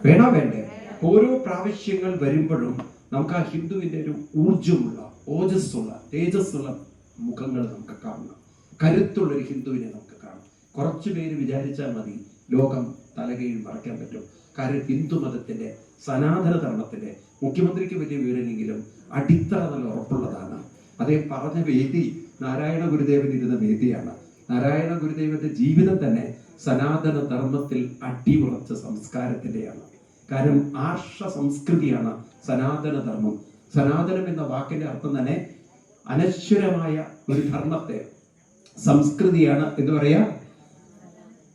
വേണ്ടേ? ഓരോ പ്രാവശ്യങ്ങൾ വരുമ്പോഴും നമുക്ക് ആ ഹിന്ദുവിന്റെ ഒരു ഊർജമുള്ള, ഓജസ്സുള്ള, തേജസ്സുള്ള മുഖങ്ങൾ നമുക്ക് കാണണം. കരുത്തുള്ള ഒരു ഹിന്ദുവിനെ നമുക്ക് കാണാം. കുറച്ചു പേര് വിചാരിച്ചാൽ മതി ലോകം തലകീഴിൽ മറയ്ക്കാൻ പറ്റും. കാരണം ഹിന്ദു മതത്തിന്റെ, സനാതന ധർമ്മത്തിന്റെ മുഖ്യമന്ത്രിക്ക് വലിയ വിവരമെങ്കിലും അടിത്തറ നല്ല ഉറപ്പുള്ളതാണ്. അദ്ദേഹം പറഞ്ഞ വേദി നാരായണ ഗുരുദേവൻ ഇരുന്ന വേദിയാണ്. നാരായണ ഗുരുദേവന്റെ ജീവിതം തന്നെ സനാതന ധർമ്മത്തിൽ അടിയുറച്ച സംസ്കാരത്തിന്റെയാണ്. കാരണം ആർഷ സംസ്കൃതിയാണ് സനാതന ധർമ്മം. സനാതനം എന്ന വാക്കിന്റെ അർത്ഥം തന്നെ അനശ്വരമായ ഒരു ധർമ്മത്തെ, സംസ്കൃതിയാണ് എന്ന് പറയാ.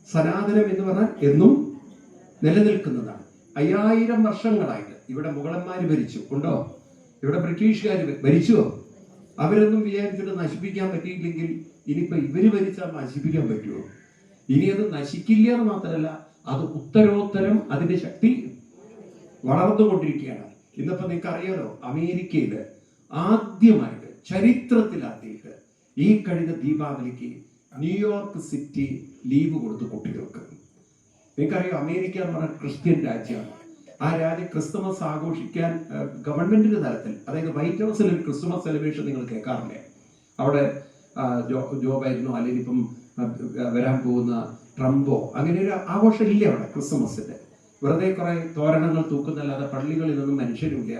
സനാതനം എന്ന് പറഞ്ഞാൽ എന്നും നിലനിൽക്കുന്നതാണ്. 5000 വർഷങ്ങളായിട്ട് ഇവിടെ മുഗളന്മാര് ഭരിച്ചു ഉണ്ടോ? ഇവിടെ ബ്രിട്ടീഷുകാർ ഭരിച്ചുവോ? അവരൊന്നും വിചാരിച്ചിട്ട് നശിപ്പിക്കാൻ പറ്റിയില്ലെങ്കിൽ ഇനിയിപ്പോ ഇവര് ഭരിച്ചാൽ നശിപ്പിക്കാൻ പറ്റുമോ? ഇനി അത് നശിക്കില്ല എന്ന് മാത്രമല്ല, അത് ഉത്തരോത്തരം അതിന്റെ ശക്തി വളർന്നുകൊണ്ടിരിക്കുകയാണ്. ഇന്നിപ്പോ നിങ്ങൾക്ക് അറിയാലോ, അമേരിക്കയില് ആദ്യമായിട്ട്, ചരിത്രത്തിലാദ്യമായിട്ട് ഈ കഴിഞ്ഞ ദീപാവലിക്ക് ന്യൂയോർക്ക് സിറ്റി ലീവ് കൊടുത്തു കുട്ടികൾക്ക്. നിങ്ങൾക്കറിയാം, അമേരിക്ക എന്ന് പറഞ്ഞാൽ ക്രിസ്ത്യൻ രാജ്യമാണ്. ആ രാജ്യം ക്രിസ്തുമസ് ആഘോഷിക്കാൻ ഗവൺമെന്റിന്റെ തലത്തിൽ, അതായത് വൈറ്റ് ഹൗസിൽ ഒരു ക്രിസ്തുമസ് സെലിബ്രേഷൻ നിങ്ങൾ കേൾക്കാറില്ലേ? അവിടെ ജോ ബൈഡനോ അല്ലെങ്കിൽ ഇപ്പം വരാൻ പോകുന്ന ട്രംപോ അങ്ങനെ ഒരു ആഘോഷം ഇല്ല അവിടെ ക്രിസ്തുമസിന്റെ. വെറുതെ കുറെ തോരണങ്ങൾ തൂക്കുന്നല്ലാതെ പള്ളികളിൽ നിന്നും മനുഷ്യരില്ല.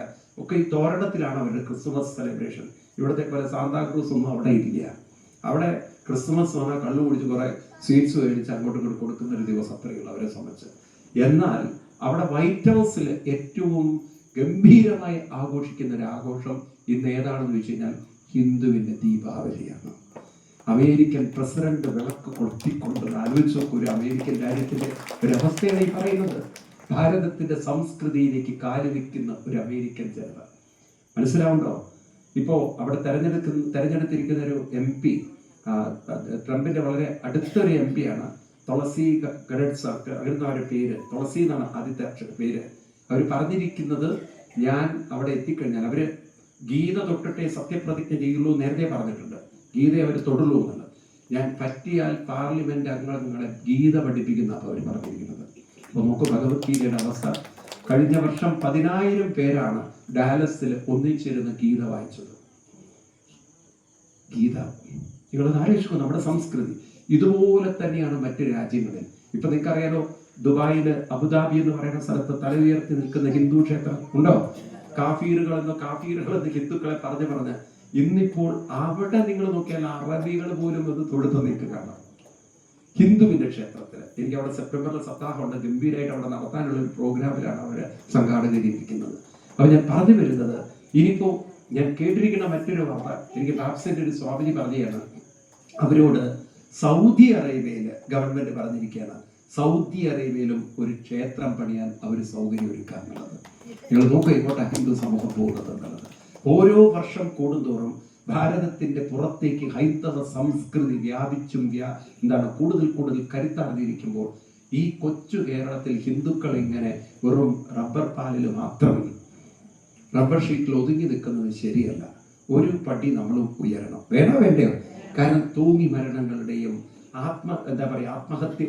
ഒക്കെ ഈ തോരണത്തിലാണ് അവരുടെ ക്രിസ്തുമസ് സെലിബ്രേഷൻ. ഇവിടുത്തെ പോലെ സാന്താക്രൂസ് ഒന്നും അവിടെ ഇല്ല. അവിടെ ക്രിസ്തുമസ് വന്നാൽ കള്ളു കുടിച്ച് കുറെ സ്വീറ്റ്സ് മേടിച്ച് അങ്ങോട്ടും ഇങ്ങോട്ട് കൊടുക്കുന്ന ഒരു ദിവസം അത്രയുള്ള അവരെ സംബന്ധിച്ച്. എന്നാൽ അവിടെ വൈറ്റ് ഹൗസിൽ ഏറ്റവും ഗംഭീരമായി ആഘോഷിക്കുന്ന ഒരു ആഘോഷം ഇന്ന് ഏതാണെന്ന് ചോദിച്ചു കഴിഞ്ഞാൽ ഹിന്ദുവിന്റെ ദീപാവലിയാണ്. അമേരിക്കൻ പ്രസിഡന്റ് വിളക്ക് കൊളുത്തിക്കൊണ്ട് ആലോചിച്ച് നോക്കും. ഒരു അമേരിക്കൻ രാജ്യത്തിന്റെ ഒരവസ്ഥയാണ് ഈ പറയുന്നത്. ഭാരതത്തിന്റെ സംസ്കൃതിയിലേക്ക് കാലുവെക്കുന്ന ഒരു അമേരിക്കൻ ജനത. മനസ്സിലാവുണ്ടോ? ഇപ്പോ അവിടെ തെരഞ്ഞെടുത്തിരിക്കുന്ന ഒരു MP, ട്രംപിന്റെ വളരെ അടുത്തൊരു MP ആണ്. തുളസി ഗഡ്സ്, അങ്ങനെ അവരുടെ പേര് തുളസി എന്നാണ് ആദ്യത്തെ പേര്. അവർ പറഞ്ഞിരിക്കുന്നത്, ഞാൻ അവിടെ എത്തിക്കഴിഞ്ഞാൽ അവര് ഗീത തൊട്ടിട്ടേ സത്യപ്രതിജ്ഞ ചെയ്യുള്ളൂ നേരത്തെ പറഞ്ഞിട്ടുണ്ട്. ഗീതയെ അവർ തൊടുള്ളൂ എന്നുള്ളത്. ഞാൻ പറ്റിയാൽ പാർലമെന്റ് അംഗങ്ങളെ ഗീത പഠിപ്പിക്കുന്ന അവർ പറഞ്ഞിരിക്കുന്നത്. അപ്പൊ നമുക്ക് ഭഗവത്ഗീതയുടെ അവസ്ഥ. കഴിഞ്ഞ വർഷം 10,000 പേരാണ് ഡാലസിൽ ഒന്നിച്ചിരുന്ന് ഗീത വായിച്ചത്. ഗീത നിങ്ങളത് ആലോചിക്കും. നമ്മുടെ സംസ്കൃതി ഇതുപോലെ തന്നെയാണ് മറ്റു രാജ്യങ്ങളിൽ. ഇപ്പൊ നിങ്ങൾക്കറിയാലോ, ദുബായില് അബുദാബി എന്ന് പറയുന്ന സ്ഥലത്ത് തല ഉയർത്തി നിൽക്കുന്ന ഹിന്ദു ക്ഷേത്രം ഉണ്ടോ? കാഫീറുകൾ എന്ന് ഹിന്ദുക്കളെ പറഞ്ഞ് ഇന്നിപ്പോൾ അവിടെ നിങ്ങൾ നോക്കിയാൽ അറബികൾ പോലും അത് തൊടുത്ത് നിൽക്കുകയാണ് ഹിന്ദുവിന്റെ ക്ഷേത്രത്തിൽ. എനിക്ക് അവിടെ സെപ്റ്റംബറിൽ സപ്താഹമുണ്ട്. ഗംഭീരമായിട്ട് അവിടെ നടത്താനുള്ള ഒരു പ്രോഗ്രാമിലാണ് അവര് സംഘാടകരിക്കുന്നത്. അപ്പൊ ഞാൻ പറഞ്ഞു വരുന്നത്, ഇനിയിപ്പോ ഞാൻ കേട്ടിരിക്കുന്ന മറ്റൊരു വാർത്ത, എനിക്ക് ബാപ്സിന്റെ ഒരു സ്വാമിജി പറഞ്ഞതാണ്. അവരോട് സൗദി അറേബ്യയില് ഗവൺമെന്റ് പറഞ്ഞിരിക്കുകയാണ്, സൗദി അറേബ്യയിലും ഒരു ക്ഷേത്രം പണിയാൻ അവർ സൗകര്യം ഒരുക്കാന്നുള്ളത്. നിങ്ങൾ നോക്കുക ഇങ്ങോട്ട് ഹിന്ദു സമൂഹം പോകുന്നത് എന്നുള്ളത്. ഓരോ വർഷം കൂടുന്തോറും ഭാരതത്തിന്റെ പുറത്തേക്ക് ഹൈന്ദവ സംസ്കൃതി വ്യാപിച്ചും കൂടുതൽ കൂടുതൽ കരുത്താർന്നിരിക്കുമ്പോൾ ഈ കൊച്ചു കേരളത്തിൽ ഹിന്ദുക്കൾ ഇങ്ങനെ വെറും റബ്ബർ പാലിൽ മാത്രം, റബ്ബർ ഷീറ്റിൽ ഒതുങ്ങി നിൽക്കുന്നത് ശരിയല്ല. ഒരു പടി നമ്മൾ ഉയരണം. വേണ്ടയോ? കാരണം തൂങ്ങി മരണങ്ങളുടെയും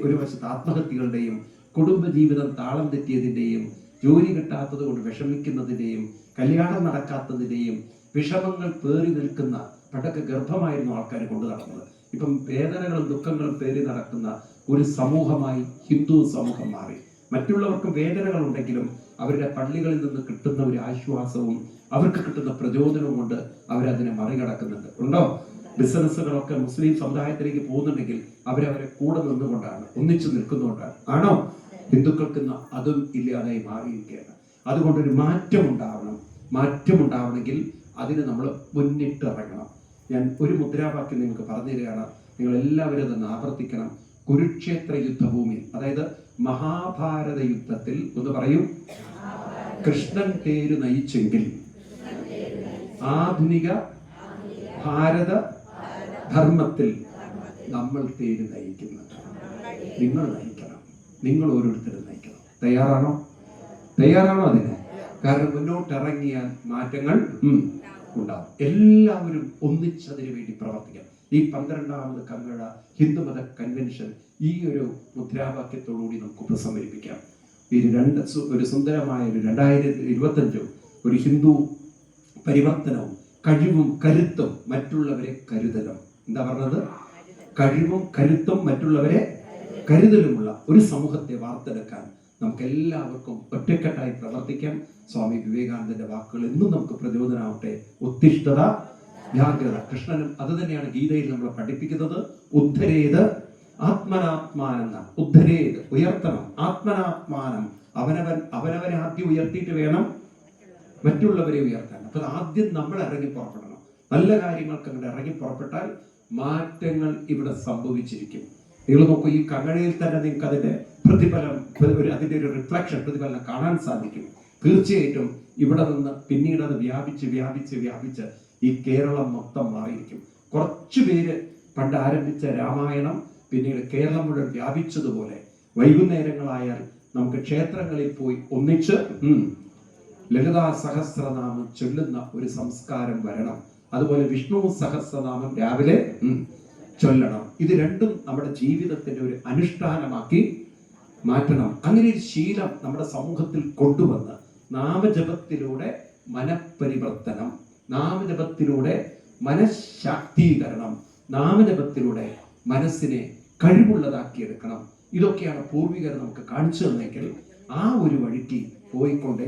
ഒരു വശത്ത് ആത്മഹത്യകളുടെയും കുടുംബജീവിതം താളം തെറ്റിയതിന്റെയും ജോലി കിട്ടാത്തത് കൊണ്ട് വിഷമിക്കുന്നതിന്റെയും കല്യാണം നടക്കാത്തതിന്റെയും വിഷമങ്ങൾ പേറി നിൽക്കുന്ന, പണ്ടൊക്കെ ഗർഭമായിരുന്നു ആൾക്കാർ കൊണ്ടു നടന്നത്. ഇപ്പം വേദനകളും ദുഃഖങ്ങളും പേറി നടക്കുന്ന ഒരു സമൂഹമായി ഹിന്ദു സമൂഹം മാറി. മറ്റുള്ളവർക്കും വേദനകൾ ഉണ്ടെങ്കിലും അവരുടെ പള്ളികളിൽ നിന്ന് കിട്ടുന്ന ഒരു ആശ്വാസവും അവർക്ക് കിട്ടുന്ന പ്രചോദനവും കൊണ്ട് അവരതിനെ മറികടക്കുന്നുണ്ട്. ഉണ്ടോ? ബിസിനസ്സുകളൊക്കെ മുസ്ലിം സമുദായത്തിലേക്ക് പോകുന്നുണ്ടെങ്കിൽ അവരവരെ കൂടെ നിന്നുകൊണ്ടാണ്, ഒന്നിച്ചു നിൽക്കുന്നുകൊണ്ടാണ്. ആണോ? ഹിന്ദുക്കൾക്ക് അതും ഇല്ലാതായി മാറിയിരിക്കുകയാണ്. അതുകൊണ്ടൊരു മാറ്റമുണ്ടാവണമെങ്കിൽ അതിന് നമ്മൾ മുന്നിട്ടിറങ്ങണം. ഞാൻ ഒരു മുദ്രാവാക്യം നിങ്ങൾക്ക് പറഞ്ഞു തരികയാണ്, നിങ്ങൾ എല്ലാവരും അതൊന്ന് ആവർത്തിക്കണം. കുരുക്ഷേത്ര യുദ്ധഭൂമിയിൽ, അതായത് മഹാഭാരത യുദ്ധത്തിൽ ഒന്ന് പറയൂ, കൃഷ്ണൻ തേര് നയിച്ചെങ്കിൽ ആധുനിക ഭാരത ധർമ്മത്തിൽ നമ്മൾ തേര് നയിക്കുന്നത്. നിങ്ങൾ നയിക്കണം, നിങ്ങൾ ഓരോരുത്തരും നയിക്കണം. തയ്യാറാണോ അതിന്? കാരണം മുന്നോട്ടിറങ്ങിയാൽ മാറ്റങ്ങൾ ഉണ്ടാവും. എല്ലാവരും ഒന്നിച്ചതിനു വേണ്ടി പ്രവർത്തിക്കാം. ഈ 12ാമത് കന്നഡ ഹിന്ദുമത കൺവെൻഷൻ ഈ ഒരു മുദ്രാവാക്യത്തോടുകൂടി നമുക്ക് ഉപസംഹരിപ്പിക്കാം. ഒരു സുന്ദരമായ ഒരു 2025 ഒരു ഹിന്ദു പരിവർത്തനവും കഴിവും കരുത്തും മറ്റുള്ളവരെ കരുതലും. എന്താ പറഞ്ഞത്? കഴിവും കരുത്തും മറ്റുള്ളവരെ കരുതലുമുള്ള ഒരു സമൂഹത്തെ വാർത്തെടുക്കാൻ നമുക്ക് എല്ലാവർക്കും ഒറ്റക്കെട്ടായി പ്രവർത്തിക്കാം. സ്വാമി വിവേകാനന്ദന്റെ വാക്കുകൾ എന്നും നമുക്ക് പ്രചോദനമാവട്ടെ. ഉത്തിഷ്ഠത ജാഗ്രത. കൃഷ്ണനും അത് തന്നെയാണ് ഗീതയിൽ നമ്മളെ പഠിപ്പിക്കുന്നത്. ഉദ്ധരേത് ആത്മനാത്മാനം. ഉദ്ധരേത് ഉയർത്തണം, ആത്മനാത്മാനം. അവനവനെ ആദ്യം ഉയർത്തിയിട്ട് വേണം മറ്റുള്ളവരെ ഉയർത്താൻ. അപ്പൊ ആദ്യം നമ്മൾ ഇറങ്ങി പുറപ്പെടണം. നല്ല കാര്യങ്ങൾക്ക് അങ്ങോട്ട് ഇറങ്ങി പുറപ്പെട്ടാൽ മാറ്റങ്ങൾ ഇവിടെ സംഭവിച്ചിരിക്കും. നിങ്ങൾ നോക്കൂ, ഈ കന്നഡയിൽ തന്നെ നിങ്ങൾക്ക് അതിന്റെ അതിന്റെ ഒരു പ്രതിഫലനം കാണാൻ സാധിക്കും. തീർച്ചയായിട്ടും ഇവിടെ നിന്ന് പിന്നീട് അത് വ്യാപിച്ച് ഈ കേരളം മൊത്തം മാറിയിരിക്കും. കുറച്ചു പേര് പണ്ട് ആരംഭിച്ച രാമായണം പിന്നീട് കേരളം മുഴുവൻ വ്യാപിച്ചതുപോലെ വൈകുന്നേരങ്ങളായാൽ നമുക്ക് ക്ഷേത്രങ്ങളിൽ പോയി ഒന്നിച്ച് ലളിതാ സഹസ്രനാമം ചൊല്ലുന്ന ഒരു സംസ്കാരം വരണം. അതുപോലെ വിഷ്ണു സഹസ്രനാമം രാവിലെ ചൊല്ലണം. ഇത് രണ്ടും നമ്മുടെ ജീവിതത്തിന്റെ ഒരു അനുഷ്ഠാനമാക്കി മാറ്റണം. അങ്ങനെ ഒരു ശീലം നമ്മുടെ സമൂഹത്തിൽ കൊണ്ടുവന്ന് നാമജപത്തിലൂടെ മനഃപരിവർത്തനം, നാമജപത്തിലൂടെ മനഃശാക്തീകരണം, നാമജപത്തിലൂടെ മനസ്സിനെ കഴിവുള്ളതാക്കിയെടുക്കണം. ഇതൊക്കെയാണ് പൂർവികർ നമുക്ക് കാണിച്ചു തന്നെങ്കിൽ ആ ഒരു വഴിക്ക് പോയിക്കൊണ്ട്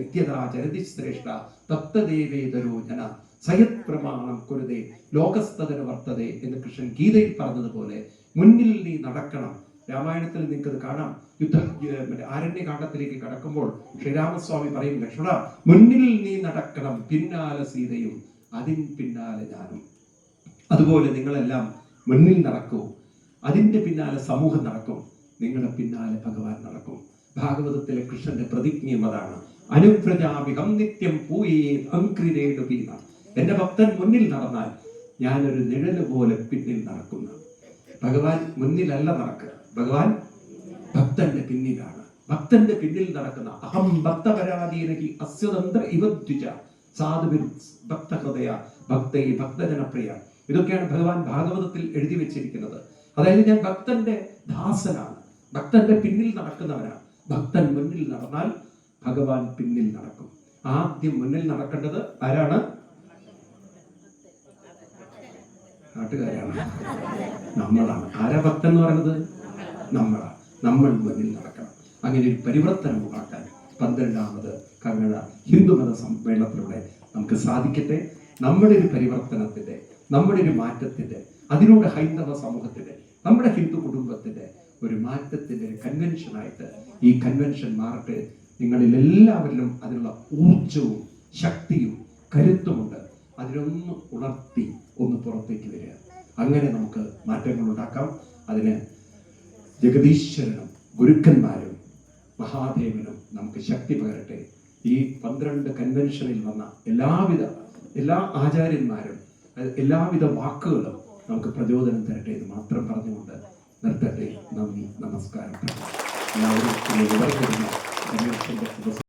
ജരതിശ്രേഷ്ഠ തപ്തദേവേതരോ ജന സയത് പ്രമാണം കുരുതേ ലോകസ്തന വർത്തതേ എന്ന് കൃഷ്ണൻ ഗീതയിൽ പറഞ്ഞതുപോലെ മുന്നിൽ നീ നടക്കണം. രാമായണത്തിൽ നിങ്ങൾക്കത് കാണാം. ആരണ്യകാണ്ഡത്തിലേക്ക് കടക്കുമ്പോൾ ശ്രീരാമസ്വാമി പറയും, ലക്ഷ്മണ മുന്നിൽ നീ നടക്കണം, പിന്നാലെ സീതയും അതിൻ പിന്നാലെ ഞാനും. അതുപോലെ നിങ്ങളെല്ലാം മുന്നിൽ നടക്കൂ, അതിന്റെ പിന്നാലെ സമൂഹം നടക്കും, നിങ്ങളുടെ പിന്നാലെ ഭഗവാൻ നടക്കും. ഭാഗവതത്തിലെ കൃഷ്ണന്റെ പ്രതിജ്ഞയും അതാണ്. അനുപ്രജാവിഹം നിത്യം പൂയേ അംക്രിരേടുപീന. എന്റെ ഭക്തൻ മുന്നിൽ നടന്നാൽ ഞാനൊരു നിഴല് പോലെ പിന്നിൽ നടക്കുന്നു. ഭഗവാൻ മുന്നിലല്ല നടക്കുക, ഭഗവാൻ ഭക്തന്റെ പിന്നിലാണ്. ഭക്തന്റെ പിന്നിൽ നടക്കുന്ന അഹം ഭക്തപരാധീനഹി അസ്യതന്ത്ര ഇവദ്വിജ സാധുവിൽ ഭക്തഹൃദയ ഭക്തൈ ഭക്തജനപ്രിയ. ഇതൊക്കെയാണ് ഭഗവാൻ ഭാഗവതത്തിൽ എഴുതി വെച്ചിരിക്കുന്നത്. അതായത് ഞാൻ ഭക്തന്റെ ദാസനാണ്, ഭക്തന്റെ പിന്നിൽ നടക്കുന്നവനാണ്. ഭക്തൻ മുന്നിൽ നടന്നാൽ ഭഗവാൻ പിന്നിൽ നടക്കും. ആദ്യം മുന്നിൽ നടക്കേണ്ടത് ആരാണ്? നാട്ടുകാരാണ്, നമ്മളാണ്. ആരാ ഭക്തൻ എന്ന് പറയുന്നത്? നമ്മളാണ്. നമ്മൾ മുന്നിൽ നടക്കണം. അങ്ങനെ ഒരു പരിവർത്തനം ഉണ്ടാക്കാൻ 12ാമത് കന്നഡ ഹിന്ദുമത സമ്മേളനത്തിലൂടെ നമുക്ക് സാധിക്കട്ടെ. നമ്മുടെ ഒരു പരിവർത്തനത്തിന്റെ, നമ്മുടെ ഒരു മാറ്റത്തിന്റെ, അതിലൂടെ ഹൈന്ദവ സമൂഹത്തിന്റെ, നമ്മുടെ ഹിന്ദു കുടുംബത്തിന്റെ ഒരു മാറ്റത്തിന്റെ ഒരു കൺവെൻഷനായിട്ട് ഈ കൺവെൻഷൻ മാറട്ടെ. നിങ്ങളിൽ എല്ലാവരിലും അതിനുള്ള ഊർജവും ശക്തിയും കരുത്തുമുണ്ട്. അതിനൊന്ന് ഉണർത്തി ഒന്ന് പുറത്തേക്ക് വരിക. അങ്ങനെ നമുക്ക് മാറ്റങ്ങൾ ഉണ്ടാക്കാം. അതിന് ജഗദീശ്വരനും ഗുരുക്കന്മാരും മഹാദേവനും നമുക്ക് ശക്തി പകരട്ടെ. ഈ 12 കൺവെൻഷനിൽ വന്ന എല്ലാ ആചാര്യന്മാരും എല്ലാവിധ വാക്കുകളും നമുക്ക് പ്രചോദനം തരട്ടെ എന്ന് മാത്രം പറഞ്ഞുകൊണ്ട് നിർത്തട്ടെ. നന്ദി, നമസ്കാരം. എല്ലാവരും